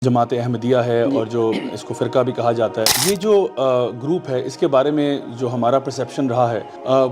جماعت احمدیہ ہے اور جو اس کو فرقہ بھی کہا جاتا ہے، یہ جو گروپ ہے اس کے بارے میں جو ہمارا پرسیپشن رہا ہے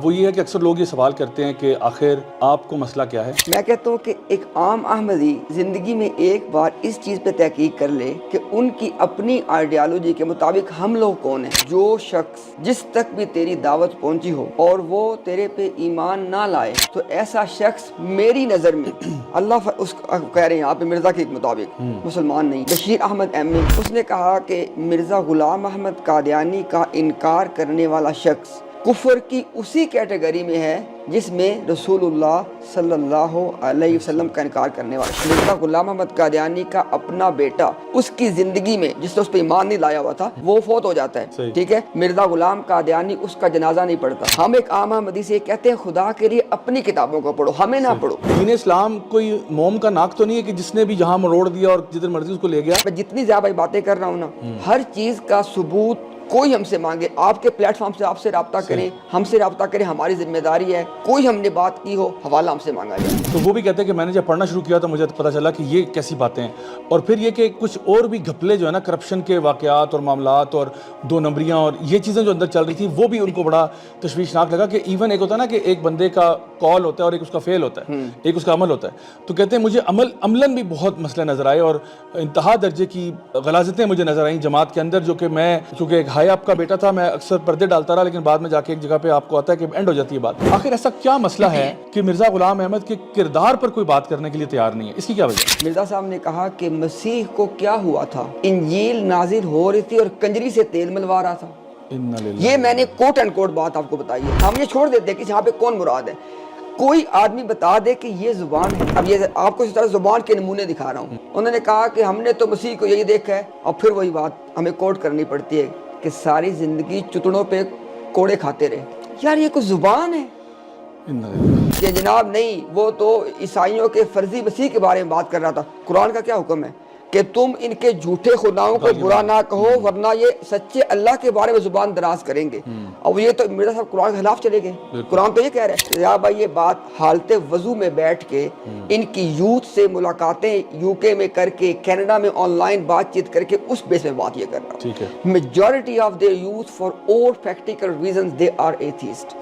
وہ یہ ہے کہ اکثر لوگ یہ سوال کرتے ہیں کہ آخر آپ کو مسئلہ کیا ہے؟ میں کہتا ہوں کہ ایک عام احمدی زندگی میں ایک بار اس چیز پہ تحقیق کر لے کہ ان کی اپنی آئیڈیالوجی کے مطابق ہم لوگ کون ہیں۔ جو شخص جس تک بھی تیری دعوت پہنچی ہو اور وہ تیرے پہ ایمان نہ لائے تو ایسا شخص میری نظر میں اللہ اس کہہ رہے ہیں یہاں پہ مرزا کے مطابق مسلمان نہیں۔ بشیر احمد ایم اس نے کہا کہ مرزا غلام احمد قادیانی کا انکار کرنے والا شخص کفر کی اسی کیٹیگری میں ہے جس میں رسول اللہ صلی اللہ علیہ وسلم کا انکار کرنے والا۔ مرزا غلام احمد قادیانی کا اپنا بیٹا اس کی زندگی میں جس نے اس پہ ایمان نہیں لایا ہوا تھا وہ فوت ہو جاتا ہے، ٹھیک ہے، مرزا غلام قادیانی اس کا جنازہ نہیں پڑھتا۔ ہم ایک عام احمدی سے کہتے ہیں خدا کے لیے اپنی کتابوں کو پڑھو، ہمیں نہ پڑھو۔ دین اسلام کوئی موم کا ناک تو نہیں ہے کہ جس نے بھی جہاں مروڑ دیا اور جدھر مرضی اس کو لے گیا؟ میں جتنی زیادہ باتیں کر رہا ہوں نا، ہر چیز کا ثبوت کوئی ہم سے مانگے، آپ کے پلیٹ فارم سے آپ سے رابطہ کریں، ہم سے رابطہ کریں، ہماری ذمہ داری ہے۔ کوئی ہم نے بات کی ہو حوالہ ہم سے مانگا جائے۔ تو وہ بھی کہتے ہیں کہ میں نے جب پڑھنا شروع کیا تو مجھے پتہ چلا کہ یہ کیسی باتیں ہیں، اور پھر یہ کہ کچھ اور بھی گھپلے جو ہے نا کرپشن کے واقعات اور معاملات اور دو نمبریاں اور یہ چیزیں جو اندر چل رہی تھی وہ بھی ان کو بڑا تشویشناک لگا کہ ایون ایک ہوتا ہے نا کہ ایک بندے کا کال ہوتا ہے اور ایک اس کا فعل ہوتا ہے، ایک اس کا عمل ہوتا ہے۔ تو کہتے ہیں مجھے عملاً بھی بہت مسئلے نظر آئے اور انتہا درجے کی غلاظتیں مجھے نظر آئیں جماعت کے اندر، جو کہ میں چونکہ ایک ہائی آپ کا بیٹا تھا میں اکثر پردے ڈالتا رہا، لیکن بعد میں جا کے ایک جگہ پہ آپ کو آتا ہے کہ اینڈ ہو جاتی ہے بات۔ آخر ایسا کیا مسئلہ ہے کہ مرزا غلام احمد کے کردار پر کوئی بات کرنے کے لیے تیار نہیں ہے؟ اس کی کیا وجہ ہے؟ مرزا صاحب نے کہا کہ مسیح کو کیا ہوا تھا، انجیل نازل ہو رہی تھی اور کنجری سے تیل ملوا رہا تھا۔ یہ میں نے کوٹ اینڈ کوٹ بات آپ کو بتائی ہے۔ ہم یہ چھوڑ دیتے ہیں کہ یہاں پہ کون مراد ہے، کوئی آدمی بتا دے کہ یہ زبان ہے۔ اب یہ آپ کو اس طرح زبان کے نمونے دکھا رہا ہوں۔ انہوں نے کہا کہ ہم نے تو مسیح کو یہی دیکھا ہے، اور پھر وہی بات ہمیں کوٹ کرنی پڑتی ہے کہ ساری زندگی چتڑوں پہ کوڑے کھاتے رہے۔ یار یہ کوئی زبان ہے کہ جناب نہیں، وہ تو عیسائیوں کے فرضی مسیح کے بارے میں بات کر رہا تھا۔ قرآن کا کیا حکم ہے کہ تم ان کے جھوٹے خداؤں کو برا نہ کہو ورنہ یہ سچے اللہ کے بارے میں زبان دراز کریں گے۔ اور یہ تو مرزا صاحب قرآن کے خلاف چلے گئے۔ قرآن تو یہ کہہ رہا ہے یا بھائی یہ بات حالت وضو میں بیٹھ کے ان کی یوتھ سے ملاقاتیں یو کے میں کر کے کینیڈا میں آن لائن بات چیت کر کے اس بیس میں بات یہ کر رہا ہوں۔ Majority of their youth for اور practical reasons they are atheist.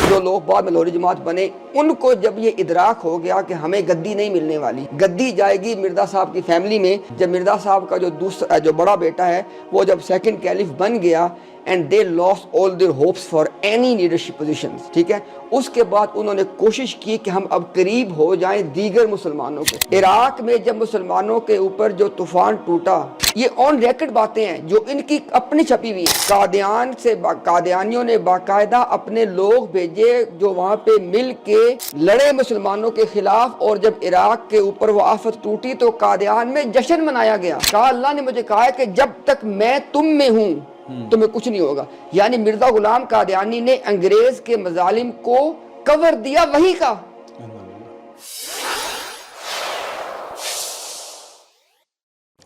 جو لوگ بعد میں لوری جماعت بنے ان کو جب یہ ادراک ہو گیا کہ ہمیں گدی نہیں ملنے والی، گدی جائے گی مرزا صاحب کی فیملی میں۔ جب مرزا صاحب کا جو بڑا بیٹا ہے وہ جب سیکنڈ کیلف بن گیا and they lost all their hopes for any leadership positions، ٹھیک ہے، اس کے بعد انہوں نے کوشش کی کہ ہم اب قریب ہو جائیں دیگر مسلمانوں کے۔ عراق میں جب مسلمانوں کے اوپر جو طوفان ٹوٹا، یہ آن ریکارڈ باتیں ہیں جو ان کی اپنی چھپی ہوئی ہیں۔ قادیانیوں نے باقاعدہ اپنے لوگ بھیجے جو وہاں پہ مل کے لڑے مسلمانوں کے خلاف، اور جب عراق کے اوپر وہ آفت ٹوٹی تو قادیان میں جشن منایا گیا۔ کہا اللہ نے مجھے کہا ہے کہ جب تک میں تم میں ہوں تمہیں کچھ نہیں ہوگا۔ یعنی مرزا غلام قادیانی نے انگریز کے مظالم کو کور دیا وہی کا۔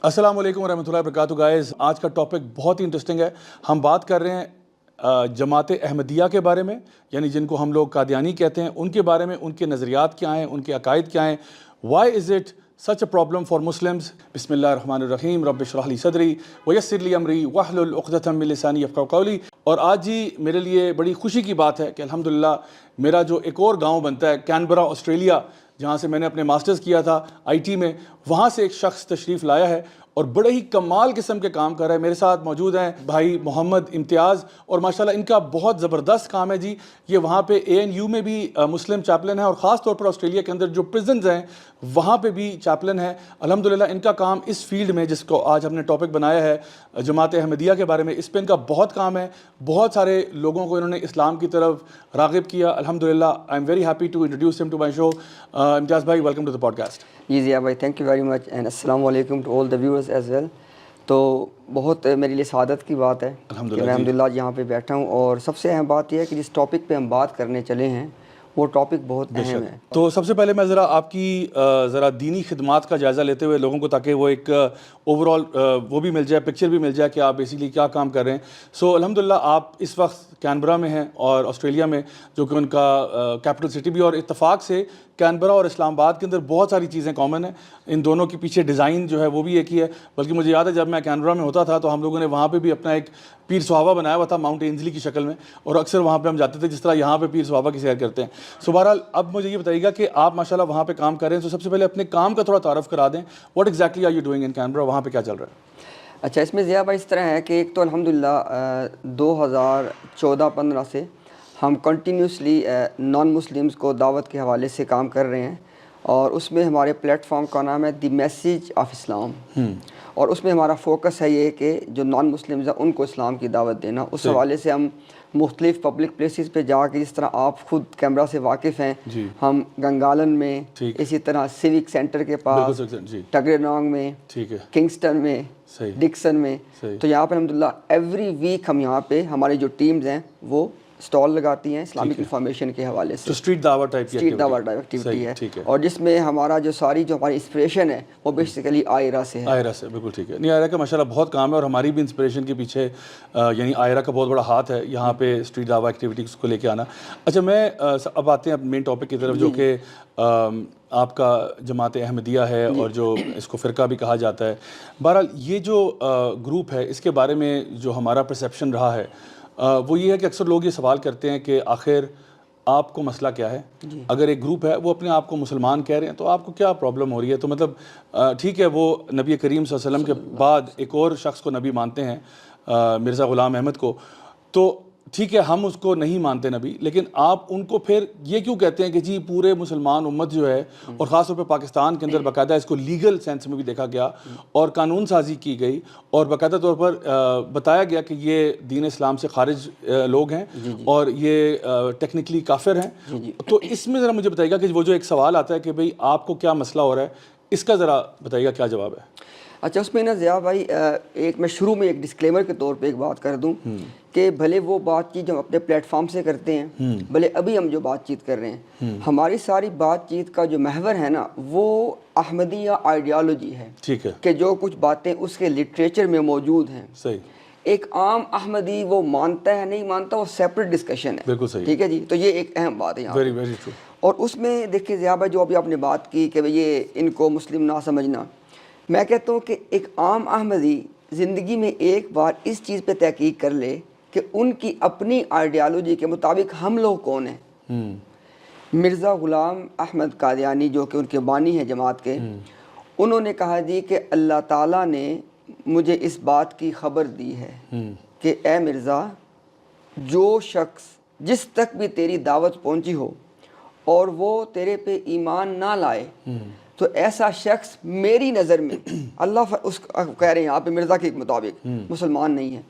السلام علیکم ورحمۃ اللہ وبرکاتہ گائز، آج کا ٹاپک بہت ہی انٹرسٹنگ ہے۔ ہم بات کر رہے ہیں جماعت احمدیہ کے بارے میں، یعنی جن کو ہم لوگ قادیانی کہتے ہیں، ان کے بارے میں، ان کے نظریات کیا ہیں، ان کے عقائد کیا ہیں۔ Why is it such a problem for Muslims؟ بسم اللہ الرحمن الرحیم، رب اشرح لی صدری ویسر لی امری واحلل عقدۃ من لسانی یفقہوا قولی۔ اور آج جی میرے لیے بڑی خوشی کی بات ہے کہ الحمدللہ میرا جو ایک اور گاؤں بنتا ہے کینبرا آسٹریلیا، جہاں سے میں نے اپنے ماسٹرز کیا تھا آئی ٹی میں، وہاں سے ایک شخص تشریف لایا ہے اور بڑے ہی کمال قسم کے کام کر رہا ہے۔ میرے ساتھ موجود ہیں بھائی محمد امتیاز، اور ماشاءاللہ ان کا بہت زبردست کام ہے جی۔ یہ وہاں پہ ANU میں بھی مسلم چیپلن ہے، اور خاص طور پر آسٹریلیا کے اندر جو پرزنز ہیں وہاں پہ بھی چیپلن ہے۔ الحمدللہ ان کا کام اس فیلڈ میں، جس کو آج ہم نے ٹاپک بنایا ہے جماعت احمدیہ کے بارے میں، اس پہ ان کا بہت کام ہے۔ بہت سارے لوگوں کو انہوں نے اسلام کی طرف راغب کیا الحمدللہ۔ I am very happy to introduce him to my show. Imtiaz بھائی، welcome to the podcast. جی ضیاء بھائی، thank you very much and السلام علیکم to all the viewers as well. تو بہت میرے لیے سعادت کی بات ہے کہ میں الحمدللہ یہاں پہ بیٹھا ہوں، اور سب سے اہم بات یہ ہے کہ جس ٹاپک پہ ہم بات کرنے چلے ہیں وہ ٹاپک بہت اہم ہے۔ تو سب سے پہلے میں ذرا آپ کی ذرا دینی خدمات کا جائزہ لیتے ہوئے لوگوں کو، تاکہ وہ ایک اوور آل وہ بھی مل جائے، پکچر بھی مل جائے کہ آپ بیسیکلی کیا کام کر رہے ہیں۔ سو الحمدللہ آپ اس وقت کینبرا میں ہیں اور آسٹریلیا میں، جو کہ ان کا کیپٹل سٹی بھی، اور اتفاق سے کینبرا اور اسلام آباد کے اندر بہت ساری چیزیں کامن ہیں. ان دونوں کے پیچھے ڈیزائن جو ہے وہ بھی ایک ہی ہے. بلکہ مجھے یاد ہے جب میں کینبرا میں ہوتا تھا تو ہم لوگوں نے وہاں پہ بھی اپنا ایک پیر صحابہ بنایا ہوا تھا ماؤنٹ اینزلی کی شکل میں, اور اکثر وہاں پہ ہم جاتے تھے جس طرح یہاں پہ پیر صحابہ کی سیر کرتے ہیں. سو بہرحال اب مجھے یہ بتائیے گا کہ آپ ماشاءاللہ وہاں پہ کام کر رہے ہیں, تو سب سے پہلے اپنے کام کا تھوڑا تعارف کرا دیں. What exactly are you doing in Canberra, وہاں پہ کیا چل رہا ہے؟ اچھا, اس میں ضیاء بھائی اس طرح ہے کہ ایک تو الحمدللہ 2014-15 سے ہم کنٹینیوسلی نان مسلمز کو دعوت کے حوالے سے کام کر رہے ہیں, اور اس میں ہمارے پلیٹ فارم کا نام ہے دی میسیج آف اسلام, اور اس میں ہمارا فوکس ہے یہ کہ جو نان مسلمز ہیں ان کو اسلام کی دعوت دینا. اس حوالے سے ہم مختلف پبلک پلیسز پہ جا کے, جس طرح آپ خود کیمرہ سے واقف ہیں, ہم گنگالن میں, اسی طرح سیوک سینٹر کے پاس, ٹگرے نانگ میں, کنگسٹن میں, ڈکسن میں, تو یہاں پہ الحمدللہ ایوری ویک ہم یہاں پہ ہماری جو ٹیمز ہیں وہ اسٹال لگاتی ہیں اسلامک انفارمیشن کے حوالے سے. اسٹریٹ دعوت ٹائپ ایکٹیویٹی ہے, اور جس میں ہمارا جو ساری جو ہماری انسپریشن ہے وہ بیسیکلی آئرہ سے ہے. آئرہ سے, بالکل ٹھیک ہے. نہیں, آئرہ کا ماشاءاللہ بہت کام ہے, اور ہماری بھی انسپریشن کے پیچھے یعنی آئرہ کا بہت بڑا ہاتھ ہے یہاں پہ اسٹریٹ دعوت ایکٹیویٹیز کو لے کے آنا. اچھا, میں اب آتے ہیں مین ٹاپک کی طرف, جو کہ آپ کا جماعت احمدیہ ہے, اور جو اس کو فرقہ بھی کہا جاتا ہے. بہرحال یہ جو گروپ ہے اس کے بارے میں جو ہمارا پرسیپشن رہا ہے وہ یہ ہے کہ اکثر لوگ یہ سوال کرتے ہیں کہ آخر آپ کو مسئلہ کیا ہے؟ اگر ایک گروپ ہے وہ اپنے آپ کو مسلمان کہہ رہے ہیں تو آپ کو کیا پرابلم ہو رہی ہے؟ تو مطلب ٹھیک ہے, وہ نبی کریم صلی اللہ علیہ وسلم کے بعد ایک اور شخص کو نبی مانتے ہیں, مرزا غلام احمد کو, تو ٹھیک ہے ہم اس کو نہیں مانتے نبی, لیکن آپ ان کو پھر یہ کیوں کہتے ہیں کہ جی پورے مسلمان امت جو ہے, اور خاص طور پہ پاکستان کے اندر باقاعدہ اس کو لیگل سینس میں بھی دیکھا گیا اور قانون سازی کی گئی, اور باقاعدہ طور پر بتایا گیا کہ یہ دین اسلام سے خارج لوگ ہیں اور یہ ٹیکنیکلی کافر ہیں. تو اس میں ذرا مجھے بتائیے گا کہ وہ جو ایک سوال آتا ہے کہ بھئی آپ کو کیا مسئلہ ہو رہا ہے, اس کا ذرا بتائیے گا کیا جواب ہے؟ اچھا, اس میں نا ضیاء بھائی ایک میں شروع میں ایک ڈسکلیمر کے طور پہ ایک بات کر دوں کہ بھلے وہ بات چیت جو ہم اپنے پلیٹ فارم سے کرتے ہیں, بھلے ابھی ہم جو بات چیت کر رہے ہیں, ہماری ساری بات چیت کا جو محور ہے نا وہ احمدیہ آئیڈیالوجی ہے. ٹھیک ہے, کہ جو کچھ باتیں اس کے لٹریچر میں موجود ہیں, صحیح, ایک عام احمدی وہ مانتا ہے نہیں مانتا وہ سیپریٹ ڈسکشن ہے. بالکل صحیح, ٹھیک ہے جی. تو یہ ایک اہم بات ہے یہاں, ویری ویری ٹرو. اور اس میں دیکھیے ضیاء بھائی جو ابھی آپ نے بات کی کہ یہ ان کو مسلم نہ سمجھنا, میں کہتا ہوں کہ ایک عام احمدی زندگی میں ایک بار اس چیز پہ تحقیق کر لے کہ ان کی اپنی آئیڈیالوجی کے مطابق ہم لوگ کون ہیں. مرزا غلام احمد قادیانی جو کہ ان کے بانی ہیں جماعت کے, انہوں نے کہا جی کہ اللہ تعالیٰ نے مجھے اس بات کی خبر دی ہے کہ اے مرزا, جو شخص جس تک بھی تیری دعوت پہنچی ہو اور وہ تیرے پہ ایمان نہ لائے تو ایسا شخص میری نظر میں, اللہ اس کہہ رہے ہیں یہاں پہ مرزا کے مطابق, مسلمان نہیں ہے.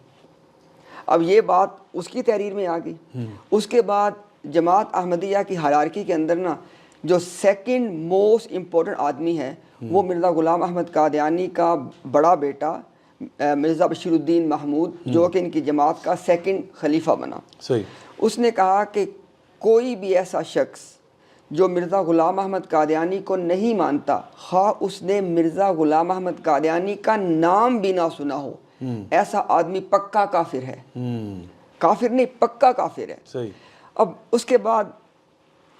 اب یہ بات اس کی تحریر میں آ گئی. اس کے بعد جماعت احمدیہ کی ہائرارکی کے اندر نا جو سیکنڈ موسٹ امپورٹنٹ آدمی ہے وہ مرزا غلام احمد قادیانی کا بڑا بیٹا مرزا بشیر الدین محمود, جو کہ ان کی جماعت کا سیکنڈ خلیفہ بنا. صحیح. اس نے کہا کہ کوئی بھی ایسا شخص جو مرزا غلام احمد قادیانی کو نہیں مانتا, خواہ اس نے مرزا غلام احمد قادیانی کا نام بھی نہ سنا ہو, ایسا آدمی پکا کافر ہے. کافر نہیں, پکا کافر ہے. صحیح. اب اس کے بعد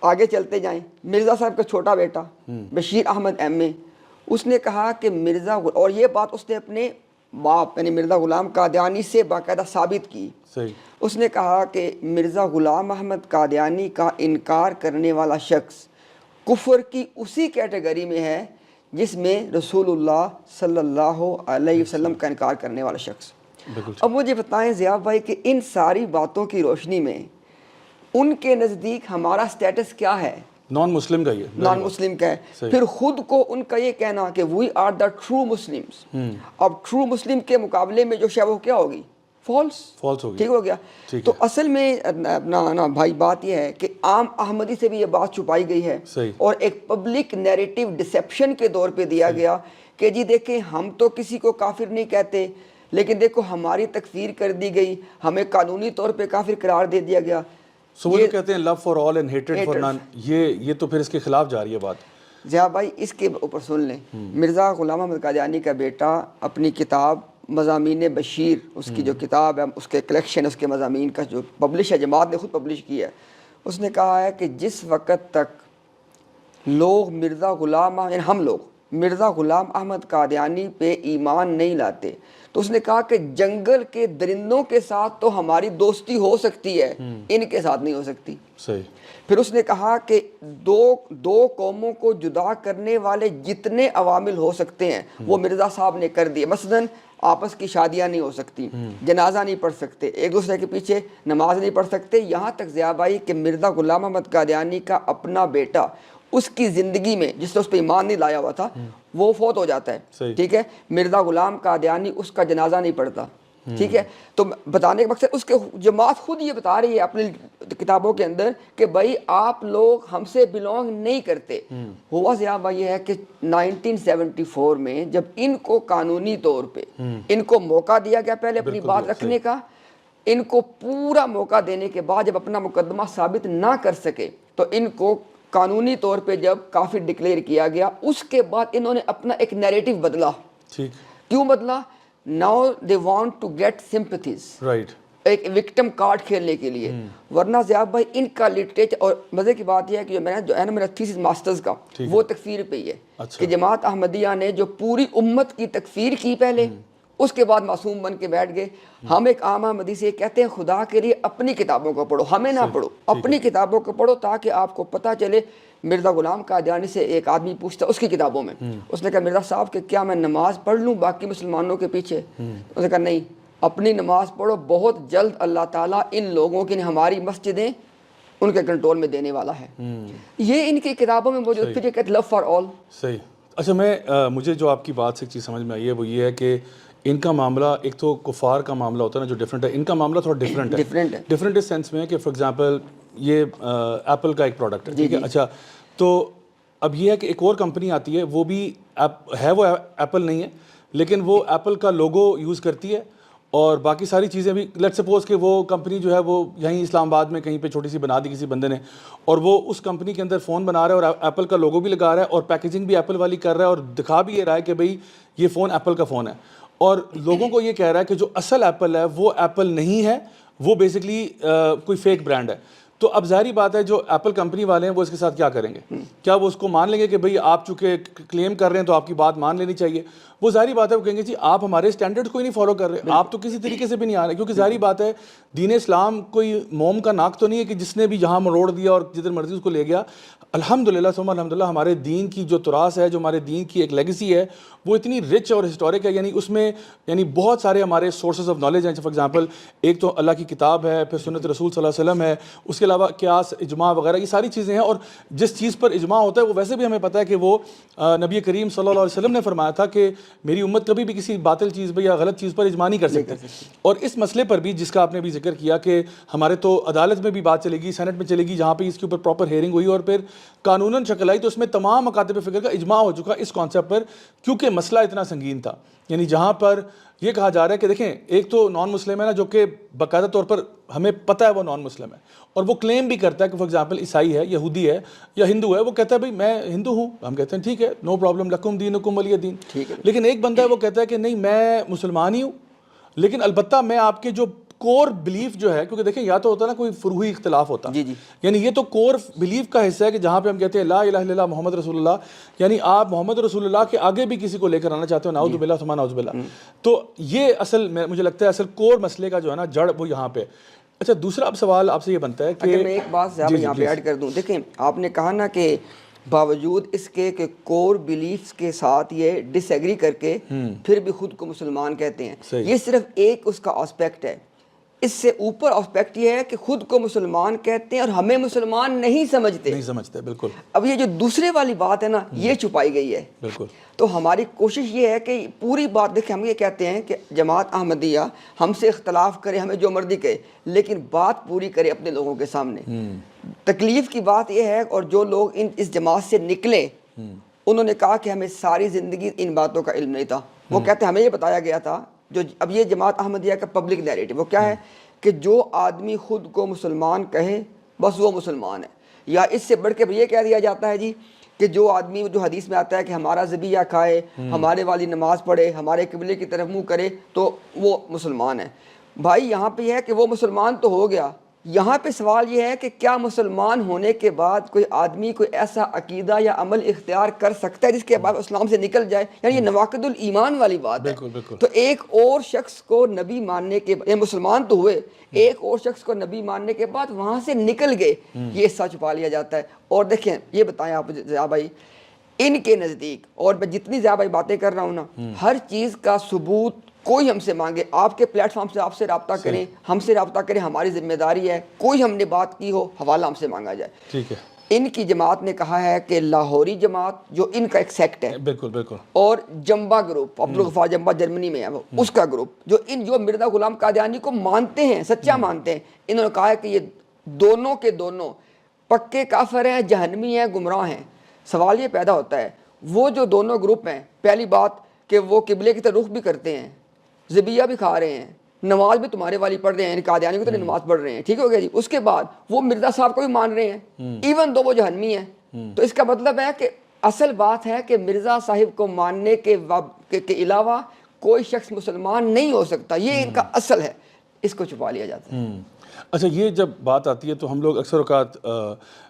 آگے چلتے جائیں, مرزا صاحب کا چھوٹا بیٹا بشیر احمد ایم اے, اس نے کہا کہ مرزا, اور یہ بات اس نے اپنے باپ یعنی مرزا غلام قادیانی سے باقاعدہ ثابت کی. صحیح. اس نے کہا کہ مرزا غلام احمد قادیانی کا انکار کرنے والا شخص کفر کی اسی کیٹیگری میں ہے جس میں رسول اللہ صلی اللہ علیہ وسلم کا انکار کرنے والا شخص. اب مجھے بتائیں ضیاء بھائی کہ ان ساری باتوں کی روشنی میں ان کے نزدیک ہمارا سٹیٹس کیا ہے؟ نان مسلم کا, یہ نان مسلم کا ہے. پھر خود کو ان کا یہ کہنا کہ we are the true Muslims. اب ٹرو مسلم کے مقابلے میں جو شے وہ کیا ہوگی؟ فالس ہوگی. ٹھیک ہو گیا. تو اصل میں اپنا بھائی بات یہ ہے کہ عام احمدی سے بھی یہ بات چھپائی گئی ہے, اور ایک پبلک نیریٹو ڈسیپشن کے دور پہ دیا گیا کہ جی دیکھیں ہم تو کسی کو کافر نہیں کہتے, لیکن دیکھو ہماری تکفیر کر دی گئی, ہمیں قانونی طور پہ کافر قرار دے دیا گیا. وہ جو کہتے ہیں love for all and hatred for none, یہ تو پھر اس کے خلاف جا رہی ہے بات. ضیاء بھائی اس کے اوپر سن لیں, مرزا غلام احمد قادیانی کا بیٹا اپنی کتاب مضامین بشیر, اس کی جو کتاب ہے اس کے کلیکشن اس کے مضامین کا جو پبلش ہے, جماعت نے خود پبلش کی ہے, اس نے کہا ہے کہ جس وقت تک لوگ مرزا غلام یعنی ہم لوگ مرزا غلام احمد قادیانی پہ ایمان نہیں لاتے، تو اس نے کہا کہ جنگل کے درندوں کے ساتھ تو ہماری دوستی ہو سکتی ہے، ان کے ساتھ نہیں ہو سکتی. صحیح. پھر اس نے کہا کہ دو قوموں کو جدا کرنے والے جتنے عوامل ہو سکتے ہیں وہ مرزا صاحب نے کر دیے. مثلاً آپس کی شادیاں نہیں ہو سکتی، جنازہ نہیں پڑھ سکتے، ایک دوسرے کے پیچھے نماز نہیں پڑھ سکتے. یہاں تک ضیاء آئی کہ مرزا غلام احمد قادیانی کا اپنا بیٹا اس کی زندگی میں جس نے اس پہ ایمان نہیں لایا ہوا تھا وہ فوت ہو جاتا ہے. ٹھیک ہے، مرزا غلام قادیانی اس کا جنازہ نہیں پڑھتا. ٹھیک ہے، تو بتانے کا مقصد اس کے جماعت خود یہ بتا رہی ہے اپنی کتابوں کے اندر کہ بھائی آپ لوگ ہم سے بلونگ نہیں کرتے. ہوا ضیاء بھائی یہ ہے کہ 1974 میں جب ان کو قانونی طور پہ ان کو موقع دیا گیا پہلے اپنی بات رکھنے کا، ان کو پورا موقع دینے کے بعد جب اپنا مقدمہ ثابت نہ کر سکے تو ان کو قانونی طور پہ جب کافر ڈکلیئر کیا گیا، اس کے بعد انہوں نے اپنا ایک نیریٹو بدلا. کیوں بدلا؟ Now they want to get sympathies, right, ایک وکٹم کارڈ کھیلنے کے لیے. ورنہ ضیاء بھائی ان کا لٹریچر، اور مزے کی بات یہ ہے کہ جو ہے نا میرا تھیسس ماسٹرز کا وہ تکفیر پہ ہی ہے کہ جماعت احمدیہ نے جو پوری امت کی تکفیر کی پہلے، اس کے بعد معصوم بن کے بیٹھ گئے. ہم ایک عام احمدی سے کہتے ہیں خدا کے لیے اپنی کتابوں کو پڑھو، ہمیں نہ پڑھو، اپنی کتابوں کو پڑھو تاکہ آپ کو پتہ چلے. مرزا غلام قادیانی سے ایک آدمی پوچھتا اس کی کتابوں میں، اس نے کہا مرزا صاحب کہ کیا میں نماز پڑھ لوں باقی مسلمانوں کے پیچھے؟ اس نے کہا نہیں، اپنی نماز پڑھو، بہت جلد اللہ تعالیٰ ان لوگوں کی ہماری مسجدیں ان کے کنٹرول میں دینے والا ہے. یہ ان کی کتابوں میں موجود. پھر یہ کہتے لو فار آل. صحیح. اچھا، مجھے جو آپ کی بات سے ایک چیز سمجھ میں آئی ہے وہ یہ ہے کہ ان کا معاملہ ایک تو کفار کا معاملہ ہوتا ہے نا جو ڈفرینٹ ہے، ان کا معاملہ تھوڑا ڈفرینٹ ہے. ڈفرینٹ اس سینس میں ہے کہ فار ایگزامپل یہ ایپل کا ایک پروڈکٹ ہے. ٹھیک ہے. اچھا، تو اب یہ ہے کہ ایک اور کمپنی آتی ہے، وہ بھی ہے، وہ ایپل نہیں ہے لیکن وہ ایپل کا لوگو یوز کرتی ہے اور باقی ساری چیزیں بھی. لیٹ سپوز کہ وہ کمپنی جو ہے وہ یہیں اسلام آباد میں کہیں پہ چھوٹی سی بنا دی کسی بندے نے، اور وہ اس کمپنی کے اندر فون بنا رہا ہے اور ایپل کا لوگو بھی لگا رہا ہے اور پیکیجنگ بھی ایپل والی کر رہا ہے اور دکھا بھی یہ رہا ہے کہ بھئی یہ فون ایپل کا فون ہے، اور لوگوں کو یہ کہہ رہا ہے کہ جو اصل ایپل ہے وہ ایپل نہیں ہے، وہ بیسکلی کوئی فیک برانڈ ہے. تو اب ظاہری بات ہے جو ایپل کمپنی والے ہیں وہ اس کے ساتھ کیا کریں گے؟ کیا وہ اس کو مان لیں گے کہ بھئی آپ چونکہ کلیم کر رہے ہیں تو آپ کی بات مان لینی چاہیے؟ وہ ظاہری بات ہے وہ کہیں گے جی آپ ہمارے اسٹینڈرڈ کو ہی نہیں فالو کر رہے، آپ تو کسی طریقے سے بھی نہیں آ رہے. کیونکہ ظاہری بات ہے دین اسلام کوئی موم کا ناک تو نہیں ہے کہ جس نے بھی جہاں مروڑ دیا اور جدھر مرضی اس کو لے گیا. الحمدللہ ثم الحمدللہ ہمارے دین کی جو تراث ہے، جو ہمارے دین کی ایک لیگیسی ہے، وہ اتنی رچ اور ہسٹورک ہے. یعنی اس میں بہت سارے ہمارے سورسز آف نالج ہیں. فار ایگزامپل ایک تو اللہ کی کتاب ہے، پھر سنت رسول صلی اللہ علیہ وسلم ہے، اس کے علاوہ قیاس، اجماع وغیرہ، یہ ساری چیزیں ہیں. اور جس چیز پر اجماع ہوتا ہے وہ ویسے بھی ہمیں پتہ ہے کہ وہ نبی کریم صلی اللہ علیہ وسلم نے فرمایا تھا کہ میری امت کبھی بھی کسی باطل چیز پہ یا غلط چیز پر اجماع نہیں کر سکتے. اور اس مسئلے پر بھی جس کا آپ نے بھی ذکر کیا کہ ہمارے تو عدالت میں بھی بات چلے گی، سینٹ میں چلے گی، جہاں پہ اس کے اوپر پراپر ہیئرنگ ہوئی اور پھر قانوناً شکل آئی، تو اس میں تمام مکاتب فکر کا اجماع ہو چکا اس کانسیپٹ پر، کیونکہ مسئلہ اتنا سنگین تھا. یعنی جہاں پر یہ کہا جا رہا ہے کہ دیکھیں ایک تو نان مسلم ہے نا، جو کہ باقاعدہ طور پر ہمیں پتہ ہے وہ نان مسلم ہے اور وہ کلیم بھی کرتا ہے کہ فار ایگزامپل عیسائی ہے، یہودی ہے یا ہندو ہے، وہ کہتا ہے بھائی میں ہندو ہوں، ہم کہتے ہیں ٹھیک ہے نو پرابلم، لکم دینکم ولی دین. لیکن ایک بندہ ہے وہ کہتا ہے کہ نہیں میں مسلمان ہی ہوں، لیکن البتہ میں آپ کے جو کور بلیف جو ہے، کیونکہ دیکھیں یا تو ہوتا ہے نا کوئی فروعی اختلاف ہوتا، یعنی یہ تو کور بلیف کا حصہ ہے کہ جہاں پہ ہم کہتے ہیں لا الہ الا اللہ محمد رسول اللہ، یعنی آپ محمد رسول اللہ کے آگے بھی کسی کو لے کر آنا چاہتے ہو، نعوذ باللہ ثم نعوذ باللہ. تو یہ اصل مجھے لگتا ہے اصل کور مسئلے کا جو ہے نا جڑ وہ یہاں پہ. اچھا دوسرا اب سوال آپ سے یہ بنتا ہے کہ میں ایک بات یہاں پہ ایڈ کر دوں. دیکھیں آپ نے کہا نا کہ باوجود اس کے کہ کور بلیفز کے ساتھ یہ ڈس ایگری کر کے پھر بھی خود کو مسلمان کہتے ہیں. یہ صرف ایک اس کا آسپیکٹ ہے. اس سے اوپر آسپیکٹ یہ ہے کہ خود کو مسلمان کہتے ہیں اور ہمیں مسلمان نہیں سمجھتے. بالکل. اب یہ جو دوسرے والی بات ہے نا یہ چھپائی گئی ہے. بالکل. تو ہماری کوشش یہ ہے کہ پوری بات دیکھیں، ہم یہ کہتے ہیں کہ جماعت احمدیہ ہم سے اختلاف کرے، ہمیں جو مرضی کہے، لیکن بات پوری کرے اپنے لوگوں کے سامنے. تکلیف کی بات یہ ہے، اور جو لوگ اس جماعت سے نکلے انہوں نے کہا کہ ہمیں ساری زندگی ان باتوں کا علم نہیں تھا. وہ کہتے ہیں ہمیں یہ بتایا گیا تھا. جو اب یہ جماعت احمدیہ کا پبلک نیریٹو وہ کیا ہے کہ جو آدمی خود کو مسلمان کہے بس وہ مسلمان ہے. یا اس سے بڑھ کے یہ کہہ دیا جاتا ہے جی کہ جو آدمی جو حدیث میں آتا ہے کہ ہمارا ذبیحہ کھائے، ہمارے والی نماز پڑھے، ہمارے قبلے کی طرف منہ کرے تو وہ مسلمان ہے. بھائی یہاں پہ یہ ہے کہ وہ مسلمان تو ہو گیا یہاں پہ سوال یہ ہے کہ کیا مسلمان ہونے کے بعد کوئی آدمی کوئی ایسا عقیدہ یا عمل اختیار کر سکتا ہے جس کے بعد اسلام سے نکل جائے؟ یعنی یہ نواقض الایمان والی بات ہے. تو ایک اور شخص کو نبی ماننے کے بعد مسلمان تو ہوئے, ایک اور شخص کو نبی ماننے کے بعد وہاں سے نکل گئے, یہ حصہ چھپا لیا جاتا ہے. اور دیکھیں یہ بتائیں آپ ضیاء بھائی, ان کے نزدیک, اور میں جتنی ضیاء بھائی باتیں کر رہا ہوں نا, ہر چیز کا ثبوت کوئی ہم سے مانگے, آپ کے پلیٹ فارم سے آپ سے رابطہ کریں, ہم سے رابطہ کریں, ہماری ذمہ داری ہے. کوئی ہم نے بات کی ہو حوالہ ہم سے مانگا جائے. ٹھیک ہے. ان کی جماعت نے کہا ہے کہ لاہوری جماعت جو ان کا ایک سیکٹ ہے, بالکل بالکل, اور جمبا گروپ, عبدالغفار جمبا جرمنی میں ہے وہ, اس کا گروپ جو مرزا غلام قادیانی کو مانتے ہیں, سچا مانتے ہیں, انہوں نے کہا ہے کہ یہ دونوں کے دونوں پکے کافر ہیں, جہنمی ہیں, گمراہ ہیں. سوال یہ پیدا ہوتا ہے, وہ جو دونوں گروپ ہیں, پہلی بات کہ وہ قبلے کی طرف رخ بھی کرتے ہیں, ذبیحہ بھی کھا رہے ہیں, نماز بھی تمہارے والی پڑھ رہے ہیں, قادیانی کی طرح نماز پڑھ رہے ہیں, ٹھیک ہو گیا جی. اس کے بعد وہ مرزا صاحب کو بھی مان رہے ہیں, ایون دو وہ جہنمی ہیں. تو اس کا مطلب ہے کہ اصل بات ہے کہ مرزا صاحب کو ماننے کے علاوہ کوئی شخص مسلمان نہیں ہو سکتا. یہ ان کا اصل ہے, اس کو چھپا لیا جاتا ہے. اچھا, یہ جب بات آتی ہے تو ہم لوگ اکثر اوقات,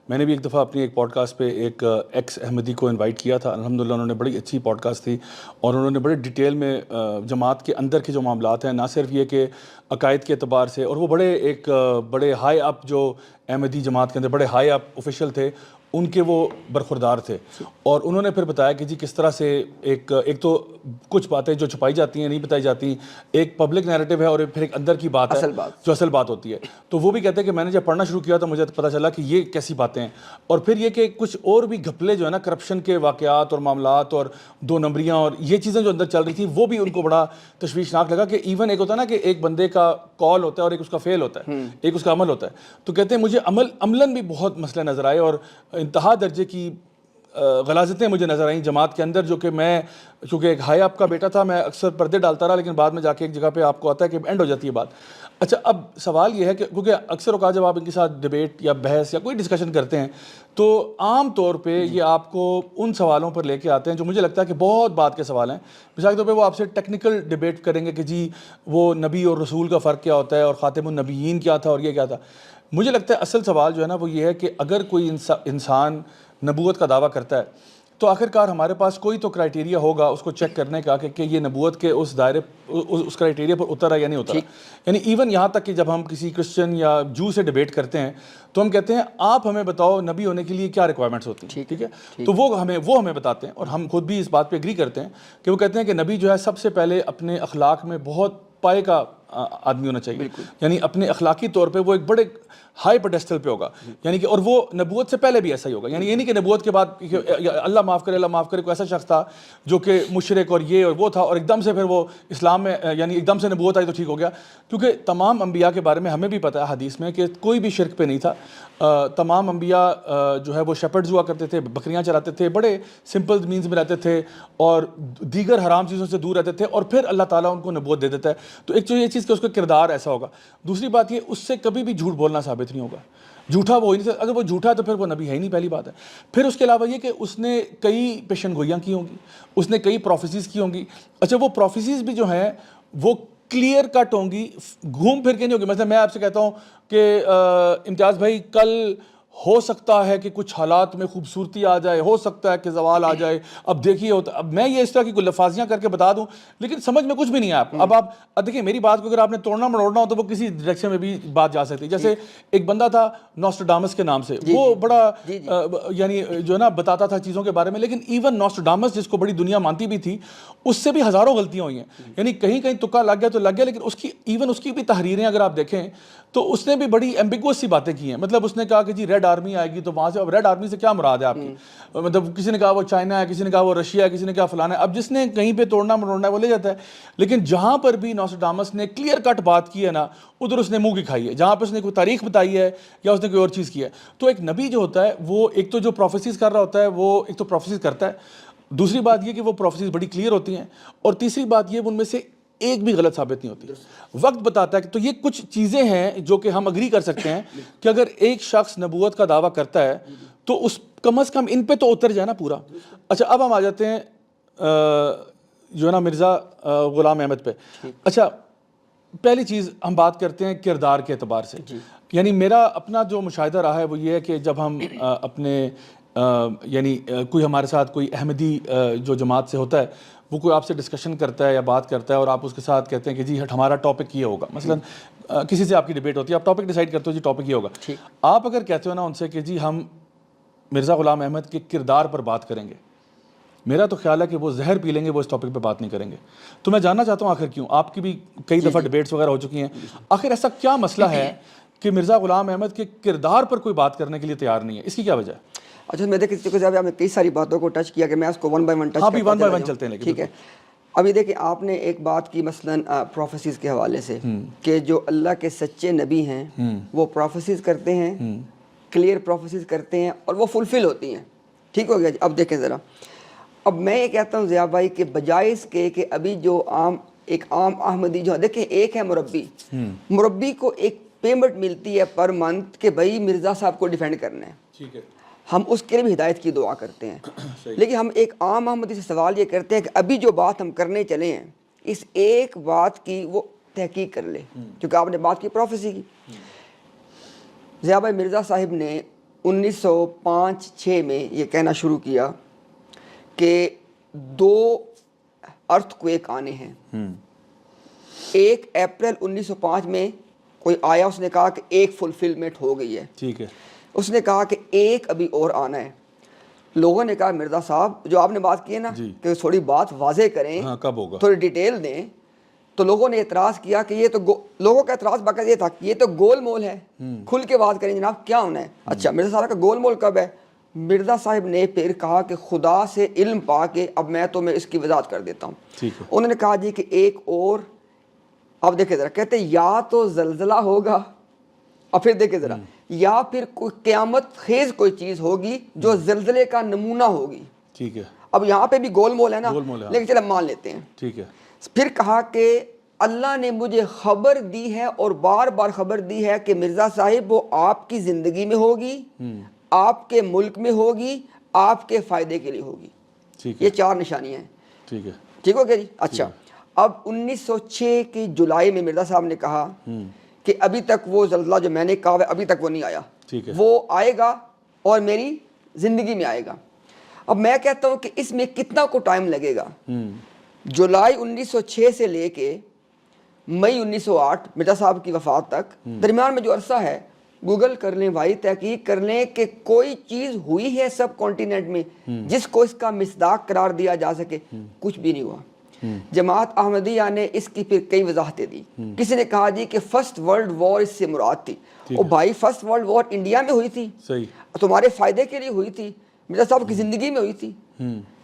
میں نے بھی ایک دفعہ اپنی ایک پوڈ کاسٹ پہ ایک ایکس احمدی کو انوائٹ کیا تھا. الحمدللہ انہوں نے بڑی اچھی پوڈ کاسٹ تھی, اور انہوں نے بڑے ڈیٹیل میں جماعت کے اندر کے جو معاملات ہیں, نہ صرف یہ کہ عقائد کے اعتبار سے, اور وہ بڑے ہائی اپ جو احمدی جماعت کے اندر بڑے ہائی اپ اوفیشل تھے, ان کے وہ برخوردار تھے. اور انہوں نے پھر بتایا کہ جی کس طرح سے ایک تو کچھ باتیں جو چھپائی جاتی ہیں نہیں بتائی جاتی, ایک پبلک نیریٹو ہے اور پھر ایک اندر کی بات ہے جو اصل بات ہوتی ہے. تو وہ بھی کہتے ہیں کہ میں نے جب پڑھنا شروع کیا تو مجھے پتہ چلا کہ یہ کیسی باتیں ہیں. اور پھر یہ کہ کچھ اور بھی گھپلے جو ہے نا, کرپشن کے واقعات اور معاملات اور 2 نمبریاں اور یہ چیزیں جو اندر چل رہی تھیں, وہ بھی ان کو بڑا تشویشناک لگا. کہ ایون ایک ہوتا ہے نا کہ ایک بندے کا کال ہوتا ہے اور ایک اس کا فعل ہوتا ہے, ایک اس کا عمل ہوتا ہے. تو کہتے ہیں مجھے عملاً بھی بہت مسئلہ نظر آئے, اور انتہا درجے کی غلاظتیں مجھے نظر آئیں جماعت کے اندر, جو کہ میں چونکہ ایک ہائی آپ کا بیٹا تھا, میں اکثر پردے ڈالتا رہا, لیکن بعد میں جا کے ایک جگہ پہ آپ کو آتا ہے کہ اینڈ ہو جاتی ہے بات. اچھا, اب سوال یہ ہے کہ کیونکہ اکثر اوقات جب آپ ان کے ساتھ ڈبیٹ یا بحث یا کوئی ڈسکشن کرتے ہیں تو عام طور پہ یہ آپ کو ان سوالوں پر لے کے آتے ہیں جو مجھے لگتا ہے کہ بہت بات کے سوال ہیں. مثال کے طور پہ وہ آپ سے ٹیکنیکل ڈبیٹ کریں گے کہ جی وہ نبی اور رسول کا فرق کیا ہوتا ہے, اور خاتم النبیین کیا تھا, اور یہ کیا تھا. مجھے لگتا ہے اصل سوال جو ہے نا وہ یہ ہے کہ اگر کوئی انسان نبوت کا دعویٰ کرتا ہے تو آخرکار ہمارے پاس کوئی تو کرائٹیریا ہوگا اس کو چیک کرنے کا کہ یہ نبوت کے اس دائرے اس کرائٹیریا پر اترا یا نہیں اترا. یعنی ایون یہاں تک کہ جب ہم کسی کرسچن یا جو سے ڈیبیٹ کرتے ہیں تو ہم کہتے ہیں آپ ہمیں بتاؤ نبی ہونے کے لیے کیا ریکوائرمنٹس ہوتی ہیں, ٹھیک ہے. تو وہ ہمیں بتاتے ہیں, اور ہم خود بھی اس بات پہ ایگری کرتے ہیں کہ وہ کہتے ہیں کہ نبی جو ہے سب سے پہلے اپنے اخلاق میں بہت پائے کا آدمی ہونا چاہیے. یعنی اپنے اخلاقی طور پہ وہ ایک بڑے ہائی پیڈسٹل پہ ہوگا, یعنی کہ اور وہ نبوت سے پہلے بھی ایسا ہی ہوگا. یعنی یہ نہیں کہ نبوت کے بعد اللہ معاف کرے کوئی ایسا شخص تھا جو کہ مشرک اور یہ اور وہ تھا, اور ایک دم سے پھر وہ اسلام میں یعنی ایک دم سے نبوت آئی تو ٹھیک ہو گیا. کیونکہ تمام انبیاء کے بارے میں ہمیں بھی پتہ ہے حدیث میں کہ کوئی بھی شرک پہ نہیں تھا. تمام انبیاء جو ہے وہ شیپرڈز ہوا کرتے تھے, بکریاں چراتے تھے, بڑے سمپل مینز میں رہتے تھے, اور دیگر حرام چیزوں سے دور رہتے تھے, اور پھر اللہ تعالیٰ ان کو نبوت دے دیتا ہے. تو ایک تو یہ چیز کہ اس کا کردار ایسا ہوگا. دوسری بات یہ, اس سے کبھی بھی جھوٹ بولنا ثابت نہیں ہوگا. جھوٹا وہ ہی نہیں, اگر وہ جھوٹا ہے تو پھر وہ نبی ہے ہی نہیں, پہلی بات ہے. پھر اس کے علاوہ یہ کہ اس نے کئی پیشن گوئیاں کی ہوں گی, اس نے کئی پروفیسیز کی ہوں گی. اچھا, وہ پروفیسیز بھی جو ہیں وہ کلیئر کٹ ہوں گی, گھوم پھر کے نہیں ہوگی. مثلا میں آپ سے کہتا ہوں کہ امتیاز بھائی کل ہو سکتا ہے کہ کچھ حالات میں خوبصورتی آ جائے, ہو سکتا ہے کہ زوال آ جائے, اب دیکھیے ہوتا. اب میں یہ اس طرح کی کوئی لفاظیاں کر کے بتا دوں لیکن سمجھ میں کچھ بھی نہیں ہے آپ. اب آپ دیکھیے میری بات کو اگر آپ نے توڑنا مروڑنا ہو تو وہ کسی ڈائریکشن میں بھی بات جا سکتی ہے. جیسے ایک بندہ تھا نوسٹرڈامس کے نام سے, وہ بڑا یعنی جو ہے نا بتاتا تھا چیزوں کے بارے میں, لیکن ایون نوسٹرڈامس جس کو بڑی دنیا مانتی بھی تھی اس سے بھی ہزاروں غلطیاں ہوئی ہیں. یعنی کہیں کہیں تکا لگ گیا تو لگ گیا, لیکن اس کی بھی تحریریں اگر آپ دیکھیں تو اس نے بھی بڑی ایمبیگوس سی باتیں کی ہیں. مطلب اس نے کہا کہ جی ریڈ آرمی آئے گی تو وہاں سے, اب ریڈ آرمی سے کیا مراد ہے آپ کی؟ مطلب کسی نے کہا وہ چائنا ہے, کسی نے کہا وہ رشیا ہے, کسی نے کہا فلانا ہے. اب جس نے کہیں پہ توڑنا مروڑنا ہے وہ لے جاتا ہے. لیکن جہاں پر بھی نوسٹرڈامس نے کلیئر کٹ بات کی ہے نا, ادھر اس نے منہ کی کھائی ہے. جہاں پہ اس نے کوئی تاریخ بتائی ہے یا اس نے کوئی اور چیز کی ہے. تو ایک نبی جو ہوتا ہے وہ ایک تو جو پروفیسیز کر رہا ہوتا ہے وہ ایک تو پروفیسیز کرتا ہے. دوسری بات یہ کہ وہ پروفیسیز بڑی کلیئر ہوتی ہیں, اور تیسری بات یہ ان میں سے ایک بھی غلط ثابت نہیں ہوتی. وقت بتاتا ہے کہ تو یہ کچھ چیزیں ہیں جو کہ ہم اگری کر سکتے ہیں کہ اگر ایک شخص نبوت کا دعویٰ کرتا ہے تو اس کم از کم ان پہ تو اتر جائے نا پورا. اچھا, اب ہم آ جاتے ہیں جو ہے نا مرزا غلام احمد پہ. اچھا, پہلی چیز ہم بات کرتے ہیں کردار کے اعتبار سے. یعنی میرا اپنا جو مشاہدہ رہا ہے وہ یہ ہے کہ جب ہم اپنے یعنی کوئی ہمارے ساتھ کوئی احمدی جو جماعت سے ہوتا ہے وہ کوئی آپ سے ڈسکشن کرتا ہے یا بات کرتا ہے اور آپ اس کے ساتھ کہتے ہیں کہ جی ہمارا ٹاپک یہ ہوگا, مثلا کسی سے آپ کی ڈیبیٹ ہوتی ہے, آپ ٹاپک ڈیسائیڈ کرتے ہو جی ٹاپک یہ ہوگا, آپ اگر کہتے ہو نا ان سے کہ جی ہم مرزا غلام احمد کے کردار پر بات کریں گے, میرا تو خیال ہے کہ وہ زہر پی لیں گے, وہ اس ٹاپک پہ بات نہیں کریں گے. تو میں جاننا چاہتا ہوں آخر کیوں, آپ کی بھی کئی دفعہ ڈیبیٹس وغیرہ ہو چکی ہیں, آخر ایسا کیا مسئلہ ہے کہ مرزا غلام احمد کے کردار پر کوئی بات کرنے کے لیے تیار نہیں ہے, اس کی کیا وجہ ہے؟ اچھا میں دیکھیں آپ نے کئی ساری باتوں کو ٹچ کیا کہ میں اس کو one by one touch one by one چلتے ہیں, ٹھیک ہے. ابھی دیکھیں آپ نے ایک بات کی مثلاً پروفیسیز کے حوالے سے کہ جو اللہ کے سچے نبی ہیں وہ پروفیسیز کرتے ہیں, کلیئر پروفیسیز کرتے ہیں اور وہ فلفل ہوتی ہیں, ٹھیک ہو گیا. اب دیکھیں ذرا, اب میں یہ کہتا ہوں ضیاء بھائی کہ بجائے اس کے کہ ابھی جو ایک عام احمدی جو دیکھیں, ایک ہے مربی کو ایک پیمنٹ ملتی ہے پر منتھ کہ بھائی مرزا صاحب کو ڈیفینڈ کرنا ہے, ٹھیک ہے, ہم اس کے لیے بھی ہدایت کی دعا کرتے ہیں. لیکن ہم ایک عام احمدی سے سوال یہ کرتے ہیں کہ ابھی جو بات ہم کرنے چلے ہیں اس ایک بات کی وہ تحقیق کر لے, کیونکہ آپ نے بات کی پروفیسی کی. ضیاء بھائی مرزا صاحب نے 1905-6 میں یہ کہنا شروع کیا کہ 2 ارتھ کویک آنے ہیں. 1 اپریل 1905 میں کوئی آیا, اس نے کہا کہ ایک فلفلمنٹ ہو گئی ہے, ٹھیک ہے. اس نے کہا کہ ایک ابھی اور آنا ہے. لوگوں نے کہا مرزا صاحب جو آپ نے بات کی ہے نا کہ تھوڑی بات واضح کریں, کب ہوگا, تھوڑی ڈیٹیل دیں. تو لوگوں نے اعتراض کیا کہ یہ تو لوگوں کا اعتراض باقاعدہ یہ تھا کہ یہ تو گول مول ہے, کھل کے بات کریں جناب کیا ہونا ہے. اچھا مرزا صاحب کا گول مول کب ہے؟ مرزا صاحب نے پھر کہا کہ خدا سے علم پا کے اب میں تمہیں اس کی وضاحت کر دیتا ہوں. انہوں نے کہا جی کہ ایک اور, اب دیکھیں ذرا, کہتے یا تو زلزلہ ہوگا اور پھر دیکھیں ذرا, یا پھر کوئی قیامت خیز کوئی چیز ہوگی جو زلزلے کا نمونہ ہوگی, ٹھیک ہے. اب یہاں پہ بھی گول مول ہے نا, لیکن چلو مان لیتے ہیں, ٹھیک ہے. پھر کہا کہ اللہ نے مجھے خبر دی ہے اور بار بار خبر دی ہے کہ مرزا صاحب وہ آپ کی زندگی میں ہوگی, آپ کے ملک میں ہوگی, آپ کے فائدے کے لیے ہوگی. یہ 4 نشانیاں ہیں, ٹھیک ہے, ٹھیک ہو گیا جی. اچھا اب 1906 کی جولائی میں مرزا صاحب نے کہا کہ ابھی تک وہ زلزلہ جو میں نے کہا ہے ابھی تک وہ نہیں آیا, وہ آئے گا اور میری زندگی میں آئے گا. اب میں کہتا ہوں کہ اس میں کتنا کو ٹائم لگے گا. جولائی 1906 سے لے کے مئی 1908 مرزا صاحب کی وفات تک درمیان میں جو عرصہ ہے, گوگل کر لیں بھائی, تحقیق کر لیں کہ کوئی چیز ہوئی ہے سب کانٹیننٹ میں جس کو اس کا مصداق قرار دیا جا سکے, کچھ بھی نہیں ہوا. جماعت احمدیہ نے اس کی پھر کئی وضاحتیں دی. کسی نے کہا جی کہ فرسٹ ورلڈ وار اس سے مراد تھی. او بھائی فرسٹ ورلڈ وار انڈیا میں ہوئی تھی, تمہارے فائدے کے لیے ہوئی تھی, مرزا صاحب کی زندگی میں ہوئی تھی,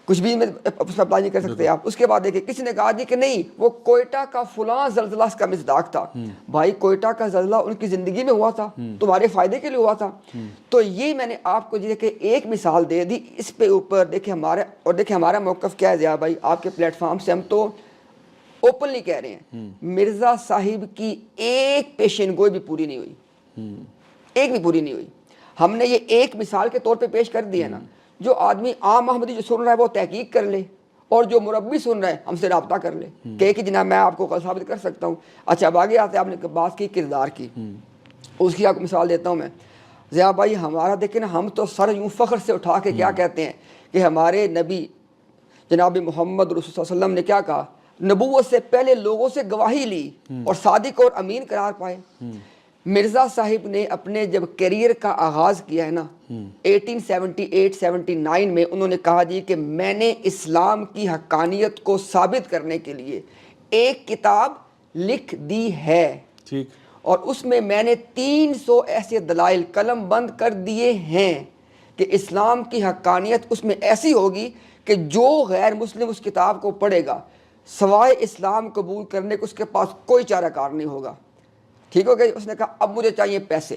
کچھ بھی میں اس میں اپلائی نہیں کر سکتے آپ. اس کے بعد دیکھیں کسی نے کہا جی کہ نہیں وہ کوئٹہ کا فلاں زلزلہ اس کا مصداق تھا. بھائی کوئٹہ کا زلزلہ ان کی زندگی میں ہوا تھا, تمہارے فائدے کے لیے ہوا تھا. تو یہ میں نے آپ کو دیکھیں ایک مثال دے دی اس پہ اوپر. دیکھیں ہمارا موقف کیا ہے ضیاء بھائی, آپ کے پلیٹ فارم سے ہم تو اوپنلی کہہ رہے ہیں مرزا صاحب کی ایک پیشین گوئی بھی پوری نہیں ہوئی, ایک بھی پوری نہیں ہوئی. ہم نے یہ ایک مثال کے طور پہ پیش کر دی ہے نا. جو آدمی عام احمدی جو سن رہا ہے وہ تحقیق کر لے, اور جو مربی سن رہا ہے ہم سے رابطہ کر لے کہ جناب میں آپ کو کل ثابت کر سکتا ہوں. اچھا اب آگے آتے ہیں, آپ نے بات کی کردار کی, اس کی آپ کو مثال دیتا ہوں میں. ضیاء بھائی ہمارا دیکھیں نا, ہم تو سر یوں فخر سے اٹھا کے کیا کہتے ہیں کہ ہمارے نبی جناب محمد رسول صلی اللہ علیہ وسلم نے کیا کہا, نبوت سے پہلے لوگوں سے گواہی لی اور صادق اور امین قرار پائے. مرزا صاحب نے اپنے جب کیریئر کا آغاز کیا ہے نا 1878-79 میں, انہوں نے کہا جی کہ میں نے اسلام کی حقانیت کو ثابت کرنے کے لیے ایک کتاب لکھ دی ہے, ٹھیک, اور اس میں نے 300 ایسے دلائل قلم بند کر دیے ہیں کہ اسلام کی حقانیت اس میں ایسی ہوگی کہ جو غیر مسلم اس کتاب کو پڑھے گا سوائے اسلام قبول کرنے کو اس کے پاس کوئی چارہ کار نہیں ہوگا. ٹھیک ہو گئی. اس نے کہا اب مجھے چاہیے پیسے,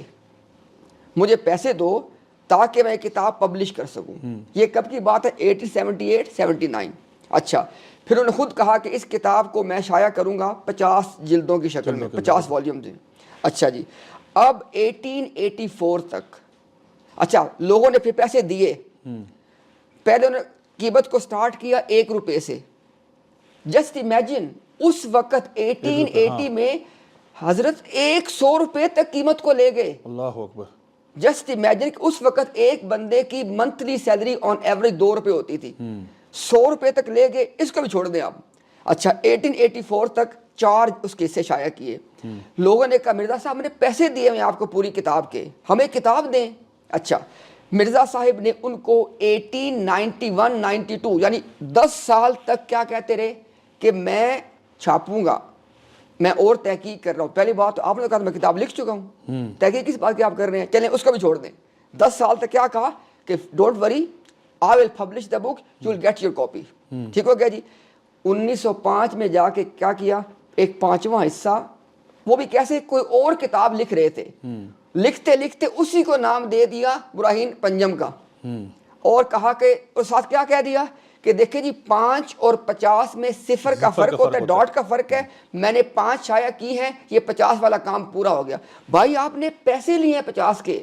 مجھے پیسے دو تاکہ میں کتاب پبلش کر سکوں. یہ کب کی بات ہے, 1878-79. اچھا پھر انہوں نے خود کہا کہ اس کتاب کو میں شائع کروں گا 50 جلدوں کی شکل میں, 50 والیوم دیں. اچھا جی اب 1884 تک, اچھا لوگوں نے پھر پیسے دیے. پہلے انہوں نے قیمت کو سٹارٹ کیا 1 روپے سے. جسٹ امیجن اس وقت 1880 میں حضرت 100 روپے تک قیمت کو لے گئے. اللہ اکبر. جسٹ امیجن کہ اس وقت ایک بندے کی منتھلی سیلری آن ایوریج 2 روپے ہوتی تھی, 100 روپے تک لے گئے. اس کو بھی چھوڑ دیں آپ. اچھا 1884 تک 4 اس کے حصے شائع کیے. لوگوں نے کہا مرزا صاحب نے پیسے دیے ہیں آپ کو پوری کتاب کے, ہمیں کتاب دیں. اچھا مرزا صاحب نے ان کو 1891-92 یعنی 10 سال تک کیا کہتے رہے کہ میں چھاپوں گا, میں اور تحقیق کر رہا ہوں. پہلی بات تو آپ نے کہا میں کتاب لکھ چکا ہوں, تحقیق کس بات کی آپ کر رہے ہیں, چلیں اس کو بھی چھوڑ دیں. 10 سال تک کیا کہا کہ don't worry I will publish the book, you will get your copy. ٹھیک ہو گیا جی. 1905 میں جا کے کیا کیا, ایک 5واں حصہ, وہ بھی کیسے, کوئی اور کتاب لکھ رہے تھے, لکھتے لکھتے اسی کو نام دے دیا براہین پنجم کا, اور کہا کہ اور ساتھ کیا کہہ دیا کہ دیکھیں جی 5 اور 50 میں 0 کا فرق ہوتا ہے, ڈاٹ کا فرق ہے, میں نے 5 شائع کی ہیں, یہ 50 والا کام پورا ہو گیا. بھائی آپ نے پیسے لیے ہیں 50 کے.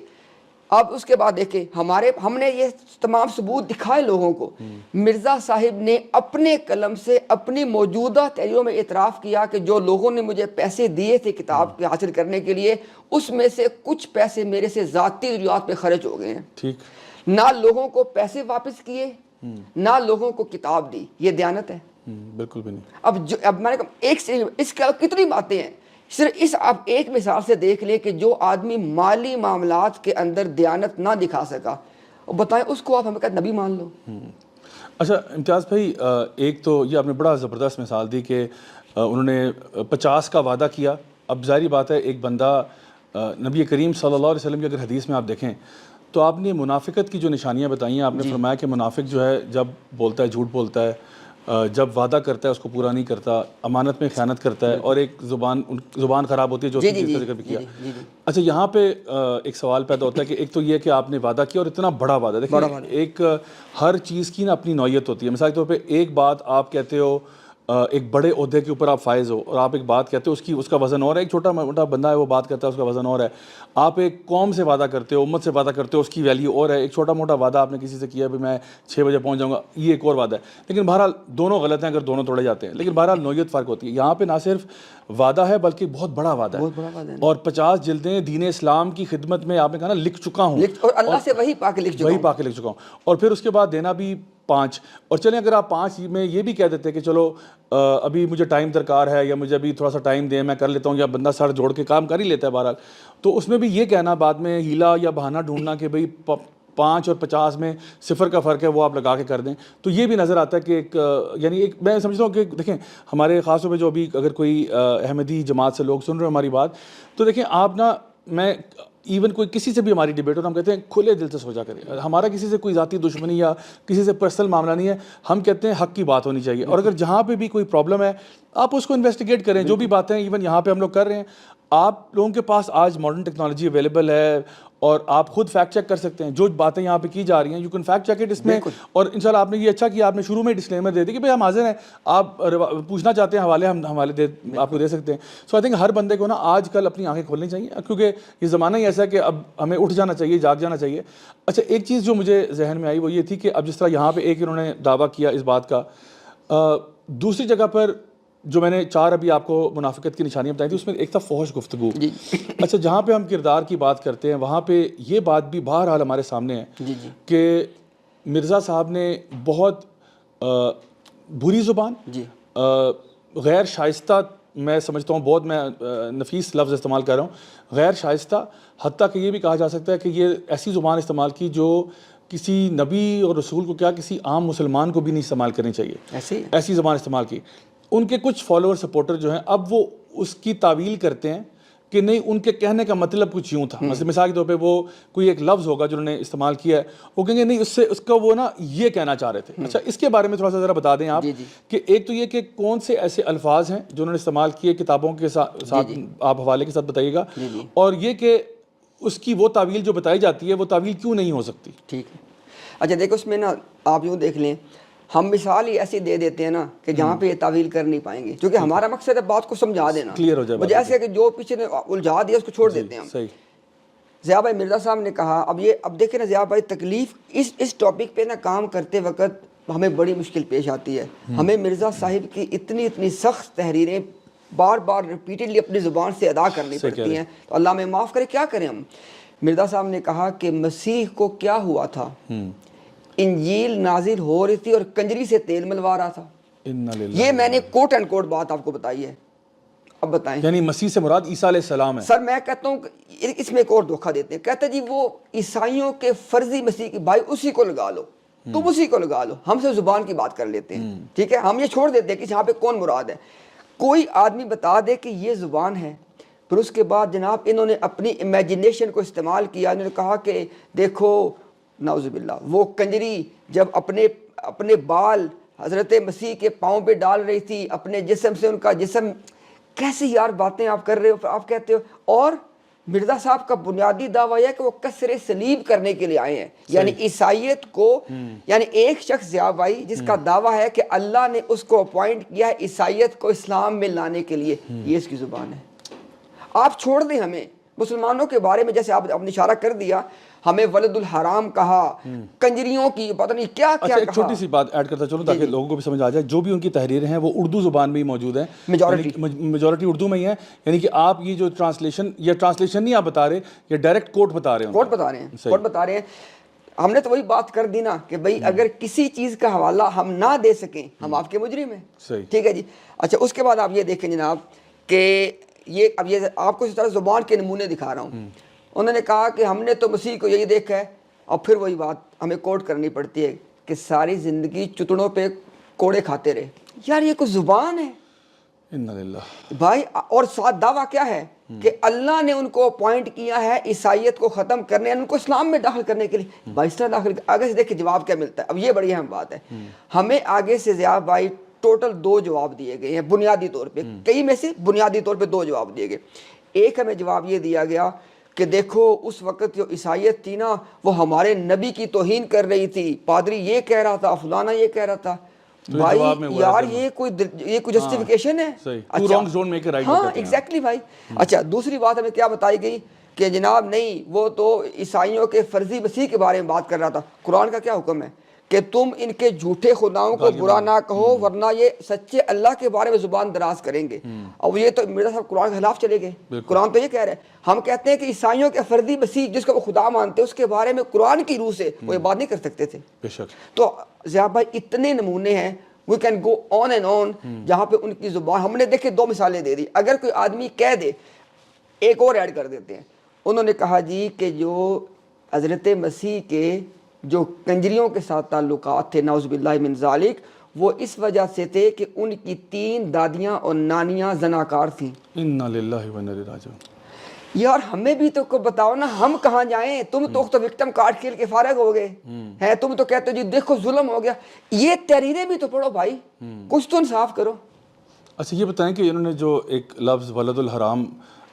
اب اس کے بعد دیکھیں ہم نے یہ تمام ثبوت دکھائے لوگوں کو. مرزا صاحب نے اپنے قلم سے اپنی موجودہ تحریروں میں اعتراف کیا کہ جو لوگوں نے مجھے پیسے دیے تھے کتاب کے حاصل کرنے کے لیے, اس میں سے کچھ پیسے میرے سے ذاتی ضروریات پہ خرچ ہو گئے ہیں. ٹھیک, نہ لوگوں کو پیسے واپس کیے, نہ لوگوں کو کتاب دی. یہ دیانت ہے؟ بالکل بھی نہیں. اب میں نے کہا ایک اس کے کتنی باتیں ہیں, صرف اس آپ ایک مثال سے دیکھ لیں کہ جو آدمی مالی معاملات کے اندر دیانت نہ دکھا سکا, بتائیں اس کو آپ ہمیں کہتے نبی مان لو. اچھا امتیاز بھائی, ایک تو یہ آپ نے بڑا زبردست مثال دی کہ انہوں نے 50 کا وعدہ کیا. اب ظاہری بات ہے ایک بندہ, نبی کریم صلی اللہ علیہ وسلم کی اگر حدیث میں آپ دیکھیں تو آپ نے منافقت کی جو نشانیاں بتائی ہیں, آپ نے فرمایا کہ منافق جو ہے جب بولتا ہے جھوٹ بولتا ہے, جب وعدہ کرتا ہے اس کو پورا نہیں کرتا, امانت میں خیانت کرتا ہے, اور ایک زبان خراب ہوتی ہے جو جس کا ذکر بھی کیا. اچھا یہاں پہ ایک سوال پیدا ہوتا ہے کہ ایک تو یہ کہ آپ نے وعدہ کیا اور اتنا بڑا وعدہ, دیکھیں ایک ہر چیز کی نا اپنی نوعیت ہوتی ہے. مثال کے طور پہ ایک بات آپ کہتے ہو, ایک بڑے عہدے کے اوپر آپ فائز ہو اور آپ ایک بات کہتے ہو اس کا وزن اور ہے, ایک چھوٹا موٹا بندہ ہے وہ بات کرتا ہے اس کا وزن اور ہے. آپ ایک قوم سے وعدہ کرتے ہو, امت سے وعدہ کرتے ہو, اس کی ویلیو اور ہے. ایک چھوٹا موٹا وعدہ آپ نے کسی سے کیا بھی میں 6 بجے پہنچ جاؤں گا, یہ ایک اور وعدہ ہے. لیکن بہرحال دونوں غلط ہیں اگر دونوں توڑے جاتے ہیں, لیکن بہرحال نوعیت فرق ہوتی ہے. یہاں پہ نہ صرف وعدہ ہے بلکہ بہت بڑا وعدہ ہے, اور 50 جلدیں دین اسلام کی خدمت میں آپ نے کہا نا لکھ چکا ہوں, اور اللہ سے وہی پا کے لکھ چکا ہوں, اور پھر اس کے بعد دینا بھی 5. اور چلیں اگر آپ 5 میں یہ بھی کہہ دیتے کہ چلو ابھی مجھے ٹائم درکار ہے, یا مجھے ابھی تھوڑا سا ٹائم دیں میں کر لیتا ہوں, یا بندہ سر جوڑ کے کام کر ہی لیتا ہے بہرحال, تو اس میں بھی یہ کہنا بعد میں ہیلا یا بہانہ ڈھونڈنا کہ بھئی 5 اور 50 میں 0 کا فرق ہے وہ آپ لگا کے کر دیں, تو یہ بھی نظر آتا ہے کہ ایک یعنی ایک میں سمجھتا ہوں کہ دیکھیں ہمارے خاص طور پہ جو ابھی اگر کوئی احمدی جماعت سے لوگ سن رہے ہیں ہماری بات, تو دیکھیں آپ نا, میں ایون کوئی کسی سے بھی ہماری ڈیبیٹ ہو تو ہم کہتے ہیں کھلے دل سے سوچا کریں, ہمارا کسی سے کوئی ذاتی دشمنی یا کسی سے پرسنل معاملہ نہیں ہے, ہم کہتے ہیں حق کی بات ہونی چاہیے, اور اگر جہاں پہ بھی کوئی پرابلم ہے آپ اس کو انویسٹیگیٹ کریں. جو بھی باتیں ایون یہاں پہ ہم لوگ کر رہے ہیں, آپ لوگوں کے پاس آج ماڈرن ٹیکنالوجی اویلیبل ہے, اور آپ خود فیکٹ چیک کر سکتے ہیں جو باتیں یہاں پہ کی جا رہی ہیں, you can fact check it اس میں. اور انشاءاللہ آپ نے یہ اچھا کیا, آپ نے شروع میں ڈسکلیمر دے دی کہ بھئی ہم حاضر ہیں, آپ پوچھنا چاہتے ہیں حوالے, ہم حوالے آپ کو دے سکتے ہیں. سو آئی تھنک ہر بندے کو نا آج کل اپنی آنکھیں کھولنی چاہیے, کیونکہ یہ زمانہ ہی ایسا ہے کہ اب ہمیں اٹھ جانا چاہیے, جاگ جانا چاہیے. اچھا ایک چیز جو مجھے ذہن میں آئی وہ یہ تھی کہ اب جس طرح یہاں پہ ایک انہوں نے دعویٰ کیا اس بات کا, دوسری جگہ پر جو میں نے 4 ابھی آپ کو منافقت کی نشانیاں بتائی تھی اس میں ایک تھا فحش گفتگو. اچھا جہاں پہ ہم کردار کی بات کرتے ہیں وہاں پہ یہ بات بھی بہرحال ہمارے سامنے ہے کہ مرزا صاحب نے بہت بری زبان, غیر شائستہ, میں سمجھتا ہوں بہت میں نفیس لفظ استعمال کر رہا ہوں, غیر شائستہ, حتیٰ کہ یہ بھی کہا جا سکتا ہے کہ یہ ایسی زبان استعمال کی جو کسی نبی اور رسول کو کیا کسی عام مسلمان کو بھی نہیں استعمال کرنی چاہیے, ایسی زبان استعمال کی. ان کے کچھ فالوور سپورٹر جو ہیں اب وہ اس کی تعویل کرتے ہیں کہ نہیں ان کے کہنے کا مطلب کچھ یوں تھا. مثال کے طور پہ وہ کوئی ایک لفظ ہوگا جو انہوں نے استعمال کیا ہے, وہ کہیں گے نہیں اس کا وہ نا یہ کہنا چاہ رہے تھے. اچھا اس کے بارے میں تھوڑا سا ذرا بتا دیں آپ کہ ایک تو یہ کہ کون سے ایسے الفاظ ہیں جو انہوں نے استعمال کیے کتابوں کے ساتھ آپ حوالے کے ساتھ بتائیے گا, اور یہ کہ اس کی وہ تعویل جو بتائی جاتی ہے وہ تعویل کیوں نہیں ہو سکتی. ٹھیک ہے. اچھا دیکھو اس میں نا آپ یوں دیکھ لیں, ہم مثال ہی ایسی دے دیتے ہیں نا کہ جہاں پہ یہ تعویل کر نہیں پائیں گے, کیونکہ ہمارا مقصد ہے بات کو سمجھا دینا, کلیئر ہو جائے. وجہ سے کہ جو پیچھے نے الجھا دیا اس کو چھوڑ دیتے ہیں ہم. صحیح. ضیاء بھائی مرزا صاحب نے کہا, اب دیکھیں نا ضیاء بھائی تکلیف اس ٹاپک پہ نا کام کرتے وقت ہمیں بڑی مشکل پیش آتی ہے. ہمیں مرزا صاحب کی اتنی سخت تحریریں بار بار ریپیٹڈلی اپنی زبان سے ادا کرنی پڑتی ہیں. تو اللہ میں معاف کرے کیا کریں ہم. مرزا صاحب نے کہا کہ مسیح کو کیا ہوا تھا, انجیل نازل ہو رہی تھی اور کنجری سے تیل ملوا رہا تھا. یہ میں نے کوٹ اینڈ کوٹ بات آپ کو بتائی ہے. اب بتائیں, یعنی مسیح سے مراد عیسیٰ علیہ السلام ہے. سر میں کہتا ہوں اس میں ایک اور دھوکہ دیتے ہیں, کہتے ہیں جی وہ عیسائیوں کے فرضی مسیح کی, بھائی اسی کو لگا لو, تم اسی کو لگا لو, ہم سے زبان کی بات کر لیتے ہیں, ٹھیک ہے, ہم یہ چھوڑ دیتے ہیں کہ یہاں پہ کون مراد ہے. کوئی آدمی بتا دے کہ یہ زبان ہے, پھر اس کے بعد جناب انہوں نے اپنی امیجنیشن کو استعمال کیا, انہوں نے کہا کہ دیکھو نعوذ باللہ وہ کنجری جب اپنے بال حضرت مسیح کے پاؤں پہ ڈال رہی تھی, اپنے جسم سے ان کا جسم, کیسی یار باتیں آپ کر رہے ہو, آپ کہتے ہو. اور مرزا صاحب کا بنیادی دعویٰ یہ ہے کہ وہ کسر صلیب کرنے کے لیے آئے ہیں, یعنی عیسائیت کو, یعنی ایک شخص ضیاء بھائی جس کا دعویٰ ہے کہ اللہ نے اس کو اپوائنٹ کیا ہے عیسائیت کو اسلام میں لانے کے لیے, یہ اس کی زبان ہے. آپ چھوڑ دیں ہمیں مسلمانوں کے بارے میں, جیسے آپ نے اشارہ کر دیا, ہمیں ولد الحرام کہا, کنجریوں کی پتہ نہیں کیا کیا. ایک چھوٹی سی بات ایڈ کرتا چلو تاکہ لوگوں کو بھی سمجھ آ جائے, جو بھی ان کی تحریریں ہیں وہ اردو زبان میں ہی موجود ہیں, میجورٹی اردو میں ہی ہے. یعنی کہ آپ یہ جو ٹرانسلیشن نہیں آپ بتا رہے, یہ ڈائریکٹ کوٹ بتا رہے ہیں, کوٹ بتا رہے ہیں. ہم نے تو وہی بات کر دی نا کہ بھئی اگر کسی چیز کا حوالہ ہم نہ دے سکیں ہم آپ کے مجرم ہیں, ٹھیک ہے جی. اچھا اس کے بعد آپ یہ دیکھیں جناب کہ یہ اب یہ آپ کو اس طرح زبان کے نمونے دکھا رہا ہوں. انہوں نے کہا کہ ہم نے تو مسیح کو یہی دیکھا ہے, اور پھر وہی بات ہمیں کوٹ کرنی پڑتی ہے کہ ساری زندگی چتڑوں پہ کوڑے کھاتے رہے. یار یہ کوئی زبان ہے بھائی. اور ساتھ دعویٰ کیا ہے کہ اللہ نے ان کو اپوائنٹ کیا ہے عیسائیت کو ختم کرنے, ان کو اسلام میں داخل کرنے کے لیے. بھائی اس طرح داخل, آگے سے دیکھیں جواب کیا ملتا ہے. اب یہ بڑی اہم بات ہے, ہمیں آگے سے ضیاء بھائی ٹوٹل 2 جواب دیے گئے ہیں بنیادی طور پہ, کئی میں سے بنیادی طور پہ 2 جواب دیے گئے. ایک ہمیں جواب یہ دیا گیا کہ دیکھو اس وقت جو عیسائیت تھی نا وہ ہمارے نبی کی توہین کر رہی تھی, پادری یہ کہہ رہا تھا, فلانا یہ کہہ رہا تھا. بھائی یار یہ کوئی جسٹیفیکیشن ہے. ہاں ایگزیکٹلی بھائی. اچھا دوسری بات ہمیں کیا بتائی گئی کہ جناب نہیں وہ تو عیسائیوں کے فرضی مسیح کے بارے میں بات کر رہا تھا. قرآن کا کیا حکم ہے کہ تم ان کے جھوٹے خداؤں کو برا نہ کہو ورنہ یہ سچے اللہ کے بارے میں زبان دراز کریں گے. اور یہ تو مرزا صاحب قرآن کے خلاف چلے گئے. قرآن تو یہ کہہ رہے ہیں, ہم کہتے ہیں کہ عیسائیوں کے فرضی مسیح جس کو وہ خدا مانتے ہیں اس کے بارے میں قرآن کی روح سے وہ یہ بات نہیں کر سکتے تھے. تو ضیاء بھائی اتنے نمونے ہیں, we can go on and on, جہاں پہ ان کی زبان. ہم نے دیکھے 2 مثالیں دے دی. اگر کوئی آدمی کہہ دے, ایک اور ایڈ کر دیتے ہیں. انہوں نے کہا جی کہ جو حضرت مسیح کے جو کنجریوں کے ساتھ تعلقات تھے نعوذ باللہ من ذالک, وہ اس وجہ سے تھے کہ ان کی 3 دادیاں اور نانیاں زناکار تھیں. انا للہ و انا الیہ راجعون. یار ہمیں بھی تو بتاؤ نا, ہم کہاں جائیں. تم تو وکٹم کارڈ کھیل کے فارغ ہو گئے ہیں, تم تو کہتے ہو جی دیکھو ظلم ہو گیا. یہ تحریریں بھی تو پڑھو بھائی, کچھ تو انصاف کرو. اچھا یہ بتائیں کہ انہوں نے جو ایک لفظ ولد الحرام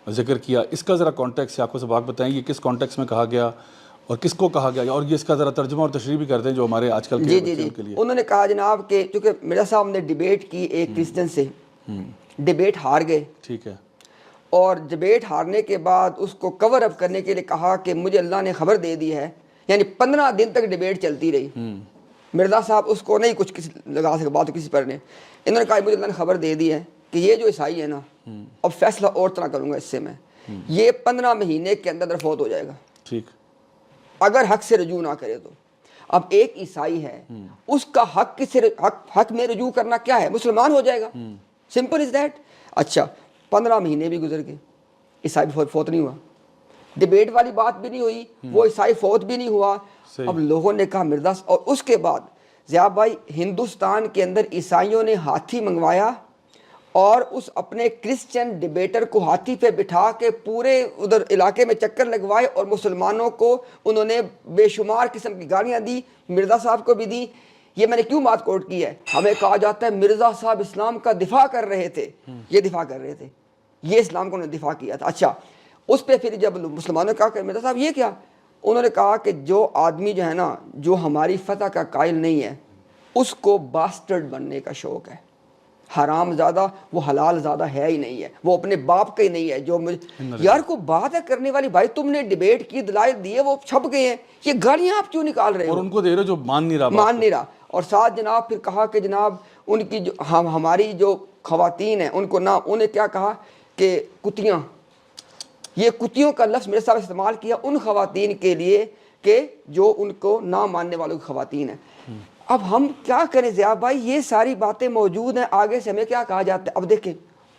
ذکر کیا, اس کا ذرا کانٹیکس آپ کو سب بات بتائیں, یہ کس کانٹیکس میں کہا گیا اور کس کو کہا گیا, اور یہ اس کا ذرا ترجمہ اور تشریح بھی کر دیں جو ہمارے آج کل کے بچوں کے لیے. انہوں نے کہا جناب کہ چونکہ مرزا صاحب نے ڈیبیٹ کی ایک کرسچن سے, ڈیبیٹ ہار گئے, ٹھیک ہے, اور ڈیبیٹ ہارنے کے بعد اس کو کور اپ کرنے کے لیے کہا کہ مجھے اللہ نے خبر دے دی ہے. یعنی 15 دن تک ڈیبیٹ چلتی رہی. مرزا صاحب اس کو نہیں کچھ لگا سکے بات کسی پر نے. انہوں نے کہا مجھے اللہ نے خبر دے دی ہے کہ یہ جو عیسائی ہے نا, اب فیصلہ اور طرح کروں گا اس سے میں, یہ 15 مہینے کے اندر فوت ہو جائے گا, ٹھیک, اگر حق سے رجوع نہ کرے تو. اب ایک عیسائی ہے, اس کا حق میں رجوع کرنا کیا ہے, مسلمان ہو جائے گا, سمپل از دیٹ. اچھا 15 مہینے بھی گزر گئے, عیسائی فوت نہیں ہوا, ڈیبیٹ والی بات بھی نہیں ہوئی, وہ عیسائی فوت بھی نہیں ہوا. اب لوگوں نے کہا مرزا, اور اس کے بعد ضیاء بھائی ہندوستان کے اندر عیسائیوں نے ہاتھی منگوایا اور اس اپنے کرسچن ڈیبیٹر کو ہاتھی پہ بٹھا کے پورے ادھر علاقے میں چکر لگوائے, اور مسلمانوں کو انہوں نے بے شمار قسم کی گالیاں دی, مرزا صاحب کو بھی دی. یہ میں نے کیوں بات کوٹ کی ہے, ہمیں کہا جاتا ہے مرزا صاحب اسلام کا دفاع کر رہے تھے, یہ دفاع کر رہے تھے, یہ اسلام کو انہوں نے دفاع کیا تھا. اچھا اس پہ پھر جب مسلمانوں نے کہا کہ مرزا صاحب یہ کیا, انہوں نے کہا کہ جو آدمی جو ہے نا جو ہماری فتح کا قائل نہیں ہے اس کو باسٹرڈ بننے کا شوق ہے. حرام زادہ وہ حلال زادہ ہے ہی نہیں ہے, وہ اپنے باپ کا ہی نہیں ہے. جو یار کو بات ہے کرنے والی, بھائی تم نے ڈیبیٹ کی, دلائل دیے, وہ چھپ گئے ہیں, یہ گالیاں آپ کیوں نکال رہے ہو, اور ان کو دے رہے جو مان نہیں رہا. اور ساتھ جناب پھر کہا کہ جناب ان کی جو ہماری جو خواتین ہیں ان کو نہ, انہیں کیا کہا کہ کتیاں, یہ کتیوں کا لفظ میرے صاحب استعمال کیا ان خواتین کے لیے کہ جو ان کو نہ ماننے والوں کی خواتین ہیں. اب ہم کیا کریں ضیاء بھائی, یہ ساری باتیں موجود ہیں, آگے سے ہمیں کیا کہا جاتا ہے. اب دیکھیں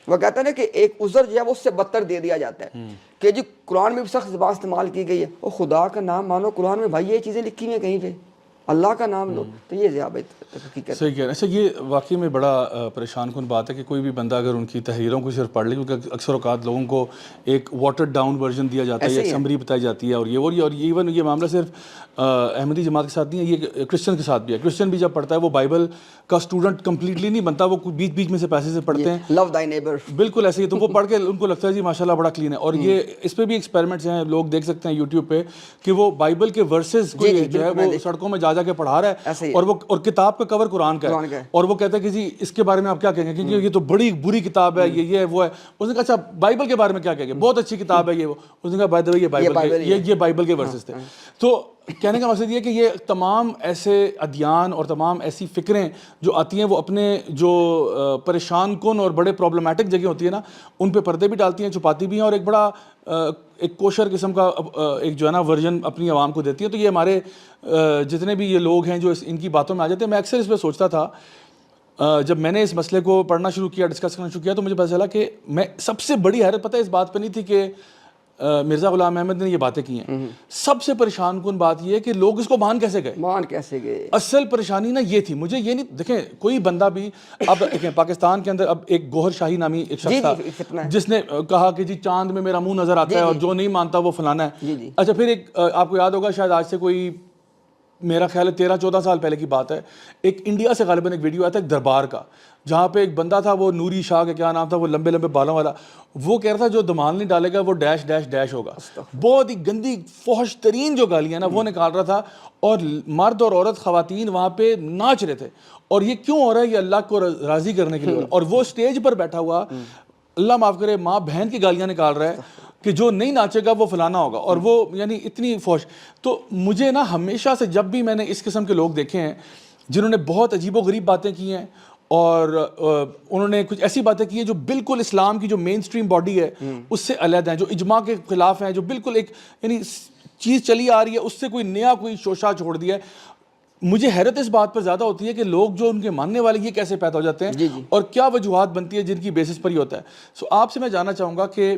وہ کہتا ہے نا کہ ایک عذر جو ہے وہ اس سے بدتر دے دیا جاتا ہے کہ جی قرآن میں بھی سخت زبان استعمال کی گئی ہے, اور خدا کا نام مانو قرآن میں بھائی یہ چیزیں لکھی ہوئی ہیں کہیں پہ, اللہ کا نام لو. تو یہ ضیاء بھائی حقیقت صحیح کہہ رہے ہیں. اچھا یہ واقعی میں بڑا پریشان کن بات ہے کہ کوئی بھی بندہ اگر ان کی تحریروں کو صرف پڑھ لے, کیونکہ اکثر اوقات لوگوں کو ایک واٹر ڈاؤن ورژن دیا جاتا ہے, ایک سمری بتائی جاتی ہے, اور ایون یہ معاملہ صرف احمدی جماعت کے ساتھ نہیں ہے, یہ کرسچن کے ساتھ بھی ہے. کرسچن بھی جب پڑھتا ہے وہ بائبل کا اسٹوڈنٹ کمپلیٹلی نہیں بنتا, وہ بیچ بیچ میں سے پیسے سے پڑھتے ہیں, لو دائی نیبر, بالکل ایسے ہی. تو وہ پڑھ کے ان کو لگتا ہے جی ماشاءاللہ بڑا کلین ہے. اور یہ اس پہ بھی ایکسپیریمنٹس ہیں, لوگ دیکھ سکتے ہیں یوٹیوب پہ کہ وہ بائبل کے ورسز کو جو ہے وہ سڑکوں میں جا کے پڑھا رہا ہے, اور کتاب کا کور قرآن کا ہے, اور وہ کہتا ہے کہ جی اس کے بارے میں آپ کیا کہیں گے, کیونکہ یہ تو بڑی بری کتاب ہے, یہ ہے وہ ہے. اس نے کہا اچھا بائبل کے بارے میں کیا کہیں گے, بہت اچھی کتاب ہے یہ وہ. اس نے کہا بائی دا وے یہ بائبل کے ورسز تھے. تو کہنے کا مقصد یہ کہ یہ تمام ایسے ادیان اور تمام ایسی فکریں جو آتی ہیں وہ اپنے جو پریشان کن اور بڑے پرابلمٹک جگہ ہوتی ہے نا, ان پہ پردے بھی ڈالتی ہیں, چھپاتی بھی ہیں, اور ایک بڑا ایک کوشر قسم کا ایک جو ہے نا ورژن اپنی عوام کو دیتی ہیں. تو یہ ہمارے جتنے بھی یہ لوگ ہیں جو ان کی باتوں میں آ جاتے ہیں, میں اکثر اس پہ سوچتا تھا جب میں نے اس مسئلے کو پڑھنا شروع کیا, ڈسکس کرنا شروع کیا, تو مجھے پتہ چلا کہ میں سب سے بڑی حیرت پتہ ہے اس بات پہ نہیں تھی کہ مرزا غلام احمد نے یہ باتیں کی ہیں. سب سے پریشان کن بات یہ ہے کہ لوگ اس کو مان کیسے گئے. اصل پریشانی نا یہ تھی, مجھے یہ نہیں, دیکھیں کوئی بندہ بھی, اب دیکھیں پاکستان کے اندر اب ایک گوہر شاہی نامی ایک شخص تھا جس نے کہا کہ جی چاند میں میرا منہ نظر آتا ہے, اور جو نہیں مانتا وہ فلانا ہے. اچھا پھر ایک آپ کو یاد ہوگا شاید آج سے کوئی میرا خیال ہے 13-14 سال پہلے کی بات ہے, ایک انڈیا سے غالباً ایک ویڈیو آیا تھا ایک دربار کا, جہاں پہ ایک بندہ تھا, وہ نوری شاہ کا کیا نام تھا, وہ لمبے لمبے بالوں والا, وہ کہہ رہا تھا جو دمال نہیں ڈالے گا وہ ڈیش ڈیش ڈیش ہوگا. بہت ہی گندی فحش ترین جو گالیاں نا وہ نکال رہا تھا, اور مرد اور عورت خواتین وہاں پہ ناچ رہے تھے. اور یہ کیوں ہو رہا ہے, یہ اللہ کو راضی کرنے کے لیے ہو رہا ہے. اور وہ اسٹیج پر بیٹھا ہوا, اللہ معاف کرے, ماں بہن کی گالیاں نکال رہا ہے کہ جو نہیں ناچے گا وہ فلانا ہوگا, اور وہ یعنی اتنی فوش. تو مجھے نا ہمیشہ سے جب بھی میں نے اس قسم کے لوگ دیکھے ہیں جنہوں نے بہت عجیب و غریب باتیں کی ہیں, اور انہوں نے کچھ ایسی باتیں کی ہیں جو بالکل اسلام کی جو مین سٹریم باڈی ہے اس سے علیحدہ ہیں, جو اجماع کے خلاف ہیں, جو بالکل ایک یعنی چیز چلی آ رہی ہے اس سے کوئی نیا کوئی شوشہ چھوڑ دیا ہے. مجھے حیرت اس بات پر زیادہ ہوتی ہے کہ لوگ جو ان کے ماننے والے یہ کیسے پیدا ہو جاتے ہیں, اور کیا وجوہات بنتی ہے جن کی بیسس پر ہی ہوتا ہے. سو آپ سے میں جاننا چاہوں گا کہ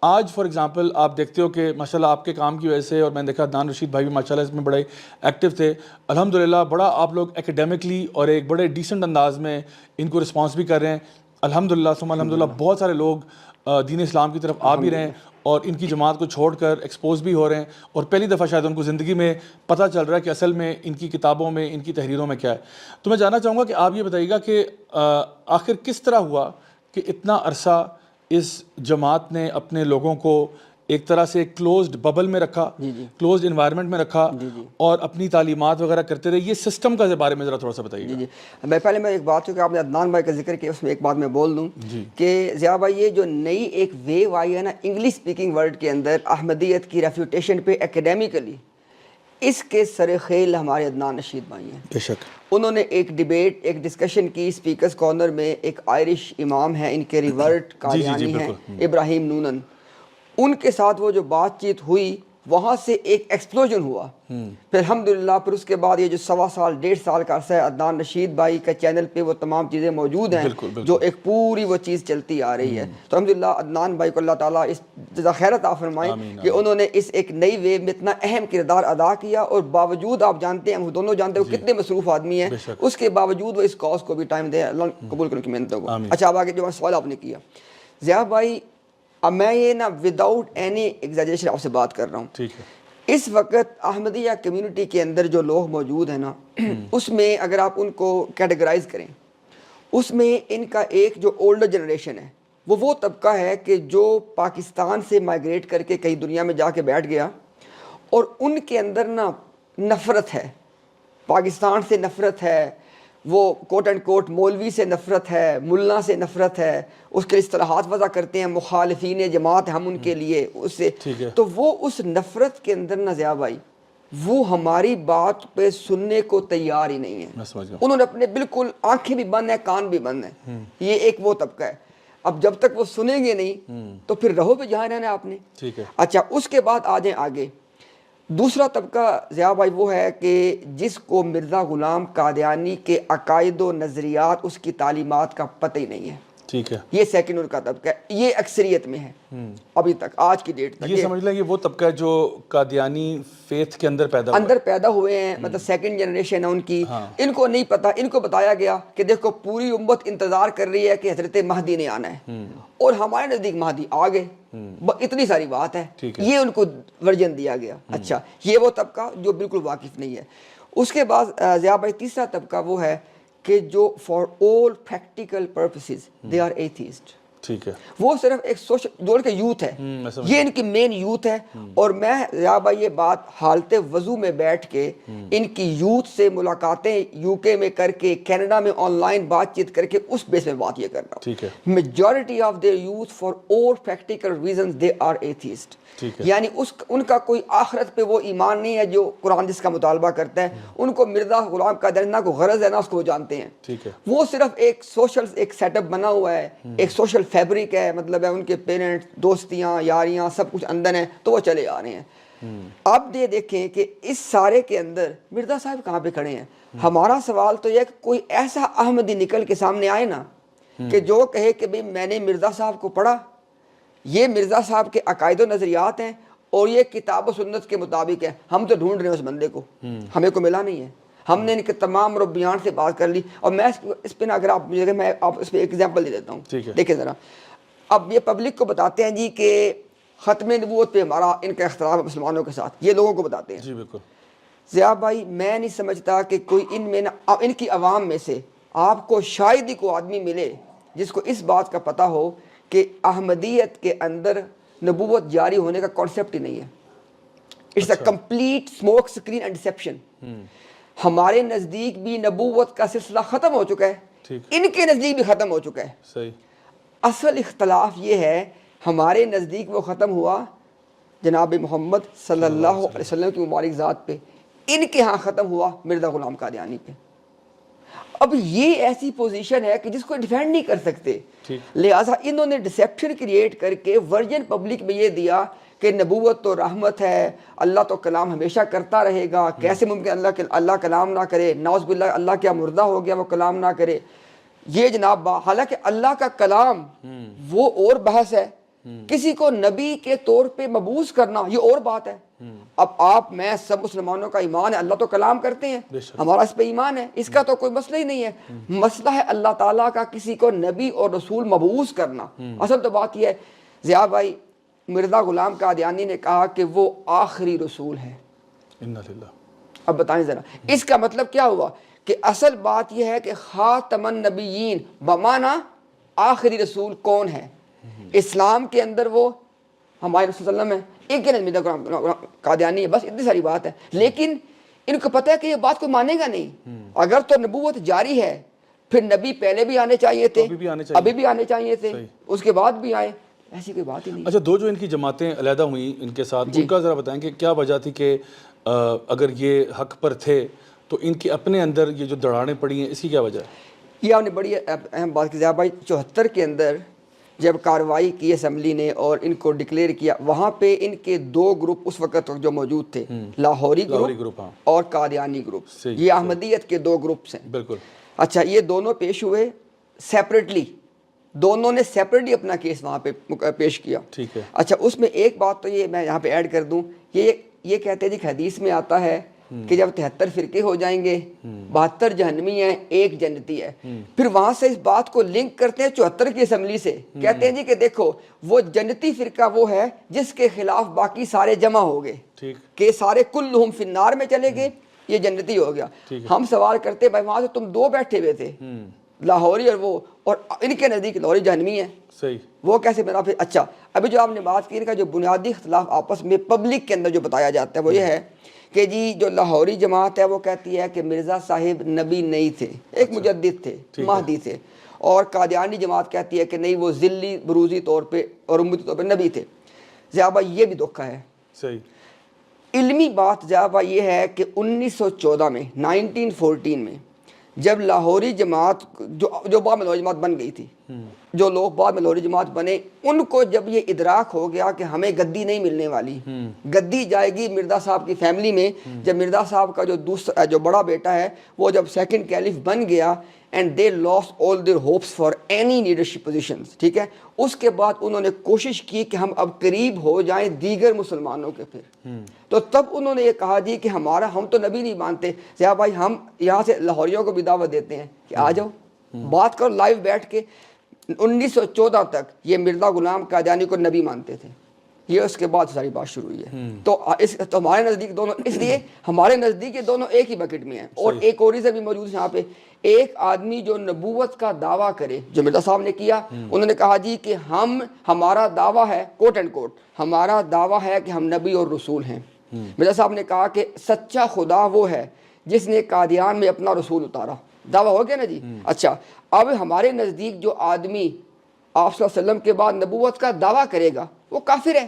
آج فار ایگزامپل آپ دیکھتے ہو کہ ماشاءاللہ آپ کے کام کی وجہ سے, اور میں نے دیکھا عدنان رشید بھائی بھی ماشاءاللہ اس میں بڑے ایکٹیو تھے, الحمدللہ بڑا آپ لوگ ایکیڈیمکلی اور ایک بڑے ڈیسنٹ انداز میں ان کو رسپانس بھی کر رہے ہیں, الحمدللہ ثم الحمدللہ. بہت سارے لوگ دین اسلام کی طرف آ بھی رہے ہیں, اور ان کی جماعت کو چھوڑ کر ایکسپوز بھی ہو رہے ہیں, اور پہلی دفعہ شاید ان کو زندگی میں پتہ چل رہا ہے کہ اصل میں ان کی کتابوں میں, ان کی تحریروں میں کیا ہے. تو میں جاننا چاہوں گا کہ آپ یہ بتائیے گا کہ آخر کس طرح ہوا کہ اتنا عرصہ اس جماعت نے اپنے لوگوں کو ایک طرح سے کلوزڈ ببل میں رکھا, کلوزڈ انوائرمنٹ میں رکھا, اور اپنی تعلیمات وغیرہ کرتے رہے. یہ سسٹم کا بارے میں ذرا تھوڑا سا بتائیے. جی میں پہلے میں ایک بات, کہ آپ نے عدنان بھائی کا ذکر کیا, اس میں ایک بات میں بول دوں کہ ضیاء بھائی یہ جو نئی ایک ویو آئی ہے نا انگلش اسپیکنگ ورلڈ کے اندر احمدیت کی ریفیوٹیشن پہ ایکیڈیمیکلی, اس کے سر خیل ہمارے عدنان رشید بھائی ہیں. بے شک انہوں نے ایک ڈیبیٹ, ایک ڈسکشن کی اسپیکرز کارنر میں. ایک آئرش امام ہیں, ان کے ریورٹ قادیانی ہیں, ابراہیم نونن, ان کے ساتھ وہ جو بات چیت ہوئی وہاں سے ایک ایکسپلوژن ہوا. پھر الحمدللہ پھر اس کے بعد یہ جو 1.25 سال کا عرصہ ہے, عدنان رشید بھائی کا چینل پہ وہ تمام چیزیں موجود ہیں جو ایک پوری وہ چیز چلتی آ رہی ہے. تو الحمدللہ عدنان بھائی کو اللہ تعالیٰ اس جزا خیر عطا فرمائے کہ انہوں نے اس ایک نئی ویو میں اتنا اہم کردار ادا کیا, اور باوجود آپ جانتے ہیں, ہم دونوں جانتے ہیں وہ کتنے مصروف آدمی ہیں, اس کے باوجود وہ اس کاز کو بھی ٹائم دے. اللہ قبول کرنے کی محنتوں کو. اچھا اب آگے جو سوال آپ نے کیا ضیاء بھائی, اب میں یہ نا وداؤٹ اینی ایگزیجریشن آپ سے بات کر رہا ہوں. ٹھیک ہے. اس وقت احمدیہ کمیونٹی کے اندر جو لوگ موجود ہیں نا, اس میں اگر آپ ان کو کیٹیگرائز کریں, اس میں ان کا ایک جو اولڈر جنریشن ہے وہ طبقہ ہے کہ جو پاکستان سے مائگریٹ کر کے کئی دنیا میں جا کے بیٹھ گیا, اور ان کے اندر نا نفرت ہے, پاکستان سے نفرت ہے, وہ کوٹ اینڈ کوٹ مولوی سے نفرت ہے, ملا سے نفرت ہے, اس کے اصطلاحات وضع کرتے ہیں مخالفین جماعت ہم ان کے لیے اس سے. تو وہ اس نفرت کے اندر نہ ضیاء بھائی وہ ہماری بات پہ سننے کو تیار ہی نہیں ہے. انہوں نے اپنے بالکل آنکھیں بھی بند ہیں, کان بھی بند ہیں. یہ ایک وہ طبقہ ہے. اب جب تک وہ سنیں گے نہیں تو پھر رہو بھی جہاں رہنا آپ نے. اچھا, اس کے بعد آ جائیں آگے. دوسرا طبقہ ضیاء بھائی وہ ہے کہ جس کو مرزا غلام قادیانی کے عقائد و نظریات, اس کی تعلیمات کا پتہ ہی نہیں ہے. ٹھیک ہے, یہ سیکنڈ ان کا طبقہ ہے. یہ اکثریت میں ہے ابھی تک, آج کی ڈیٹ تک. یہ سمجھ لیں یہ وہ طبقہ ہے جو قادیانی فیتھ کے اندر پیدا ہوئے ہیں, مطلب سیکنڈ جنریشن ہے ان کی. ان کو نہیں پتا, ان کو بتایا گیا کہ دیکھو پوری امت انتظار کر رہی ہے کہ حضرت مہدی نے آنا ہے, اور ہمارے نزدیک مہدی آ گئے, اتنی ساری بات ہے. یہ ان کو ورژن دیا گیا. اچھا, یہ وہ طبقہ جو بالکل واقف نہیں ہے. اس کے بعد ضیاء بھائی تیسرا طبقہ وہ ہے کہ جو for all practical purposes they are atheist. ٹھیک ہے, وہ صرف ایک سوشل جو ان کے یوتھ ہے, یہ ان کی مین یوتھ ہے. اور میں ضیاء بھائی یہ بات حالت وضو میں بیٹھ کے ان کی یوتھ سے ملاقاتیں یو کے میں کر کے, کینیڈا میں آن لائن بات چیت کر کے اس بیس میں بات یہ کر رہا ہوں. Majority of their youth for all practical reasons they are atheist. یعنی ان کا کوئی آخرت پہ وہ ایمان نہیں ہے جو قرآن جس کا مطالبہ کرتا ہے. ان کو مرزا غلام قادیانی کو غرض ہے نا, اس کو وہ جانتے ہیں. وہ صرف ایک سوشل ایک سیٹ اپ بنا ہوا ہے, ایک سوشل فیبرک ہے, مطلب ہے ان کے پیرنٹس, دوستیاں, یاریاں سب کچھ اندر ہیں, تو وہ چلے آ رہے ہیں. اب یہ دیکھیں کہ اس سارے کے اندر مرزا صاحب کہاں پہ کھڑے ہیں. ہمارا سوال تو یہ ہے کہ کوئی ایسا احمدی نکل کے سامنے آئے نا کہ جو کہے کہ بھئی میں نے مرزا صاحب کو پڑھا, یہ مرزا صاحب کے عقائد و نظریات ہیں اور یہ کتاب و سنت کے مطابق ہے. ہم تو ڈھونڈ رہے ہیں اس بندے کو, ہمیں کو ملا نہیں ہے. ہم نے ان کے تمام مربیان سے بات کر لی. اور میں اس پہ نا, اگر آپ مجھے, میں آپ اس پہ ایک ایگزامپل دے دیتا ہوں. دیکھیں ذرا, اب یہ پبلک کو بتاتے ہیں جی کہ ختم نبوت پہ ہمارا ان کا اختلاف ہے مسلمانوں کے ساتھ, یہ لوگوں کو بتاتے ہیں. ضیاء بھائی میں نہیں سمجھتا کہ کوئی ان میں ان کی عوام میں سے آپ کو شاید ہی کوئی آدمی ملے جس کو اس بات کا پتہ ہو کہ احمدیت کے اندر نبوت جاری ہونے کا کانسیپٹ ہی نہیں ہے. It's a complete smoke screen and deception. ہمارے نزدیک بھی نبوت کا سلسلہ ختم ہو چکا ہے, ان کے نزدیک بھی ختم ہو چکا ہے. اصل اختلاف یہ ہے, ہمارے نزدیک وہ ختم ہوا جناب محمد صلی اللہ علیہ وسلم کی مبارک ذات پہ, ان کے ہاں ختم ہوا مرزا غلام قادیانی پہ. اب یہ ایسی پوزیشن ہے کہ جس کو ڈیفینڈ نہیں کر سکتے, لہٰذا انہوں نے ڈسیپشن کریٹ کر کے ورجن پبلک میں یہ دیا کہ نبوت تو رحمت ہے, اللہ تو کلام ہمیشہ کرتا رہے گا. کیسے ممکن اللہ کلام نہ کرے, نعوذ باللہ اللہ کیا مردہ ہو گیا وہ کلام نہ کرے. یہ جناب حالانکہ اللہ کا کلام وہ اور بحث ہے, کسی کو نبی کے طور پہ مبعوث کرنا یہ اور بات ہے. اب آپ میں سب مسلمانوں کا ایمان ہے اللہ تو کلام کرتے ہیں, ہمارا اس پہ ایمان ہے, اس کا تو کوئی مسئلہ ہی نہیں ہے. مسئلہ ہے اللہ تعالیٰ کا کسی کو نبی اور رسول مبعوث کرنا. اصل تو بات یہ ہے ضیاء بھائی, مرزا غلام قادیانی نے کہا کہ وہ آخری رسول ہے. اب بتائیں ذرا اس کا مطلب کیا ہوا کہ اصل بات یہ ہے کہ خاتم النبیین بمانا آخری رسول کون ہے. اسلام کے اندر وہ ہمارے رسول صلی اللہ علیہ وسلم ہے, ایک مرزا غلام قادیانی ہے, بس اتنی ساری بات ہے. لیکن ان کو پتہ ہے کہ یہ بات کو مانے گا نہیں. اگر تو نبوت جاری ہے پھر نبی پہلے بھی آنے چاہیے تھے, ابھی بھی آنے چاہیے تھے, اس کے بعد بھی آئے, ایسی کوئی بات ہی نہیں. اچھا, دو جو ان کی جماعتیں علیحدہ ہوئیں ان کے ساتھ, ان کا ذرا بتائیں کہ کیا وجہ تھی کہ اگر یہ حق پر تھے تو ان کے اپنے اندر یہ جو دراڑیں پڑی ہیں, اس کی کیا وجہ ہے؟ یہ آپ نے بڑی اہم بات کی ضیاء بھائی. 74 کے اندر جب کارروائی کی اسمبلی نے اور ان کو ڈکلیئر کیا, وہاں پہ ان کے دو گروپ اس وقت جو موجود تھے, لاہوری گروپ اور قادیانی گروپ. یہ احمدیت کے دو گروپس ہیں. بالکل. اچھا, یہ دونوں پیش ہوئے سیپریٹلی, دونوں نے سیپریٹلی اپنا کیس وہاں پہ پیش کیا. ٹھیک ہے. اچھا, اس میں ایک بات تو یہ میں یہاں پہ ایڈ کر دوں, یہ کہتے ہیں کہ حدیث میں آتا ہے کہ جب 73 فرقے ہو جائیں گے, 72 جہنمی ہیں, ایک جنتی ہے. پھر وہاں سے اس بات کو لنک کرتے ہیں 74 کی اسمبلی سے, کہتے ہیں جی کہ دیکھو وہ جنتی فرقہ وہ ہے جس کے خلاف باقی سارے جمع ہو گئے کہ سارے کلہم فی النار میں چلے گئے, یہ جنتی ہو گیا. ہم سوال کرتے بھائی وہاں سے تم دو بیٹھے ہوئے تھے, لاہوری اور وہ, اور ان کے نزدیک لاہوری جہنمی ہے, وہ کیسے بنا پھر. اچھا, ابھی جو آپ نے بات کی ان کا جو بنیادی اختلاف آپس میں پبلک کے اندر جو بتایا جاتا ہے وہ یہ ہے کہ جی جو لاہوری جماعت ہے وہ کہتی ہے کہ مرزا صاحب نبی نہیں تھے, ایک مجدد تھے, مہدی تھے. اور قادیانی جماعت کہتی ہے کہ نہیں وہ ذلی بروزی طور پہ اور امتی طور پہ نبی تھے. ضیاء بھائی یہ بھی دھوکہ ہے. صحیح. علمی بات زیادہ یہ ہے کہ 1914 میں 1914 میں جب لاہوری جماعت جو بعد میں لاہوری جماعت بن گئی تھی، جو لوگ بعد میں لاہوری جماعت بنے، ان کو جب یہ ادراک ہو گیا کہ ہمیں گدی نہیں ملنے والی، گدی جائے گی مرزا صاحب کی فیملی میں، جب مرزا صاحب کا جو بڑا بیٹا ہے وہ جب سیکنڈ کیلف بن گیا and they lost all their hopes for any leadership positions, ٹھیک ہے، اس کے بعد انہوں نے کوشش کی کہ ہم اب قریب ہو جائیں دیگر مسلمانوں کے، پھر تو تب انہوں نے یہ کہا جی کہ ہم تو نبی نہیں مانتے، ضیاء بھائی ہم یہاں سے لاہوریوں کو بھی دعوت دیتے ہیں کہ آ جاؤ بات کرو لائیو بیٹھ کے۔ 1914 تک یہ مرزا غلام قادیانی کو نبی مانتے تھے، یہ اس کے بعد ساری بات شروع ہوئی ہے۔ تو ہمارے نزدیک دونوں، اس لیے ہمارے نزدیک یہ دونوں ایک ہی بکٹ میں ہیں۔ اور ایک اور ریزن بھی موجود ہے یہاں پہ، ایک آدمی جو نبوت کا دعویٰ کرے، جو مرزا صاحب نے کیا، انہوں نے کہا جی کہ ہمارا دعویٰ ہے کوٹ اینڈ کوٹ، ہمارا دعویٰ ہے کہ ہم نبی اور رسول ہیں۔ مرزا صاحب نے کہا کہ سچا خدا وہ ہے جس نے قادیان میں اپنا رسول اتارا، دعویٰ ہو گیا نا جی۔ اچھا، اب ہمارے نزدیک جو آدمی آپ صلی اللہ علیہ وسلم کے بعد نبوت کا دعویٰ کرے گا وہ کافر ہے۔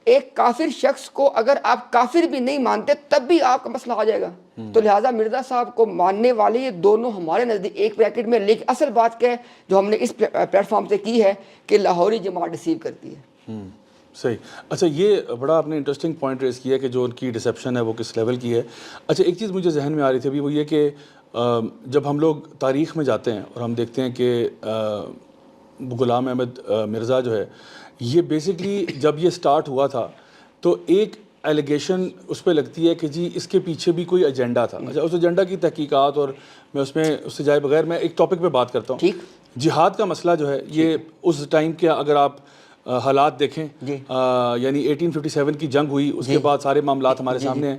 ایک کافر شخص کو اگر آپ کافر بھی نہیں مانتے تب بھی آپ کا مسئلہ آ جائے گا۔ تو لہٰذا مرزا صاحب کو ماننے والے یہ دونوں ہمارے نزدیک ایک بریکٹ میں، لیکن اصل بات کیا ہے جو ہم نے اس پلیٹ فارم سے کی ہے کہ لاہوری جماعت ڈسیو کرتی ہے۔ صحیح۔ اچھا، یہ بڑا آپ نے انٹرسٹنگ پوائنٹ ریز کیا کہ جو ان کی ڈسیپشن ہے وہ کس لیول کی ہے۔ اچھا، ایک چیز مجھے ذہن میں آ رہی تھی ابھی، وہ یہ کہ جب ہم لوگ تاریخ میں جاتے ہیں اور ہم دیکھتے ہیں کہ غلام احمد مرزا جو ہے، یہ بیسکلی جب یہ سٹارٹ ہوا تھا تو ایک ایلیگیشن اس پہ لگتی ہے کہ جی اس کے پیچھے بھی کوئی ایجنڈا تھا۔ اچھا، اس ایجنڈا کی تحقیقات اور میں اس سے جائے بغیر میں ایک ٹاپک پہ بات کرتا ہوں۔ جہاد کا مسئلہ جو ہے یہ اس ٹائم کے اگر آپ حالات دیکھیں، یعنی 1857 کی جنگ ہوئی، اس کے بعد سارے معاملات ہمارے سامنے ہیں۔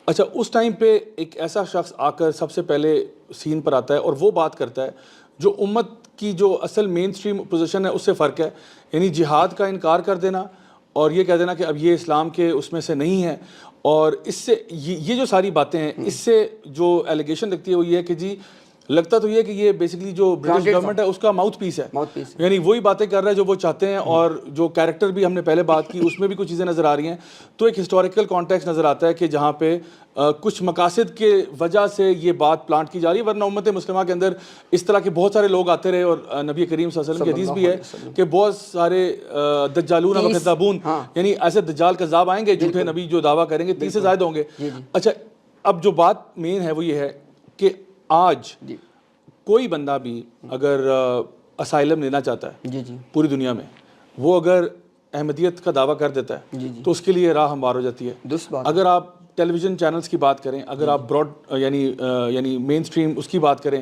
اچھا، اس ٹائم پہ ایک ایسا شخص آ کر سب سے پہلے سین پر آتا ہے اور وہ بات کرتا ہے جو امت کی جو اصل مین سٹریم پوزیشن ہے اس سے فرق ہے، یعنی جہاد کا انکار کر دینا اور یہ کہہ دینا کہ اب یہ اسلام کے اس میں سے نہیں ہے۔ اور اس سے یہ جو ساری باتیں ہیں، اس سے جو ایلیگیشن لگتی ہے وہ یہ ہے کہ جی لگتا تو یہ کہ یہ بیسکلی جو برٹش گورنمنٹ ہے اس کا ماؤتھ پیس ہے، یعنی وہی باتیں کر رہا ہے جو وہ چاہتے ہیں، اور جو کیریکٹر بھی ہم نے پہلے بات کی اس میں بھی کچھ چیزیں نظر آ رہی ہیں۔ تو ایک ہسٹوریکل کانٹیکسٹ نظر آتا ہے کہ جہاں پہ کچھ مقاصد کے وجہ سے یہ بات پلانٹ کی جا رہی ہے، ورنہ امت مسلمہ کے اندر اس طرح کے بہت سارے لوگ آتے رہے، اور نبی کریم صلی اللہ علیہ وسلم کی حدیث بھی ہے کہ بہت سارے دجالون و کذابون، یعنی ایسے دجال کذاب آئیں گے، جھوٹے نبی جو دعویٰ کریں گے 30 سے زائد ہوں گے۔ اچھا، اب جو بات مین ہے وہ یہ ہے کہ آج کوئی بندہ بھی اگر اسائلم لینا چاہتا ہے پوری دنیا میں، وہ اگر احمدیت کا دعویٰ کر دیتا ہے تو اس کے لیے راہ ہموار ہو جاتی ہے۔ اگر آپ ٹیلی ویژن چینلز کی بات کریں، اگر آپ براڈ یعنی مین سٹریم اس کی بات کریں،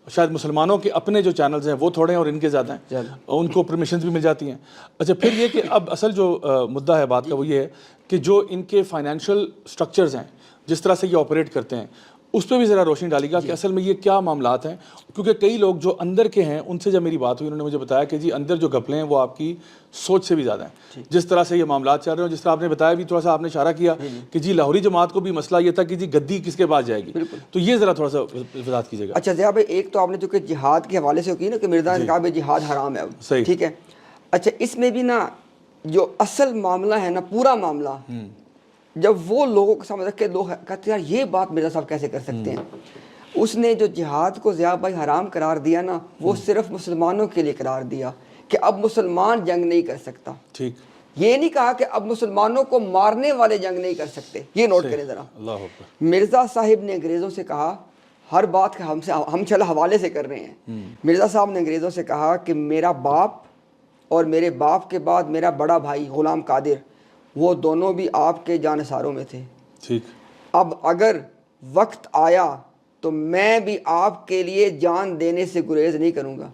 شاید مسلمانوں کے اپنے جو چینلز ہیں وہ تھوڑے ہیں اور ان کے زیادہ ہیں، ان کو پرمیشنز بھی مل جاتی ہیں۔ اچھا، پھر یہ کہ اب اصل جو مدعا ہے بات کا وہ یہ ہے کہ جو ان کے فائنینشیل سٹرکچرز ہیں، جس طرح سے یہ آپریٹ کرتے ہیں، اس پہ بھی ذرا روشنی ڈالی گا کہ اصل میں یہ کیا معاملات ہیں، کیونکہ کئی لوگ جو اندر کے ہیں ان سے جب میری بات ہوئی انہوں نے مجھے بتایا کہ جی اندر جو گھپلے ہیں وہ آپ کی سوچ سے بھی زیادہ ہیں، جس طرح سے یہ معاملات چل رہے ہیں، جس طرح آپ نے بتایا بھی، تھوڑا سا آپ نے اشارہ کیا کہ جی لاہوری جماعت کو بھی مسئلہ یہ تھا کہ جی گدی کس کے پاس جائے گی، تو یہ ذرا تھوڑا سا وضاحت کیجیے گا۔ اچھا ضیاء بھائی، ایک تو آپ نے جو کہ جہاد کے حوالے سے کی نا کہ مرزا نے کہا کہ جہاد حرام ہے، صحیح، ٹھیک ہے۔ اچھا، اس میں بھی نا جو اصل معاملہ ہے نا، پورا معاملہ جب وہ لوگوں کو سمجھ کے لوگ کہتے ہیں یار یہ بات مرزا صاحب کیسے کر سکتے ہیں، اس نے جو جہاد کو ضیاء بھائی حرام قرار دیا نا، وہ صرف مسلمانوں کے لیے قرار دیا کہ اب مسلمان جنگ نہیں کر سکتا، ٹھیک، یہ نہیں کہا کہ اب مسلمانوں کو مارنے والے جنگ نہیں کر سکتے۔ یہ نوٹ کریں ذرا، مرزا صاحب نے انگریزوں سے کہا، ہر بات کا ہم چلو حوالے سے کر رہے ہیں، مرزا صاحب نے انگریزوں سے کہا کہ میرا باپ اور میرے باپ کے بعد میرا بڑا بھائی غلام قادر، وہ دونوں بھی آپ کے جانثاروں میں تھے، ٹھیک، اب اگر وقت آیا تو میں بھی آپ کے لیے جان دینے سے گریز نہیں کروں گا۔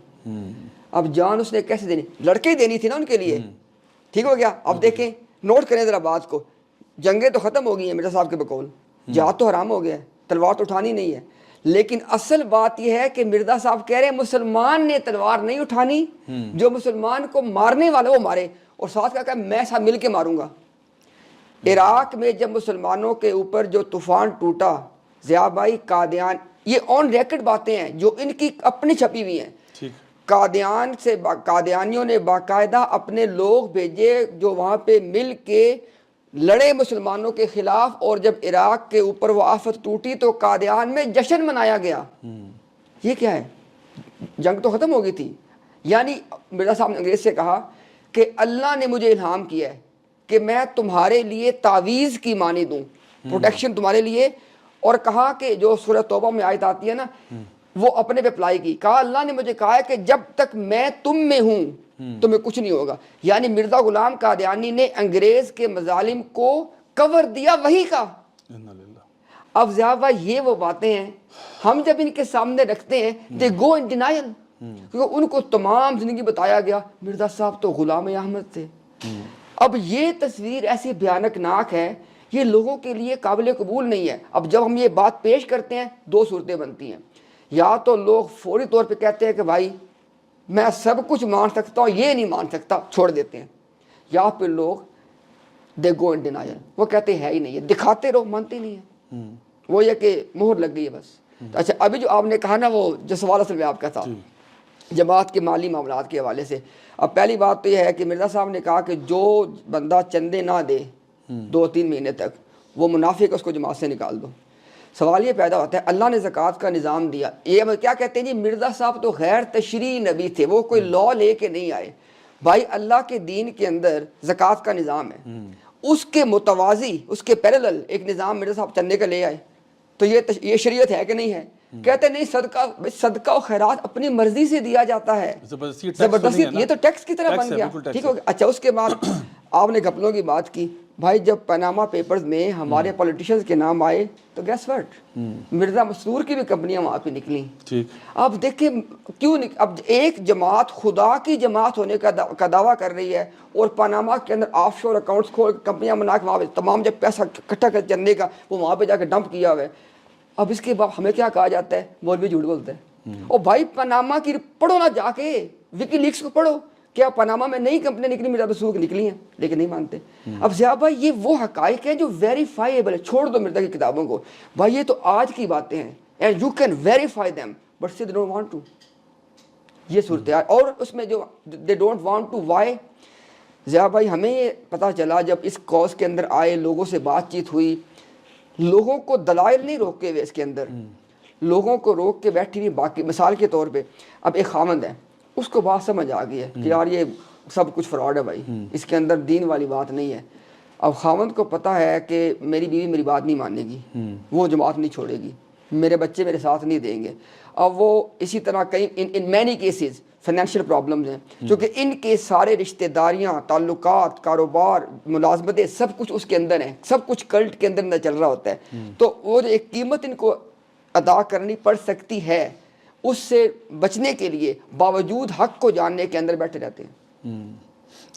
اب جان اس نے کیسے دینی؟ لڑکے ہی دینی تھی نا ان کے لیے، ٹھیک ہو گیا۔ اب دیکھیں، نوٹ کریں ذرا بات کو، جنگیں تو ختم ہو گئی ہیں مرزا صاحب کے بقول، جہاد تو حرام ہو گیا ہے، تلوار تو اٹھانی نہیں ہے، لیکن اصل بات یہ ہے کہ مرزا صاحب کہہ رہے ہیں مسلمان نے تلوار نہیں اٹھانی، جو مسلمان کو مارنے والا وہ مارے، اور ساتھ کہا کہ میں ساتھ مل کے ماروں گا۔ عراق میں جب مسلمانوں کے اوپر جو طوفان ٹوٹا ضیاء بھائی، قادیان، یہ آن ریکارڈ باتیں ہیں جو ان کی اپنی چھپی ہوئی ہیں، قادیانیوں نے باقاعدہ اپنے لوگ بھیجے جو وہاں پہ مل کے لڑے مسلمانوں کے خلاف, اور جب عراق کے اوپر وہ آفت ٹوٹی تو قادیان میں جشن منایا گیا. یہ کیا ہے؟ جنگ تو ختم ہو گئی تھی. یعنی مرزا صاحب نے انگریز سے کہا کہ اللہ نے مجھے الہام کیا ہے کہ میں تمہارے لیے تعویذ کی مانی دوں, پروٹیکشن تمہارے لیے, اور کہا کہ جو سورہ توبہ میں آیت آتی ہے نا, وہ اپنے پہ اپلائی کی. کہا اللہ نے مجھے کہا ہے کہ جب تک میں تم میں ہوں تمہیں کچھ نہیں ہوگا. یعنی مرزا غلام قادیانی نے انگریز کے مظالم کو کور دیا وحی کا. اب ضیاء بھائی یہ وہ باتیں ہیں ہم جب ان کے سامنے رکھتے ہیں دے گو ان ڈینائل, کیونکہ ان کو تمام زندگی بتایا گیا مرزا صاحب تو غلام احمد تھے. اب یہ تصویر ایسی بھیانک ناک ہے, یہ لوگوں کے لیے قابل قبول نہیں ہے. اب جب ہم یہ بات پیش کرتے ہیں دو صورتیں بنتی ہیں, یا تو لوگ فوری طور پہ کہتے ہیں کہ بھائی میں سب کچھ مان سکتا ہوں, یہ نہیں مان سکتا, چھوڑ دیتے ہیں, یا پھر لوگ دے گو ان ڈینائل, وہ کہتے ہیں ہی نہیں ہے, دکھاتے رہو, مانتے نہیں ہیں, وہ یہ کہ مہر لگ گئی ہے بس. اچھا ابھی جو آپ نے کہا نا وہ جو سوال اصل میں آپ کا تھا جماعت کے مالی معاملات کے حوالے سے, اب پہلی بات تو یہ ہے کہ مرزا صاحب نے کہا کہ جو بندہ چندے نہ دے 2-3 مہینے تک وہ منافق ہے, اس کو جماعت سے نکال دو. سوال یہ پیدا ہوتا ہے اللہ نے زکوٰۃ کا نظام دیا, یہ کیا کہتے ہیں جی مرزا صاحب تو غیر تشریعی نبی تھے, وہ کوئی لا لے کے نہیں آئے. بھائی اللہ کے دین کے اندر زکوٰۃ کا نظام ہے, اس کے متوازی اس کے پیرلل ایک نظام مرزا صاحب چندے کا لے آئے, تو یہ شریعت ہے کہ نہیں ہے؟ کہتے نہیں, صدقہ و خیرات اپنی مرضی سے دیا جاتا ہے, زبردستی, یہ تو ٹیکس کی طرح بن گیا. ٹھیک ہو گیا. اچھا اس کے بعد آپ نے گھپلوں کی بات کی. بھائی جب پاناما پیپرز میں ہمارے پولیٹیشنز کے نام آئے تو گیس واٹ, مرزا مسرور کی بھی کمپنیاں وہاں پہ نکلیں. اب دیکھیں کیوں اب ایک جماعت خدا کی جماعت ہونے کا دعویٰ کر رہی ہے, اور پاناما کے اندر آف شور اکاؤنٹس کھول کمپنیاں بنا کے وہاں پہ تمام جب پیسہ اکٹھا کر چلنے کا وہ وہاں پہ جا کے ڈمپ کیا ہوا ہے. اب اس کے بعد ہمیں کیا کہا جاتا ہے, مولوی جھوٹ بولتے ہیں. اور بھائی پاناما کی پڑھو نا جا کے, وکی لیکس کو پڑھو, کیا پاناما میں نئی کمپنیاں نکلی, مرزا مسرور کی نکلی ہیں, لیکن نہیں مانتے. اب ضیاء بھائی یہ وہ حقائق ہیں جو ویریفائیبل ہے, چھوڑ دو مرزا کی کتابوں کو, بھائی یہ تو آج کی باتیں ہیں and you can verify them but still they don't want to. یہ صورتحال, اور اس میں جو they don't want to why, Zia بھائی ہمیں یہ پتہ چلا جب اس کاز کے اندر آئے, لوگوں سے بات چیت ہوئی, لوگوں کو دلائل نہیں روکے ہوئے, اس کے اندر لوگوں کو روک کے بیٹھی نہیں. باقی مثال کے طور پہ اب ایک خامند ہے, اس کو بات سمجھ آ گئی ہے کہ یار یہ سب کچھ فراڈ ہے بھائی, اس کے اندر دین والی بات نہیں ہے. اب خامند کو پتہ ہے کہ میری بیوی میری بات نہیں مانے گی, وہ جماعت نہیں چھوڑے گی, میرے بچے میرے ساتھ نہیں دیں گے. اب وہ اسی طرح کئی ان مینی کیسز فائنینشیل پرابلمز ہیں, چونکہ ان کے سارے رشتہ داریاں, تعلقات, کاروبار, ملازمتیں, سب کچھ اس کے اندر ہیں, سب کچھ کلٹ کے اندر چل رہا ہوتا ہے. تو وہ جو ایک قیمت ان کو ادا کرنی پڑ سکتی ہے, اس سے بچنے کے لیے باوجود حق کو جاننے کے اندر بیٹھے رہتے ہیں.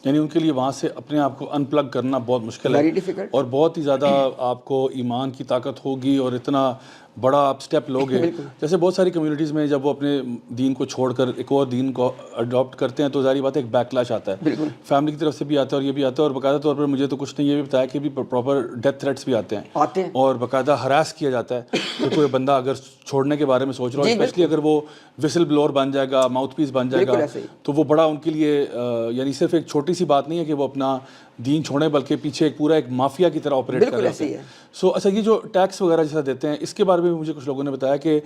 یعنی ان کے لیے وہاں سے اپنے آپ کو ان پلگ کرنا بہت مشکل ہے, اور بہت ہی زیادہ آپ کو ایمان کی طاقت ہوگی, اور اتنا بڑا آپ سٹیپ لوگے. جیسے بہت ساری کمیونٹیز میں جب وہ اپنے دین کو چھوڑ کر ایک اور دین کو اڈاپٹ کرتے ہیں تو ظاہری بات ہے ایک بیک لیش آتا ہے, فیملی کی طرف سے بھی آتا ہے اور یہ بھی آتا ہے, اور باقاعدہ طور پر مجھے تو کچھ نہیں یہ بھی بتایا کہ بھی پراپر ڈیتھ تھریٹس بھی آتے ہیں, اور باقاعدہ ہراس کیا جاتا ہے کہ کوئی بندہ اگر چھوڑنے کے بارے میں سوچ رہا ہو, اسپیشلی اگر وہ وسل بلور بن جائے گا, ماؤتھ پیس بن جائے گا, تو وہ بڑا ان کے لیے یعنی صرف ایک چھوٹی سی بات نہیں ہے کہ وہ اپنا دین چھوڑیں, بلکہ پیچھے ایک پورا ایک مافیا کی طرح آپریٹ کر رہے ہیں. سو اچھا یہ جو ٹیکس وغیرہ جیسا دیتے ہیں, اس کے بارے میں مجھے کچھ لوگوں نے بتایا کہ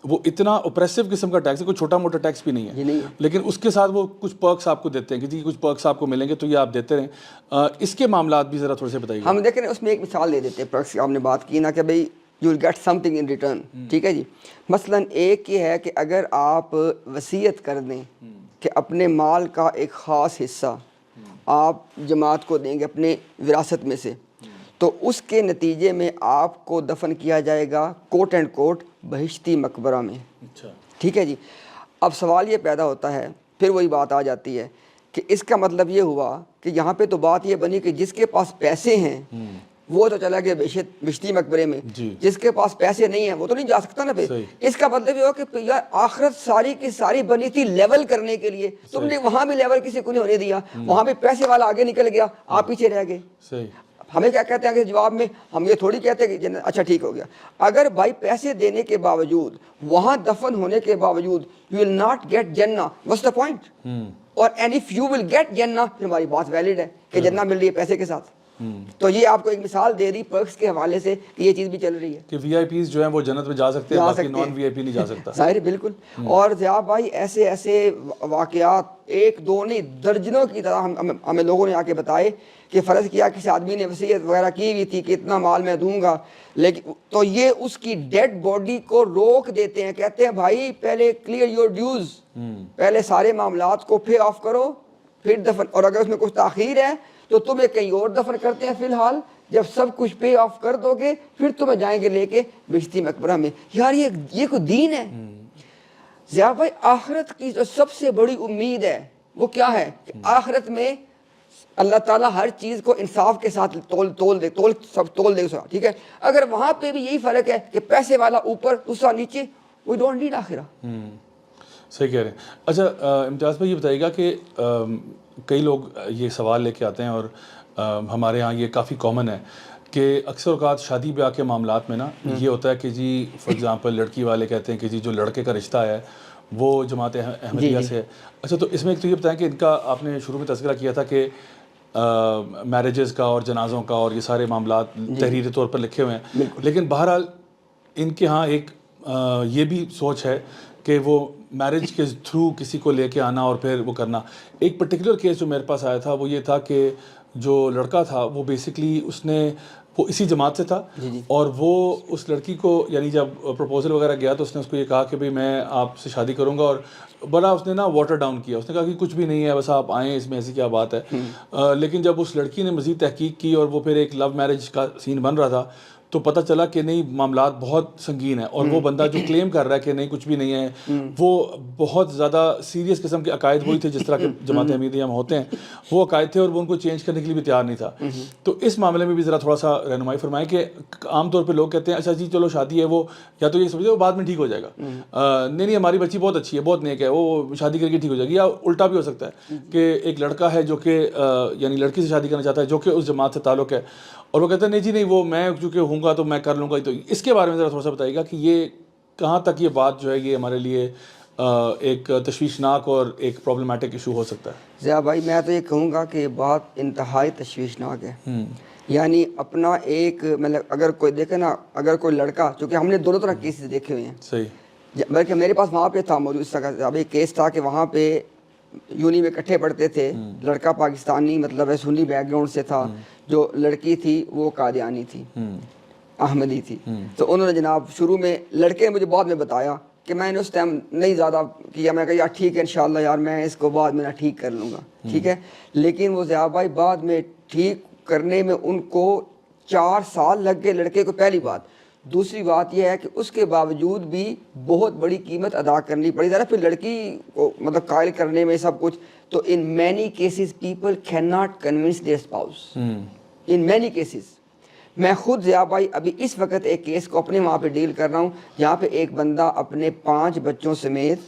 وہ اتنا اوپریسو قسم کا ٹیکس ہے, کوئی چھوٹا موٹا ٹیکس بھی نہیں ہے, لیکن اس کے ساتھ وہ کچھ پرکس آپ کو دیتے ہیں کہ جی کچھ پرکس آپ کو ملیں گے تو یہ آپ دیتے رہیں. اس کے معاملات بھی ذرا تھوڑے سے بتائیے. ہم دیکھ رہے ہیں اس میں ایک مثال دے دیتے ہیں پرکس کی, آپ نے بات کی نا کہ بھائی you will get something in return. ٹھیک ہے جی, مثلاً ایک یہ ہے کہ اگر آپ وصیت کر دیں کہ اپنے مال کا ایک خاص حصہ آپ جماعت کو دیں گے اپنے وراثت میں سے, تو اس کے نتیجے میں آپ کو دفن کیا جائے گا کوٹ اینڈ کوٹ بہشتی مقبرہ میں. ٹھیک ہے جی. اب سوال یہ پیدا ہوتا ہے, پھر وہی بات آ جاتی ہے کہ اس کا مطلب یہ ہوا کہ یہاں پہ تو بات یہ بنی کہ جس کے پاس پیسے ہیں وہ تو چلا گیا بہشتی مقبرے میں, جس کے پاس پیسے نہیں ہیں وہ تو نہیں جا سکتا نا. پھر اس کا مطلب یہ ہو کہ یار آخرت ساری کی ساری بنی تھی لیول کرنے کے لیے, تم نے وہاں بھی لیول کسی کو نہیں ہونے دیا, وہاں پہ پیسے والا آگے نکل گیا, آپ پیچھے رہ گئے. ہمیں کیا کہتے ہیں کہ جواب میں ہم یہ تھوڑی کہتے ہیں کہ اچھا ٹھیک ہو گیا. اگر بھائی پیسے دینے کے باوجود وہاں دفن ہونے کے باوجود یو ول ناٹ گیٹ جنہ, واٹس دا پوائنٹ؟ اور and if you will get جنہ, پھر ہماری بات ویلڈ ہے کہ جنہ مل رہی ہے پیسے کے ساتھ. تو یہ آپ کو ایک مثال دے رہی پرکس کے حوالے سے کہ یہ چیز بھی چل رہی ہے کہ وی آئی پیز جو ہیں وہ جنت میں جا سکتے ہیں, باقی نان وی آئی پی نہیں جا سکتا. ظاہر بالکل. اور ضیاء بھائی ایسے ایسے واقعات ایک دو نہیں درجنوں کی طرح ہمیں لوگوں نے آ کے بتائے کہ فرض کیا کسی آدمی نے وصیت وغیرہ کی ہوئی تھی کہ اتنا مال میں دوں گا, لیکن تو یہ اس کی ڈیڈ باڈی کو روک دیتے ہیں, کہتے ہیں بھائی پہلے کلیئر یور ڈیوز, پہلے سارے معاملات کو پے آف کرو پھر دفن, اور اگر اس میں کچھ تاخیر ہے تو تمہیں کہیں اور دفن کرتے ہیں فی الحال, جب سب کچھ پے آف کر دو گے پھر تمہیں جائیں گے لے کے بہشتی مقبرہ میں. یار یہ کوئی دین ہے ضیاء بھائی؟ آخرت کی جو سب سے بڑی امید ہے وہ کیا ہے کہ آخرت میں اللہ تعالیٰ ہر چیز کو انصاف کے ساتھ تول دے, ٹھیک ہے. اگر وہاں پہ بھی یہی فرق ہے کہ پیسے والا اوپر دوسرا نیچے, وی ڈونٹ نیڈ آخرہ. صحیح کہہ رہے ہیں. اچھا امتیاز بھائی یہ بتائیے گا کہ کئی لوگ یہ سوال لے کے آتے ہیں, اور ہمارے ہاں یہ کافی کامن ہے کہ اکثر اوقات شادی بیاہ کے معاملات میں نا یہ ہوتا ہے کہ جی فار ایگزامپل لڑکی والے کہتے ہیں کہ جی جو لڑکے کا رشتہ ہے وہ جماعت احمدیہ سے ہے. اچھا تو اس میں ایک تو یہ بتائیں کہ ان کا آپ نے شروع میں تذکرہ کیا تھا کہ میرجز کا اور جنازوں کا اور یہ سارے معاملات تحریری طور پر لکھے ہوئے ہیں, لیکن بہرحال ان کے ہاں ایک یہ بھی سوچ ہے کہ وہ میرج کے تھرو کسی کو لے کے آنا اور پھر وہ کرنا. ایک پرٹیکولر کیس جو میرے پاس آیا تھا وہ یہ تھا کہ جو لڑکا تھا وہ بیسکلی وہ اسی جماعت سے تھا, اور وہ اس لڑکی کو یعنی جب پروپوزل وغیرہ گیا تو اس نے اس کو یہ کہا کہ بھئی میں آپ سے شادی کروں گا, اور بڑا اس نے نا واٹر ڈاؤن کیا, اس نے کہا کہ کچھ بھی نہیں ہے, بس آپ آئیں, اس میں ایسی کیا بات ہے. لیکن جب اس لڑکی نے مزید تحقیق کی اور وہ پھر ایک لو میرج کا سین بن رہا تھا تو پتہ چلا کہ نہیں معاملات بہت سنگین ہیں, اور وہ بندہ جو کلیم کر رہا ہے کہ نہیں کچھ بھی نہیں ہے وہ بہت زیادہ سیریس قسم کے عقائد وہی تھے جس طرح کے جماعت احمدیہ میں ہوتے ہیں, وہ عقائد تھے اور وہ ان کو چینج کرنے کے لیے بھی تیار نہیں تھا. تو اس معاملے میں بھی ذرا تھوڑا سا رہنمائی فرمائیں کہ عام طور پہ لوگ کہتے ہیں اچھا جی چلو شادی ہے, وہ یا تو یہ سمجھے وہ بعد میں ٹھیک ہو جائے گا, نہیں ہماری بچی بہت اچھی ہے, بہت نیک ہے, وہ شادی کر کے ٹھیک ہو جائے گی. یا الٹا بھی ہو سکتا ہے کہ ایک لڑکا ہے جو کہ یعنی لڑکی سے شادی کرنا چاہتا ہے جو کہ اس جماعت سے تعلق ہے, اور وہ کہتے ہیں نہیں جی نہیں وہ میں چونکہ ہوں گا تو میں کر لوں گا. تو اس کے بارے میں ذرا تھوڑا سا بتائیے گا کہ یہ کہاں تک یہ بات جو ہے یہ ہمارے لیے ایک تشویشناک اور ایک پرابلمٹک ایشو ہو سکتا ہے. ضیاء بھائی میں تو یہ کہوں گا کہ یہ بات انتہائی تشویشناک ہے. یعنی اپنا ایک مطلب اگر کوئی دیکھے نا, اگر کوئی لڑکا, چونکہ ہم نے دونوں طرح کیسز دیکھے ہوئے ہیں, صحیح, بلکہ میرے پاس وہاں پہ تھا موجود اس طرح ایک کیس تھا کہ وہاں پہ یونی میں اکٹھے پڑھتے تھے, لڑکا پاکستانی مطلب ہے سنی بیک گراؤنڈ سے تھا, جو لڑکی تھی وہ قادیانی تھی, احمدی تھی. تو انہوں نے جناب شروع میں لڑکے نے مجھے بعد میں بتایا کہ میں نے اس ٹائم نہیں زیادہ کیا, میں کہا یار ٹھیک ہے انشاءاللہ یار میں اس کو بعد میں ٹھیک کر لوں گا, ٹھیک ہے. لیکن وہ ضیاء بھائی بعد میں ٹھیک کرنے میں ان کو 4 سال لگ گئے لڑکے کو, پہلی بات. دوسری بات یہ ہے کہ اس کے باوجود بھی بہت بڑی قیمت ادا کرنی پڑی ذرا پھر لڑکی کو مطلب قائل کرنے میں سب کچھ. تو in many cases people can not convince their spouse, in many cases. میں خود ضیاء بھائی ابھی اس وقت ایک کیس کو اپنے وہاں پہ ڈیل کر رہا ہوں جہاں پہ ایک بندہ اپنے 5 بچوں سمیت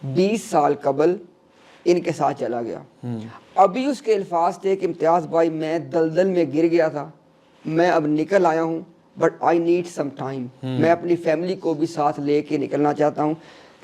20 سال قبل ان کے ساتھ چلا گیا. ابھی اس کے الفاظ تھے کہ امتیاز بھائی میں دلدل میں گر گیا تھا, میں اب نکل آیا ہوں, but I need some time, میں اپنی فیملی کو بھی ساتھ لے کے نکلنا چاہتا ہوں,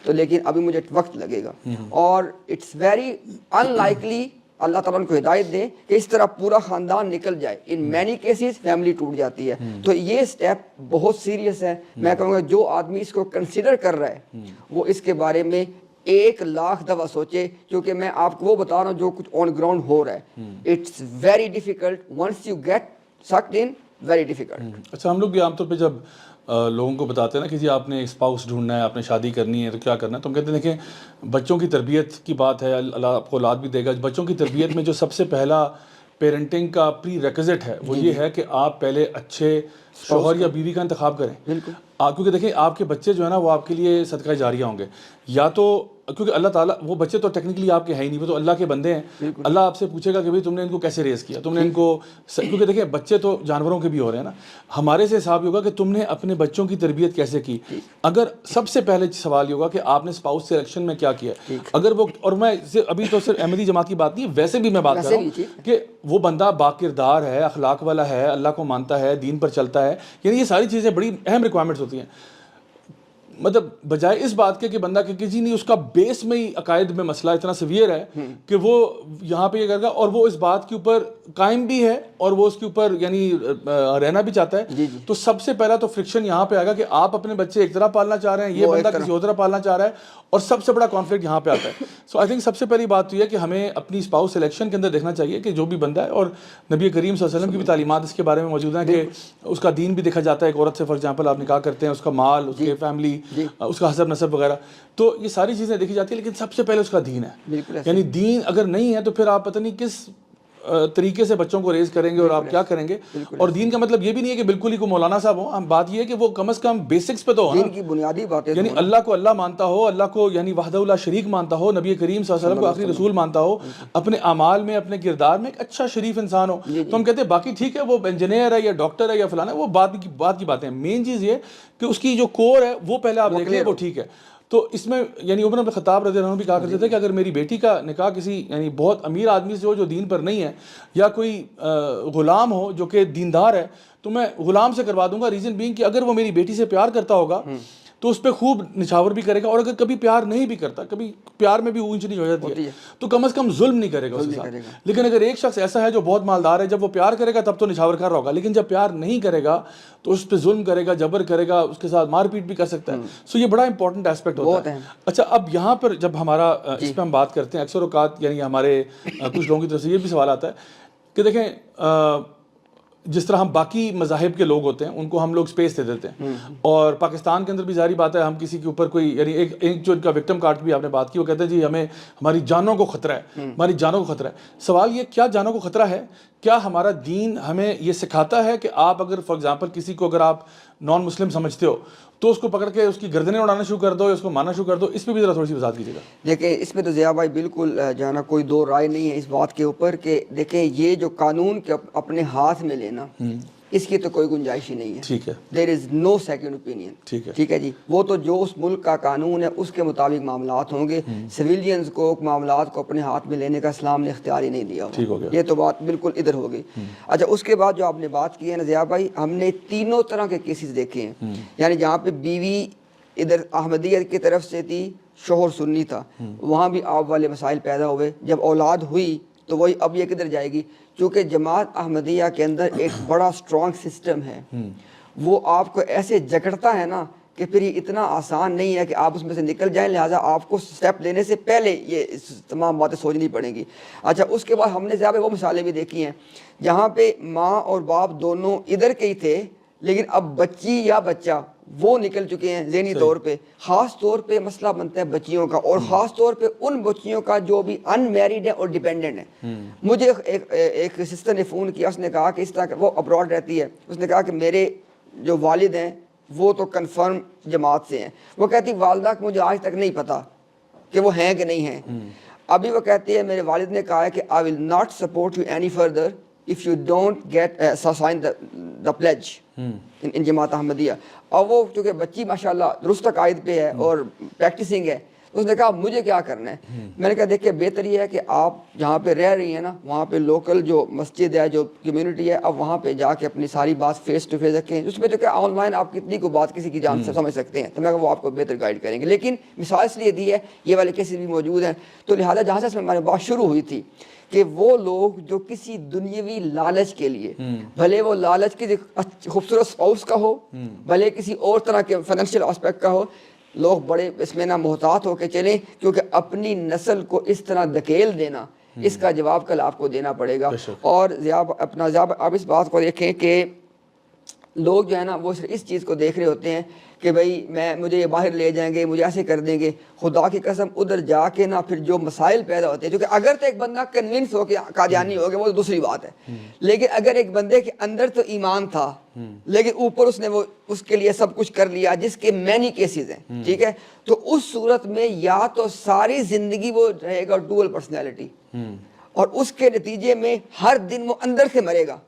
تو لیکن ابھی مجھے وقت لگے گا. اور اٹس ویری ان لائکلی اللہ تعالیٰ ان کو ہدایت دے کہ اس طرح پورا خاندان نکل جائے. ان مینی کیسز فیملی ٹوٹ جاتی ہے. تو یہ اسٹیپ بہت سیریس ہے. میں کہوں گا جو آدمی اس کو کنسیڈر کر رہا ہے وہ اس کے بارے میں 1,00,000 دفعہ سوچے, کیونکہ میں آپ کو وہ بتا رہا ہوں جو کچھ آن گراؤنڈ ہو رہا ہے. It's very difficult once you get sucked in, very difficult. اچھا ہم لوگ بھی عام طور پہ جب لوگوں کو بتاتے ہیں نا کہ جی آپ نے اسپاؤس ڈھونڈنا ہے, آپ نے شادی کرنی ہے تو کیا کرنا ہے, تو ہم کہتے ہیں دیکھیں بچوں کی تربیت کی بات ہے, اللہ آپ کو اولاد بھی دے گا. بچوں کی تربیت میں جو سب سے پہلا پیرنٹنگ کا پری ریکوزٹ ہے وہ یہ ہے کہ آپ پہلے اچھے شوہر یا بیوی کا انتخاب کریں. کیونکہ دیکھیں آپ کے بچے جو ہے نا وہ آپ کے لیے صدقہ جاریہ ہوں گے, یا تو کیونکہ اللہ تعالیٰ وہ بچے تو ٹیکنیکلی آپ کے ہیں ہی نہیں, وہ تو اللہ کے بندے ہیں. اللہ آپ سے پوچھے گا کہ بھائی تم نے ان کو کیسے ریز کیا, تم نے ان کو, کیونکہ دیکھیں بچے تو جانوروں کے بھی ہو رہے ہیں نا, ہمارے سے حساب یہ ہوگا کہ تم نے اپنے بچوں کی تربیت کیسے کی. اگر سب سے پہلے سوال یہ ہوگا کہ آپ نے اسپاؤس سلیکشن میں کیا کیا, اگر وہ, اور میں ابھی تو صرف احمدی جماعت کی بات نہیں, ویسے بھی میں بات کر رہا ہوں کہ وہ بندہ باکردار ہے, اخلاق والا ہے, اللہ کو مانتا ہے, دین پر چلتا ہے, یعنی یہ ساری چیزیں بڑی اہم ریکوائرمنٹس ہوتی ہیں. مطلب بجائے اس بات کے کہ بندہ کہ جی نہیں اس کا بیس میں ہی عقائد میں مسئلہ اتنا سیویئر ہے کہ وہ یہاں پہ یہ کرے گا اور وہ اس بات کے اوپر قائم بھی ہے اور وہ اس کے اوپر یعنی رہنا بھی چاہتا ہے, تو سب سے پہلا تو فرکشن یہاں پہ آئے گا کہ آپ اپنے بچے ایک طرح پالنا چاہ رہے ہیں, یہ بندہ کسی اور طرح پالنا چاہ رہا ہے, اور سب سے بڑا کانفلکٹ یہاں پہ آتا ہے. سو آئی تھنک سب سے پہلی بات تو یہ ہے کہ ہمیں اپنی اسپاؤس سلیکشن کے اندر دیکھنا چاہیے کہ جو بھی بندہ ہے, اور نبی کریم صلی اللہ علیہ وسلم کی بھی تعلیمات اس کے بارے میں موجود ہیں کہ اس کا دین بھی دیکھا جاتا ہے. ایک عورت سے فار ایگزامپل آپ نکاح کرتے ہیں, اس کا مال, اس کی فیملی, اس کا حسب نسب وغیرہ, تو یہ ساری چیزیں دیکھی جاتی ہیں, لیکن سب سے پہلے اس کا دین ہے. یعنی دین اگر نہیں ہے تو پھر آپ پتہ نہیں کس طریقے سے بچوں کو ریز کریں گے اور آپ کیا کریں گے. اور دین کا مطلب یہ بھی نہیں ہے کہ بالکل ہی کو مولانا صاحب ہوں, ہم بات یہ ہے کہ وہ کم از کم بیسکس پہ تو ہو, دین کی بنیادی باتیں, یعنی اللہ کو اللہ مانتا ہو, اللہ کو یعنی وحدہ لا شریک مانتا ہو, نبی کریم صلی اللہ علیہ وسلم کو آخری رسول مانتا ہو, اپنے اعمال میں اپنے کردار میں ایک اچھا شریف انسان ہو. تو ہم کہتے ہیں باقی ٹھیک ہے وہ انجینئر ہے یا ڈاکٹر ہے یا فلانا ہے, وہ بات کی باتیں ہیں. مین چیز یہ کہ اس کی جو کور ہے وہ پہلے آپ دیکھ لیں وہ ٹھیک ہے. تو اس میں یعنی عمر بن خطاب رضی اللہ عنہ بھی کہا کرتے تھے کہ اگر میری بیٹی کا نکاح کسی یعنی بہت امیر آدمی سے ہو جو دین پر نہیں ہے, یا کوئی غلام ہو جو کہ دیندار ہے, تو میں غلام سے کروا دوں گا. ریزن بینگ کہ اگر وہ میری بیٹی سے پیار کرتا ہوگا تو اس پہ خوب نچھاور بھی کرے گا, اور اگر کبھی پیار نہیں بھی کرتا, کبھی پیار میں بھی اونچ نیچ ہو جاتی ہے, تو کم از کم ظلم نہیں کرے گا اس کے ساتھ. لیکن اگر ایک شخص ایسا ہے جو بہت مالدار ہے, جب وہ پیار کرے گا تب تو نچھاور کر رہا ہوگا, لیکن جب پیار نہیں کرے گا تو اس پہ ظلم کرے گا, جبر کرے گا, اس کے ساتھ مار پیٹ بھی کر سکتا ہے. سو یہ بڑا امپورٹنٹ ایسپیکٹ ہوتا ہے. اچھا, اب یہاں پر جب ہمارا اس پہ ہم بات کرتے ہیں, اکثر اوقات یعنی ہمارے کچھ لوگوں کی طرف سے یہ بھی سوال آتا ہے کہ دیکھیں جس طرح ہم باقی مذاہب کے لوگ ہوتے ہیں ان کو ہم لوگ اسپیس دے دیتے ہیں, اور پاکستان کے اندر بھی ظاہری بات ہے ہم کسی کے اوپر کوئی یعنی ایک جو ان کا وکٹم کارڈ بھی آپ نے بات کی, وہ کہتے ہیں جی ہمیں ہماری جانوں کو خطرہ ہے, ہماری جانوں کو خطرہ ہے. سوال یہ کیا جانوں کو خطرہ ہے؟ کیا ہمارا دین ہمیں یہ سکھاتا ہے کہ آپ اگر فار ایگزامپل کسی کو اگر آپ نان مسلم سمجھتے ہو تو اس کو پکڑ کے اس کی گردنیں اڑانا شروع کر دو یا اس کو مارنا شروع کر دو؟ اس پہ بھی ذرا تھوڑی سی وضاحت کیجیے گا. دیکھیں اس میں تو ضیاء بھائی بالکل جو ہے نا کوئی دو رائے نہیں ہے اس بات کے اوپر کہ دیکھیں یہ جو قانون کے اپنے ہاتھ میں لینا اس کی تو کوئی گنجائش ہی نہیں ہے. ٹھیک ہے, دیر از نو سیکنڈ اوپینین. ٹھیک ہے جی, وہ تو جو اس ملک کا قانون ہے اس کے مطابق معاملات ہوں گے. سویلینز کو معاملات کو اپنے ہاتھ میں لینے کا اسلام نے اختیار ہی نہیں دیا. یہ تو بات بالکل ادھر ہو گئی. اچھا, اس کے بعد جو آپ نے بات کی ہے نا ضیاء بھائی, ہم نے تینوں طرح کے کیسز دیکھے ہیں. یعنی جہاں پہ بیوی ادھر احمدیہ کی طرف سے تھی, شوہر سنی تھا, وہاں بھی آپ والے مسائل پیدا ہوئے. جب اولاد ہوئی تو وہی اب یہ کدھر جائے گی, چونکہ جماعت احمدیہ کے اندر ایک بڑا سٹرونگ سسٹم ہے, وہ آپ کو ایسے جکڑتا ہے نا کہ پھر یہ اتنا آسان نہیں ہے کہ آپ اس میں سے نکل جائیں, لہٰذا آپ کو سٹیپ لینے سے پہلے یہ تمام باتیں سوچنی پڑیں گی. اچھا, اس کے بعد ہم نے زیادہ وہ مثالیں بھی دیکھی ہیں جہاں پہ ماں اور باپ دونوں ادھر کے ہی تھے, لیکن اب بچی یا بچہ وہ نکل چکے ہیں ذہنی طور پہ. خاص طور پہ مسئلہ بنتا ہے بچیوں کا, اور خاص طور پہ ان بچیوں کا جو بھی ان میریڈ ہے اور ڈیپینڈنٹ ہے. مجھے ایک سسٹر نے فون کیا, اس نے کہا کہ اس طرح وہ ابراڈ رہتی ہے, اس نے کہا کہ میرے جو والد ہیں وہ تو کنفرم جماعت سے ہیں. وہ کہتی والدہ کہ مجھے آج تک نہیں پتا کہ وہ ہیں کہ نہیں ہیں. ابھی وہ کہتی ہے میرے والد نے کہا ہے کہ I will not support you any further if you don't get sign the pledge in جماعت احمدیہ. اور وہ چونکہ بچی ماشاءاللہ درست عقائد پہ ہے اور پریکٹسنگ ہے, اس نے کہا مجھے کیا کرنا ہے. میں نے کہا دیکھیں بہتر یہ ہے کہ آپ جہاں پہ رہ رہی ہیں نا وہاں پہ لوکل جو مسجد ہے جو کمیونٹی ہے, اب وہاں پہ جا کے اپنی ساری بات فیس ٹو فیس رکھیں. اس میں تو کہ آن لائن آپ کتنی کو بات کسی کی جان سے سمجھ سکتے ہیں, تو میں وہ آپ کو بہتر گائیڈ کریں گے. لیکن مثال اس لیے دی ہے, یہ والے کیسز بھی موجود ہیں. تو لہٰذا جہاں سے ہماری بات شروع ہوئی تھی کہ وہ لوگ جو کسی دنیاوی لالچ کے لیے, بھلے وہ لالچ کی خوبصورت اسپاؤس کا ہو, بھلے کسی اور طرح کے فائنینشیل آسپیکٹ کا ہو, لوگ بڑے اس میں نہ محتاط ہو کے چلیں, کیونکہ اپنی نسل کو اس طرح دھکیل دینا اس کا جواب کل آپ کو دینا پڑے گا. اور آپ اس بات کو دیکھیں کہ لوگ جو ہے نا وہ صرف اس چیز کو دیکھ رہے ہوتے ہیں کہ بھائی مجھے یہ باہر لے جائیں گے, مجھے ایسے کر دیں گے. خدا کی قسم ادھر جا کے نا پھر جو مسائل پیدا ہوتے ہیں, کیونکہ اگر تو ایک بندہ کنونس ہو کے قادیانی ہو گیا وہ تو دوسری بات ہے, لیکن اگر ایک بندے کے اندر تو ایمان تھا لیکن اوپر اس نے وہ اس کے لیے سب کچھ کر لیا, جس کے مینی کیسز ہیں, ٹھیک ہے, تو اس صورت میں یا تو ساری زندگی وہ رہے گا ڈوئل پرسنالٹی, اور اس کے نتیجے میں ہر دن وہ اندر سے مرے گا,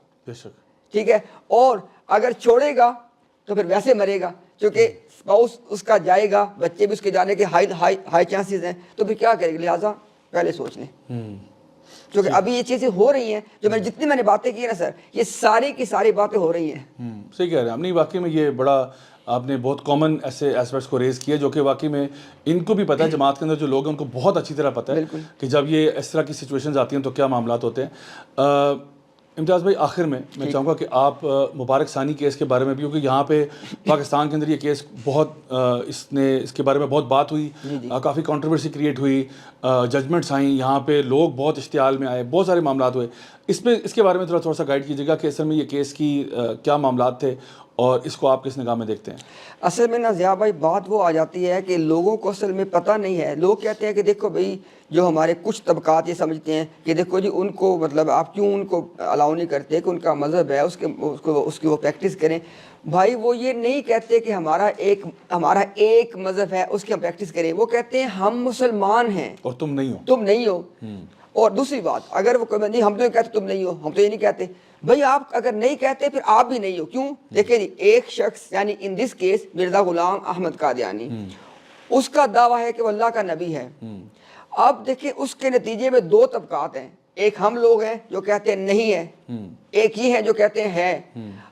ٹھیک ہے, اور اگر چھوڑے گا تو پھر ویسے مرے گا, کیونکہ اسپاؤس اس کا جائے گا, بچے بھی اس کے جانے کے ہائی چانسز ہیں, تو پھر کیا کرے گا. لہٰذا پہلے سوچ لیں, کیونکہ ابھی یہ چیزیں ہو رہی ہیں جو جتنی میں نے باتیں کی نا سر, یہ ساری کی ساری باتیں ہو رہی ہیں. صحیح کہہ رہے ہیں آپ. نہیں واقعی میں یہ بڑا آپ نے بہت کامن ایسے اسپیکٹس کو ریز کیا جو کہ واقعی میں ان کو بھی پتہ ہے، جماعت کے اندر جو لوگ ہیں ان کو بہت اچھی طرح پتہ ہے کہ جب یہ اس طرح کی سچویشنز آتی ہیں تو کیا معاملات ہوتے ہیں. امتیاز بھائی آخر میں چاہوں گا کہ آپ مبارک ثانی کیس کے بارے میں بھی، کیونکہ یہاں پہ پاکستان کے اندر یہ کیس بہت اس کے بارے میں بہت بات ہوئی، کافی کنٹروورسی کریٹ ہوئی، ججمنٹس آئیں یہاں پہ، لوگ بہت اشتعال میں آئے، بہت سارے معاملات ہوئے. اس کے بارے میں تھوڑا سا گائیڈ کیجیے گا کہ اصل میں یہ کیس کی کیا معاملات تھے اور اس کو آپ کس نگاہ میں دیکھتے ہیں؟ اصل میں نا ضیاء بھائی بات وہ آ جاتی ہے کہ لوگوں کو اصل میں پتہ نہیں ہے. لوگ کہتے ہیں کہ دیکھو بھائی جو ہمارے کچھ طبقات یہ سمجھتے ہیں کہ دیکھو جی ان کو مطلب آپ کیوں ان کو الاؤ نہیں کرتے کہ ان کا مذہب ہے اس کی وہ پریکٹس کریں. بھائی وہ یہ نہیں کہتے کہ ہمارا ایک مذہب ہے اس کی ہم پریکٹس کریں، وہ کہتے ہیں ہم مسلمان ہیں اور تم نہیں ہو. اور دوسری بات اگر وہ کوئی نہیں، ہم تو نہیں کہتے تم نہیں ہو، ہم تو یہ نہیں کہتے. بھائی آپ اگر نہیں کہتے پھر آپ بھی نہیں ہو. کیوں؟ دیکھیں جی ایک شخص یعنی ان دس کیس مرزا غلام احمد قادیانی، اس کا دعویٰ ہے کہ وہ اللہ کا نبی ہے. اب دیکھیں اس کے نتیجے میں دو طبقات ہیں، ایک ہم لوگ ہیں جو کہتے ہیں نہیں ہے، ایک یہ ہیں جو کہتے ہیں ہے.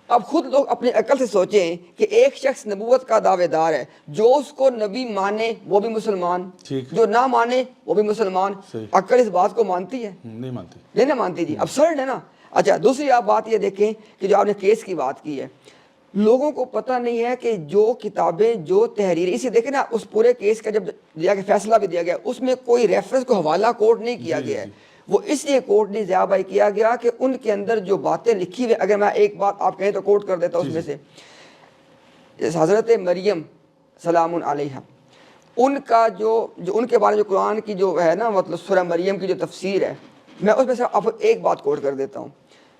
اب خود لوگ اپنی عقل سے سوچیں کہ ایک شخص نبوت کا دعوے دار ہے، جو اس کو نبی مانے وہ بھی مسلمان، جو نہ مانے وہ بھی مسلمان. عقل اس بات کو مانتی ہے؟ نہیں مانتی جی، ابسرڈ ہے نا. اچھا دوسری آپ بات یہ دیکھیں کہ جو آپ نے کیس کی بات کی ہے، لوگوں کو پتہ نہیں ہے کہ جو کتابیں جو تحریریں، اسے دیکھیں نا اس پورے کیس کا جب دیا کہ فیصلہ بھی دیا گیا اس میں کوئی ریفرنس کو حوالہ کوٹ نہیں کیا گیا ہے. وہ اس لیے کوٹ نہیں ضیاء بھائی کیا گیا کہ ان کے اندر جو باتیں لکھی ہوئی، اگر میں ایک بات آپ کہیں تو کوٹ کر دیتا ہوں اس میں سے، حضرت مریم سلام علیہا، ان کا جو ان کے بارے میں جو قرآن کی جو ہے نا مطلب سورہ مریم کی جو تفسیر ہے، میں اس میں سے آپ ایک بات کوٹ کر دیتا ہوں.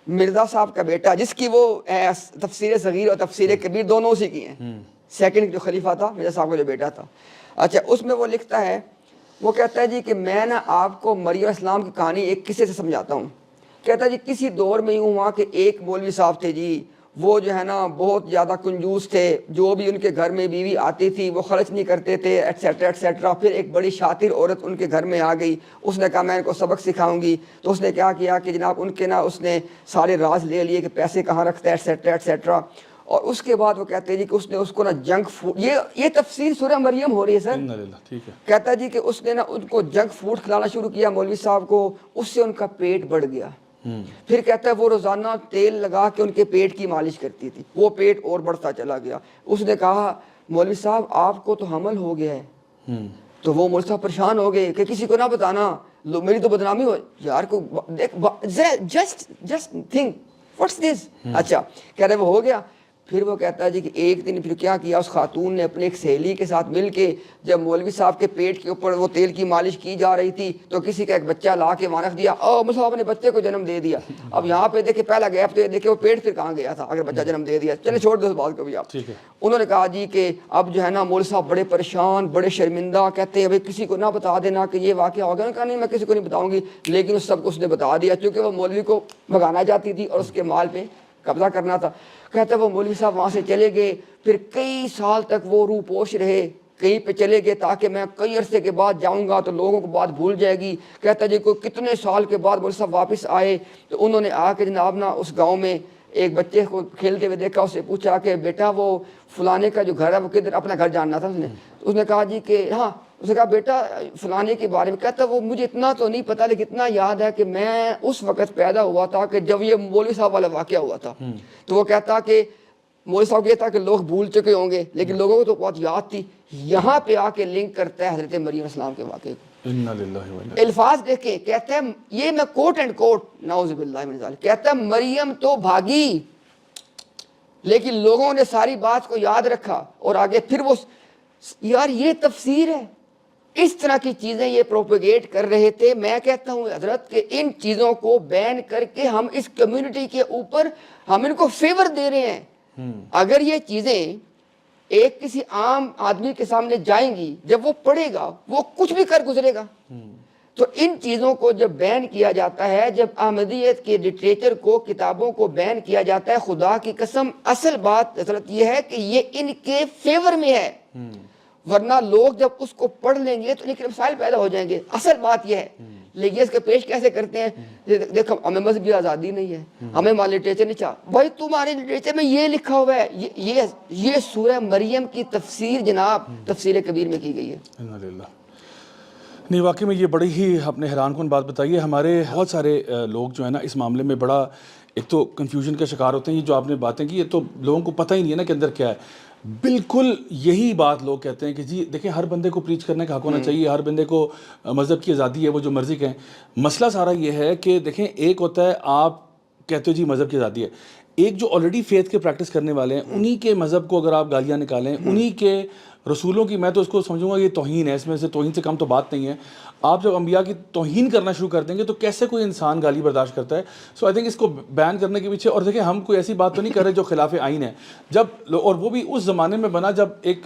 مرزا صاحب کا بیٹا جس کی وہ تفسیر صغیر اور تفسیر کبیر دونوں اسی کی ہیں، سیکنڈ جو خلیفہ تھا مرزا صاحب کا جو بیٹا تھا. اچھا اس میں وہ لکھتا ہے، وہ کہتا ہے جی کہ میں نا آپ کو مریم السلام کی کہانی ایک قصے سے سمجھاتا ہوں. کہتا ہے جی کسی دور میں یوں ہوا کہ ایک مولوی صاحب تھے جی، وہ جو ہے نا بہت زیادہ کنجوس تھے، جو بھی ان کے گھر میں بیوی آتی تھی وہ خرچ نہیں کرتے تھے ایٹسیٹرا ایٹسیٹرا. پھر ایک بڑی شاطر عورت ان کے گھر میں آ گئی، اس نے کہا میں ان کو سبق سکھاؤں گی. تو اس نے کیا کیا کہ جناب ان کے نا اس نے سارے راز لے لیے کہ پیسے کہاں رکھتا ہے ایٹسیٹرا ایٹسیٹرا. اور اس کے بعد وہ کہتے ہیں جی کہ اس نے اس کو نا جنک فوڈ، یہ تفسیر سورہ مریم ہو رہی ہے سر، کہتا ہے جی کہ اس نے نا ان کو جنک فوڈ کھلانا شروع کیا مولوی صاحب کو، اس سے ان کا پیٹ بڑھ گیا. پھر کہتا ہے وہ روزانہ تیل لگا کے ان کے پیٹ کی مالش کرتی تھی، وہ پیٹ اور بڑھتا چلا گیا. اس نے کہا مولوی صاحب آپ کو تو حمل ہو گیا ہے. تو وہ مولوی صاحب پریشان ہو گئے کہ کسی کو نہ بتانا، میری تو بدنامی ہو. یار کو دیکھ جسٹ تھنک واٹس دس. اچھا کہہ رہے وہ ہو گیا. پھر وہ کہتا ہے جی کہ ایک دن پھر کیا کیا، اس خاتون نے اپنے ایک سہیلی کے ساتھ مل کے جب مولوی صاحب کے پیٹ کے اوپر وہ تیل کی مالش کی جا رہی تھی تو کسی کا ایک بچہ لا کے وہاں رکھ دیا، مولوی صاحب نے بچے کو جنم دے دیا. اب یہاں پہ دیکھیں پہلا گیپ تو یہ دیکھیں وہ پیٹ پھر کہاں گیا تھا اگر بچہ جنم دے دیا. چلے چھوڑ دو اس بات کو بھی آپ. انہوں نے کہا جی کہ اب جو ہے نا مولوی صاحب بڑے پریشان بڑے شرمندہ، کہتے ہیں بھائی کسی کو نہ بتا دینا کہ یہ واقعہ ہو گیا. کہا نہیں میں کسی کو نہیں بتاؤں گی، لیکن اس سب کو اس نے بتا دیا کیونکہ وہ مولوی کو بھگانا چاہتی تھی اور اس کے مال پہ قبضہ کرنا تھا. کہتا ہے وہ مولوی صاحب وہاں سے چلے گئے، پھر کئی سال تک وہ روح پوش رہے، کہیں پہ چلے گئے تاکہ میں کئی عرصے کے بعد جاؤں گا تو لوگوں کو بات بھول جائے گی. کہتا ہے جی کوئی کتنے سال کے بعد مولوی صاحب واپس آئے تو انہوں نے آ کے جناب نا اس گاؤں میں ایک بچے کو کھیلتے ہوئے دیکھا، اسے پوچھا کہ بیٹا وہ فلانے کا جو گھر ہے وہ کدھر، اپنا گھر جاننا تھا اس نے کہا جی کہ ہاں. اس نے کہا بیٹا فلانے کے بارے میں، کہتا وہ مجھے اتنا تو نہیں پتا لیکن اتنا یاد ہے کہ میں اس وقت پیدا ہوا تھا کہ جب یہ مولوی صاحب والا واقعہ ہوا تھا. تو وہ کہتا کہ مولوی صاحب یہ تھا کہ لوگ بھول چکے ہوں گے لیکن لوگوں کو تو بہت یاد تھی. یہاں پہ آ کے لنک کرتا ہے حضرت مریم السلام کے واقعے کو. الفاظ دیکھیں، کہتا ہے یہ میں کوٹ اینڈ کوٹ نعوذ باللہ من ذالک، کہتا ہے مریم تو بھاگی لیکن لوگوں نے ساری بات کو یاد رکھا اور آگے پھر وہ یار یہ تفسیر ہے. اس طرح کی چیزیں یہ پروپیگیٹ کر رہے تھے. میں کہتا ہوں حضرت کہ ان چیزوں کو بین کر کے ہم اس کمیونٹی کے اوپر ہم ان کو فیور دے رہے ہیں. اگر یہ چیزیں ایک کسی عام آدمی کے سامنے جائیں گی، جب وہ پڑھے گا وہ کچھ بھی کر گزرے گا. تو ان چیزوں کو جب بین کیا جاتا ہے، جب احمدیت کے لٹریچر کو کتابوں کو بین کیا جاتا ہے، خدا کی قسم اصل بات حضرت یہ ہے کہ یہ ان کے فیور میں ہے. ورنہ لوگ جب اس کو پڑھ لیں گے تو ان کے مسائل پیدا ہو جائیں گے. اصل بات یہ ہے. لیکن اس کے پیش کیسے کرتے ہیں؟ دیکھو ہمیں مذہبی آزادی نہیں ہے, ہمیں ہمارا لٹریچر نہیں چاہا. بھائی تمہارے لٹریچر میں یہ لکھا ہوا ہے, یہ سورہ مریم کی تفسیر جناب تفسیر کبیر میں کی گئی ہے. نہیں واقعی میں یہ بڑی ہی اپنے حیران کن بات بتائی ہے. ہمارے بہت سارے لوگ جو ہے نا اس معاملے میں بڑا ایک تو کنفیوژن کا شکار ہوتے ہیں. یہ جو آپ نے باتیں کی یہ تو لوگوں کو پتہ ہی نہیں ہے نا کہ اندر کیا ہے. بالکل یہی بات لوگ کہتے ہیں کہ جی دیکھیں ہر بندے کو پریچ کرنے کا حق ہونا چاہیے, ہر بندے کو مذہب کی آزادی ہے, وہ جو مرضی کہیں. مسئلہ سارا یہ ہے کہ دیکھیں ایک ہوتا ہے آپ کہتے ہو جی مذہب کی آزادی ہے, ایک جو آلریڈی فیتھ کے پریکٹس کرنے والے ہیں انہی کے مذہب کو اگر آپ گالیاں نکالیں, انہی کے رسولوں کی, میں تو اس کو سمجھوں گا یہ توہین ہے, اس میں سے توہین سے کم تو بات نہیں ہے. آپ جب انبیاء کی توہین کرنا شروع کر دیں گے تو کیسے کوئی انسان گالی برداشت کرتا ہے؟ سو آئی تھنک اس کو بین کرنے کے پیچھے, اور دیکھیں ہم کوئی ایسی بات تو نہیں کر رہے جو خلاف آئین ہے, جب اور وہ بھی اس زمانے میں بنا جب ایک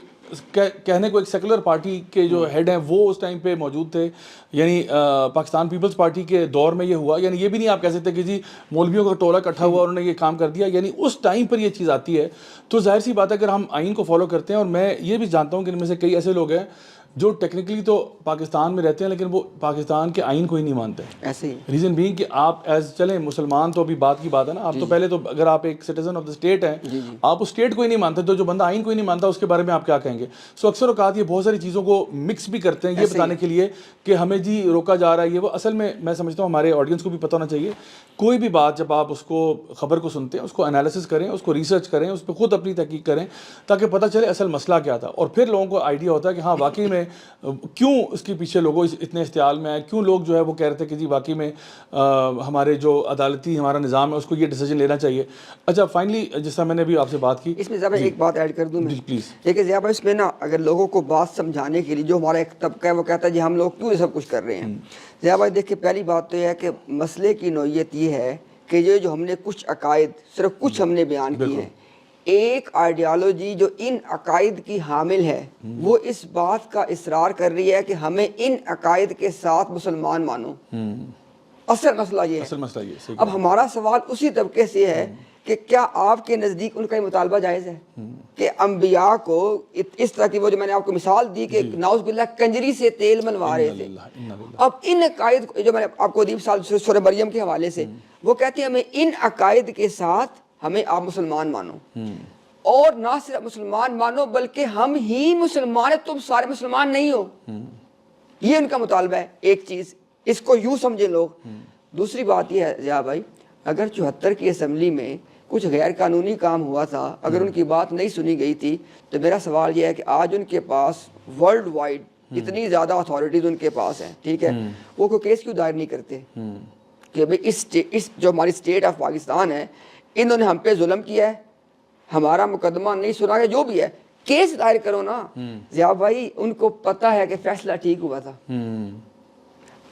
کہنے کو ایک سیکولر پارٹی کے جو ہیڈ ہیں وہ اس ٹائم پہ موجود تھے, یعنی پاکستان پیپلز پارٹی کے دور میں یہ ہوا. یعنی یہ بھی نہیں آپ کہہ سکتے کہ جی مولویوں کا ٹولہ اکٹھا ہوا انہوں نے یہ کام کر دیا, یعنی اس ٹائم پر یہ چیز آتی ہے. تو ظاہر سی بات ہے اگر ہم آئین کو فالو کرتے ہیں, اور میں یہ بھی جانتا ہوں کہ ان میں سے کئی ایسے لوگ ہیں جو ٹیکنیکلی تو پاکستان میں رہتے ہیں لیکن وہ پاکستان کے آئین کو ہی نہیں مانتے. ایسے ہی ریزن بینگ کہ آپ ایز چلیں مسلمان تو ابھی بات کی بات ہے نا, آپ تو پہلے تو اگر آپ ایک سٹیزن آف دا اسٹیٹ ہیں آپ اس اسٹیٹ کو ہی نہیں مانتے, تو جو بندہ آئین کو ہی نہیں مانتا اس کے بارے میں آپ کیا کہیں گے؟ سو اکثر اوقات یہ بہت ساری چیزوں کو مکس بھی کرتے ہیں یہ بتانے کے لیے کہ ہمیں جی روکا جا رہا ہے. یہ وہ اصل میں سمجھتا ہوں ہمارے آڈینس کو بھی پتہ ہونا چاہیے, کوئی بھی بات جب آپ اس کو خبر کو سنتے ہیں اس کو انالیسس کریں, اس کو ریسرچ کریں, اس پہ خود اپنی تحقیق کریں تاکہ پتہ چلے اصل مسئلہ کیا تھا. اور پھر لوگوں کو آئیڈیا ہوتا ہے کہ ہاں واقعی میں کیوں اس کے پیچھے لوگوں اتنے استعال میں آئے, کیوں لوگ جو ہے وہ کہہ رہے تھے کہ جی واقعی میں ہمارے جو عدالتی ہمارا نظام ہے اس کو یہ ڈیسیجن لینا چاہیے. اچھا فائنلی جس طرح میں نے بھی آپ سے بات کی, اس میں ذرا ایک بات ایڈ کر دوں میں, پلیز. دیکھیں ضیاء بھائی اس میں نا اگر لوگوں کو بات سمجھانے کے لیے جو ہمارا ایک طبقہ ہے وہ کہتا ہے جی ہم لوگ کیوں یہ سب کچھ کر رہے ہیں. ضیاء بھائی دیکھیں پہلی بات تو یہ ہے کہ مسئلے کی نوعیت یہ ہے کہ یہ جو ہم نے کچھ عقائد صرف کچھ ہم نے بیان کیے ہیں, ایک آئیڈیالوجی جو ان عقائد کی حامل ہے وہ اس بات کا اصرار کر رہی ہے کہ ہمیں ان عقائد کے ساتھ مسلمان مانو. اصل مسئلہ یہ ہے. اب ہمارا سوال اسی طبقے سے ہے کہ کیا آپ کے نزدیک ان کا یہ مطالبہ جائز ہے کہ انبیاء کو اس طرح کی, وہ جو میں نے آپ کو مثال دی کہ نعوذ باللہ کنجری سے تیل منوا رہے تھے. اب ان عقائد جو میں نے آپ کو دی مثال سورہ مریم کے حوالے سے, وہ کہتے ہیں ہمیں ان عقائد کے ساتھ ہمیں آپ مسلمان مانو, اور نہ صرف مسلمان مانو بلکہ ہم ہی مسلمان ہیں, تم سارے مسلمان نہیں ہو. یہ ان کا مطالبہ ہے. ایک چیز اس کو یوں سمجھیں لوگ. دوسری بات یہ ہے ضیاء بھائی, اگر 74 کی اسمبلی میں کچھ غیر قانونی کام ہوا تھا, اگر ان کی بات نہیں سنی گئی تھی, تو میرا سوال یہ ہے کہ آج ان کے پاس ورلڈ وائڈ اتنی زیادہ اتھارٹیز ان کے پاس ہیں, ٹھیک ہے, وہ کوئی کیس کیوں دائر نہیں کرتے کہ بھئی اس جو ہماری اسٹیٹ آف پاکستان ہے انہوں نے ہم پہ ظلم کیا ہے, ہمارا مقدمہ نہیں سنا گیا, جو بھی ہے کیس دائر کرو نا. ضیاء بھائی ان کو پتہ ہے کہ فیصلہ ٹھیک ہوا تھا.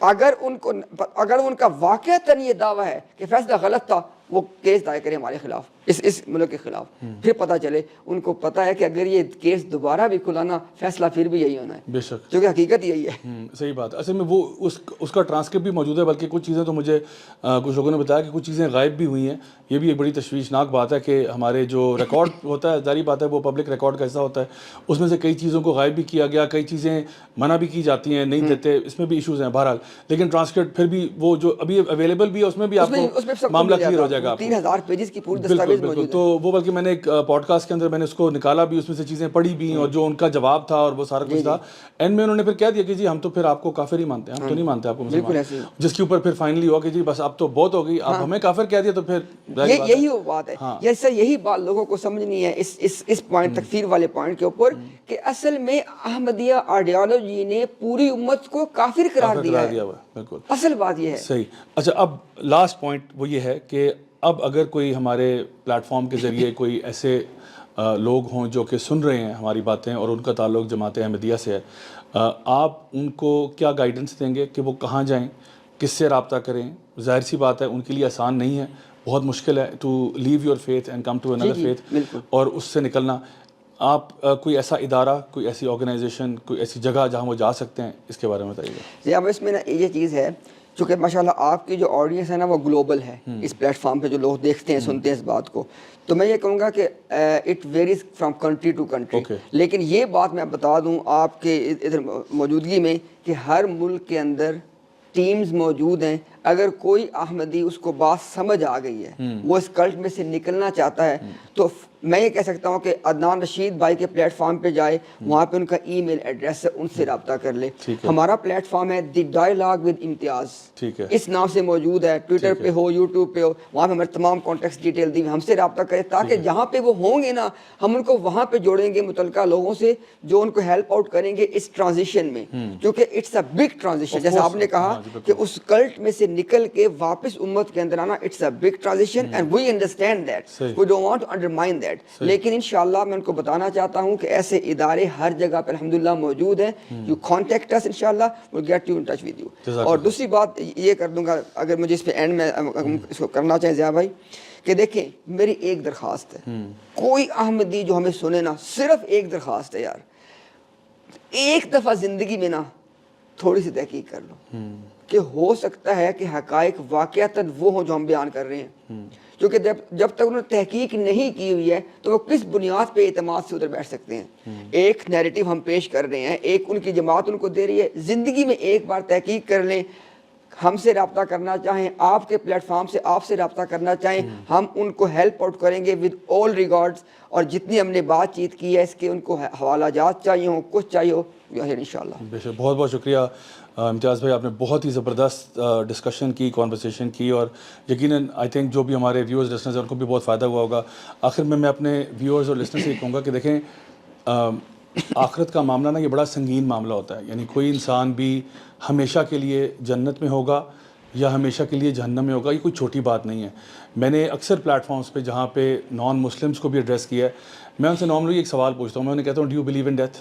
اگر ان کا واقعتاً یہ دعویٰ ہے کہ فیصلہ غلط تھا, وہ کیس دائر کریں ہمارے خلاف, اس ملک کے خلاف. پھر پتہ چلے ان کو پتہ ہے کہ اگر یہ کیس دوبارہ بھی کھلانا فیصلہ پھر بھی یہی ہونا ہے. بے شک, کیونکہ حقیقت یہی ہے. صحیح بات. اصل میں وہ اس کا ٹرانسکرپٹ بھی موجود ہے, بلکہ کچھ چیزیں تو مجھے کچھ لوگوں نے بتایا کہ کچھ چیزیں غائب بھی ہوئی ہیں. یہ بھی ایک بڑی تشویشناک بات ہے کہ ہمارے جو ریکارڈ ہوتا ہے, ظاہری بات ہے وہ پبلک ریکارڈ کا حصہ ہوتا ہے, اس میں سے کئی چیزوں کو غائب بھی کیا گیا, کئی چیزیں منع بھی کی جاتی ہیں, نہیں دیتے, اس میں بھی ایشوز ہیں. بہرحال لیکن ٹرانسکرپٹ پھر بھی وہ جو ابھی اویلیبل بھی ہے اس میں بھی آپ کو معاملہ کلیئر ہو جائے گا. 3000 پیجز کی پوری دستاویز موجود ہے. تو وہ بلکہ میں نے ایک پوڈ کاسٹ کے اندر میں نے اس کو نکالا بھی, اس میں سے چیزیں پڑھی بھی, اور جو ان کا جواب تھا اور وہ سارا کچھ تھا, اینڈ میں انہوں نے پھر کہہ دیا کہ جی ہم تو پھر آپ کو کافر ہی مانتے ہیں, ہم تو نہیں مانتے آپ کو مسلمان. جس کے اوپر پھر فائنلی ہوا کہ جی بس اب تو بہت ہو گئی, آپ ہمیں کافر کہہ دیا, تو پھر یہی وہ بات ہے. یہی بات لوگوں کو سمجھنی ہے اس پوائنٹ, تکفیر والے پوائنٹ کے اوپر, کہ اصل میں احمدیہ آئیڈیالوجی نے پوری امت کو کافر قرار دیا ہے. بالکل اصل بات یہ ہے. صحیح. اچھا اب لاسٹ پوائنٹ وہ یہ ہے کہ اب اگر کوئی ہمارے پلیٹ فارم کے ذریعے کوئی ایسے لوگ ہوں جو کہ سن رہے ہیں ہماری باتیں اور ان کا تعلق جماعت احمدیہ سے ہے, آپ ان کو کیا گائیڈنس دیں گے کہ وہ کہاں جائیں, کس سے رابطہ کریں؟ ظاہر سی بات ہے ان کے لیے آسان نہیں ہے, بہت مشکل ہے to leave your faith and come to another faith, اور اس سے نکلنا. آپ کوئی ایسا ادارہ, کوئی ایسی آرگنائزیشن, کوئی ایسی جگہ جہاں وہ جا سکتے ہیں, اس کے بارے میں بتائیے گا. اب اس میں نا یہ چیز ہے, چونکہ ماشاءاللہ آپ کی جو آڈینس ہے نا وہ گلوبل ہے, اس پلیٹ فارم پہ جو لوگ دیکھتے ہیں سنتے ہیں اس بات کو, تو میں یہ کہوں گا کہ it varies from country to country. لیکن یہ بات میں بتا دوں آپ کے ادھر موجودگی میں کہ ہر ملک کے اندر ٹیمز موجود ہیں, اگر کوئی احمدی اس کو بات سمجھ آ گئی ہے, وہ اس کلٹ میں سے نکلنا چاہتا ہے, تو میں یہ کہہ سکتا ہوں کہ عدنان رشید بھائی کے پلیٹ فارم پہ جائے, وہاں پہ ان کا ای میل ایڈریس ہے, ان سے رابطہ کر لے. ہمارا پلیٹ فارم ہے دی ڈائیلاگ ود امتیاز, اس نام سے موجود ہے, ٹویٹر پہ ہو, یوٹیوب پہ ہو, وہاں پہ ہمارے تمام کانٹیکٹس ڈیٹیل دی, ہم سے رابطہ کریں تاکہ جہاں پہ وہ ہوں گے نا, ہم ان کو وہاں پہ جوڑیں گے متعلقہ لوگوں سے جو ان کو ہیلپ آؤٹ کریں گے اس ٹرانزیشن میں, کیونکہ اٹس اے بگ ٹرانزیشن. جیسے آپ نے کہا کہ اس کلٹ میں سے نکل کے واپس امت کے اندر آنا, it's a big transition and we understand that, we don't want to undermine that. لیکن انشاءاللہ میں ان کو بتانا چاہتا ہوں کہ ایسے ادارے ہر جگہ پہ الحمدللہ موجود ہیں. یو کانٹیکٹ اس, انشاءاللہ we'll get you in touch with you. اور دوسری بات یہ کر دوں گا, اگر مجھے اس پہ اینڈ میں اس کو کرنا چاہیں ضیاء بھائی, کہ دیکھیں میری ایک درخواست ہے, کوئی احمدی جو ہمیں سنے نا, صرف ایک درخواست ہے یار, ایک دفعہ زندگی میں نا تھوڑی سی تحقیق کر لو کہ ہو سکتا ہے کہ حقائق واقعتاً وہ ہوں جو ہم بیان کر رہے ہیں, کیونکہ جب تک انہوں نے تحقیق نہیں کی ہوئی ہے تو وہ کس بنیاد پہ اعتماد سے ادھر بیٹھ سکتے ہیں. ایک نیریٹو ہم پیش کر رہے ہیں, ایک ان کی جماعت ان کو دے رہی ہے, زندگی میں ایک بار تحقیق کر لیں, ہم سے رابطہ کرنا چاہیں, آپ کے پلیٹ فارم سے آپ سے رابطہ کرنا چاہیں, ہم ان کو ہیلپ آؤٹ کریں گے ود آل ریگارڈز. اور جتنی ہم نے بات چیت کی ہے اس کے ان کو حوالہ جات چاہیے ہوں, کچھ چاہیے ہو, انشاءاللہ. بے شک, بہت بہت شکریہ امتیاز بھائی, آپ نے بہت ہی زبردست ڈسکشن کی, کانورسیشن کی, اور یقیناً آئی تھنک جو بھی ہمارے ویورز لسنرز ہیں ان کو بھی بہت فائدہ ہوا ہوگا. آخر میں اپنے ویورز اور لسنر سے یہ کہوں گا کہ دیکھیں, آخرت کا معاملہ نا یہ بڑا سنگین معاملہ ہوتا ہے. یعنی کوئی انسان بھی ہمیشہ کے لیے جنت میں ہوگا یا ہمیشہ کے لیے جہنم میں ہوگا, یہ کوئی چھوٹی بات نہیں ہے. میں نے اکثر پلیٹ فارمز پہ جہاں پہ نان مسلمس کو بھی ایڈریس کیا ہے, میں ان سے نارملی ایک سوال پوچھتا ہوں, میں انہیں کہتا ہوں do you believe in death?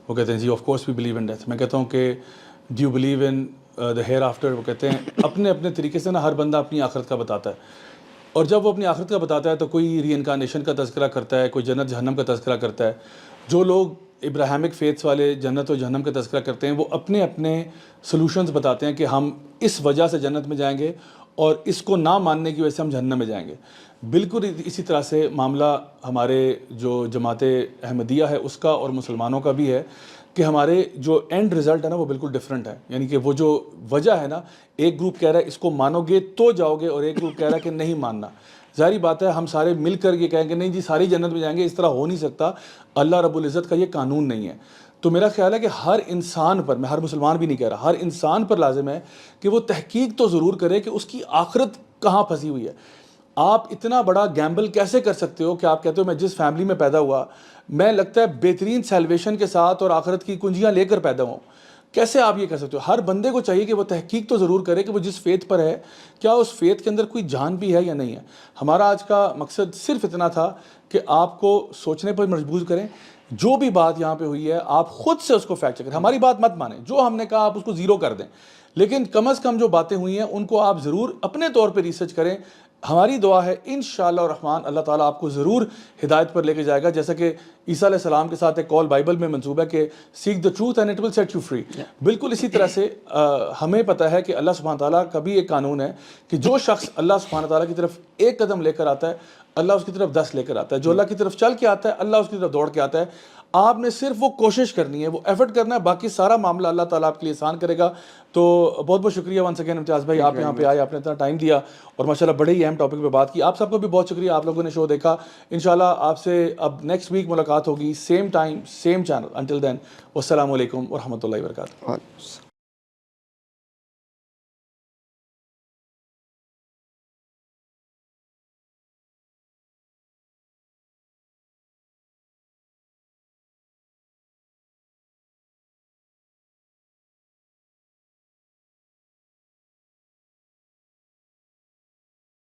وہ کہتے ہیں جی of course we believe in death. میں کہتا ہوں کہ do you believe in the hereafter? وہ کہتے ہیں اپنے اپنے طریقے سے نا ہر بندہ اپنی آخرت کا بتاتا ہے, اور جب وہ اپنی آخرت کا بتاتا ہے تو کوئی ری انکارنیشن کا تذکرہ کرتا ہے, کوئی جنت جہنم کا تذکرہ کرتا ہے. جو لوگ ابراہیمک فیتھس والے جنت و جہنم کا تذکرہ کرتے ہیں وہ اپنے اپنے سلوشنز بتاتے ہیں کہ ہم اس وجہ سے جنت میں جائیں گے اور اس کو نہ ماننے کی وجہ سے ہم جہنم میں جائیں گے. بالکل اسی طرح سے معاملہ ہمارے جو جماعت احمدیہ ہے اس کا اور مسلمانوں کا بھی ہے کہ ہمارے جو اینڈ رزلٹ ہے نا وہ بالکل ڈفرینٹ ہے. یعنی کہ وہ جو وجہ ہے نا, ایک گروپ کہہ رہا ہے اس کو مانو گے تو جاؤ گے, اور ایک گروپ کہہ رہا ہے کہ نہیں ماننا. ظاہری بات ہے ہم سارے مل کر یہ کہیں گے نہیں جی ساری جنت میں جائیں گے, اس طرح ہو نہیں سکتا, اللہ رب العزت کا یہ قانون نہیں ہے. تو میرا خیال ہے کہ ہر انسان پر, میں ہر مسلمان بھی نہیں کہہ رہا, ہر انسان پر لازم ہے کہ وہ تحقیق تو ضرور کرے کہ اس کی آخرت کہاں پھنسی ہوئی ہے. آپ اتنا بڑا گیمبل کیسے کر سکتے ہو کہ آپ کہتے ہو میں جس فیملی میں پیدا ہوا میں لگتا ہے بہترین سیلویشن کے ساتھ اور آخرت کی کنجیاں لے کر پیدا ہوں, کیسے آپ یہ کر سکتے ہو؟ ہر بندے کو چاہیے کہ وہ تحقیق تو ضرور کرے کہ وہ جس فیتھ پر ہے کیا اس فیتھ کے اندر کوئی جان بھی ہے یا نہیں ہے. ہمارا آج کا مقصد صرف اتنا تھا کہ آپ کو سوچنے پر مجبور کریں. جو بھی بات یہاں پہ ہوئی ہے آپ خود سے اس کو فیکٹ چیک کریں, ہماری بات مت مانیں, جو ہم نے کہا آپ اس کو زیرو کر دیں, لیکن کم از کم جو باتیں ہوئی ہیں ان کو آپ ضرور اپنے طور پہ ریسرچ کریں. ہماری دعا ہے انشاءاللہ الرحمن اللہ تعالیٰ آپ کو ضرور ہدایت پر لے کے جائے گا, جیسا کہ عیسیٰ علیہ السلام کے ساتھ ایک کال بائبل میں منسوب ہے کہ seek the truth and it will set you free. بالکل اسی طرح سے ہمیں پتہ ہے کہ اللہ سبحانہ تعالیٰ کا بھی ایک قانون ہے کہ جو شخص اللہ سبحانہ تعالیٰ کی طرف ایک قدم لے کر آتا ہے اللہ اس کی طرف 10 لے کر آتا ہے, جو اللہ کی طرف چل کے آتا ہے اللہ اس کی طرف دوڑ کے آتا ہے. آپ نے صرف وہ کوشش کرنی ہے, وہ ایفرٹ کرنا ہے, باقی سارا معاملہ اللہ تعالیٰ آپ کے لیے آسان کرے گا. تو بہت بہت شکریہ ونس اگین امتیاز بھائی, آپ یہاں پہ آئے, آپ نے اتنا ٹائم دیا اور ماشاءاللہ بڑے ہی اہم ٹاپک پہ بات کی. آپ سب کو بھی بہت شکریہ, آپ لوگوں نے شو دیکھا. انشاءاللہ آپ سے اب نیکسٹ ویک ملاقات ہوگی, same time same channel. Until then والسلام علیکم ورحمۃ اللہ وبرکاتہ.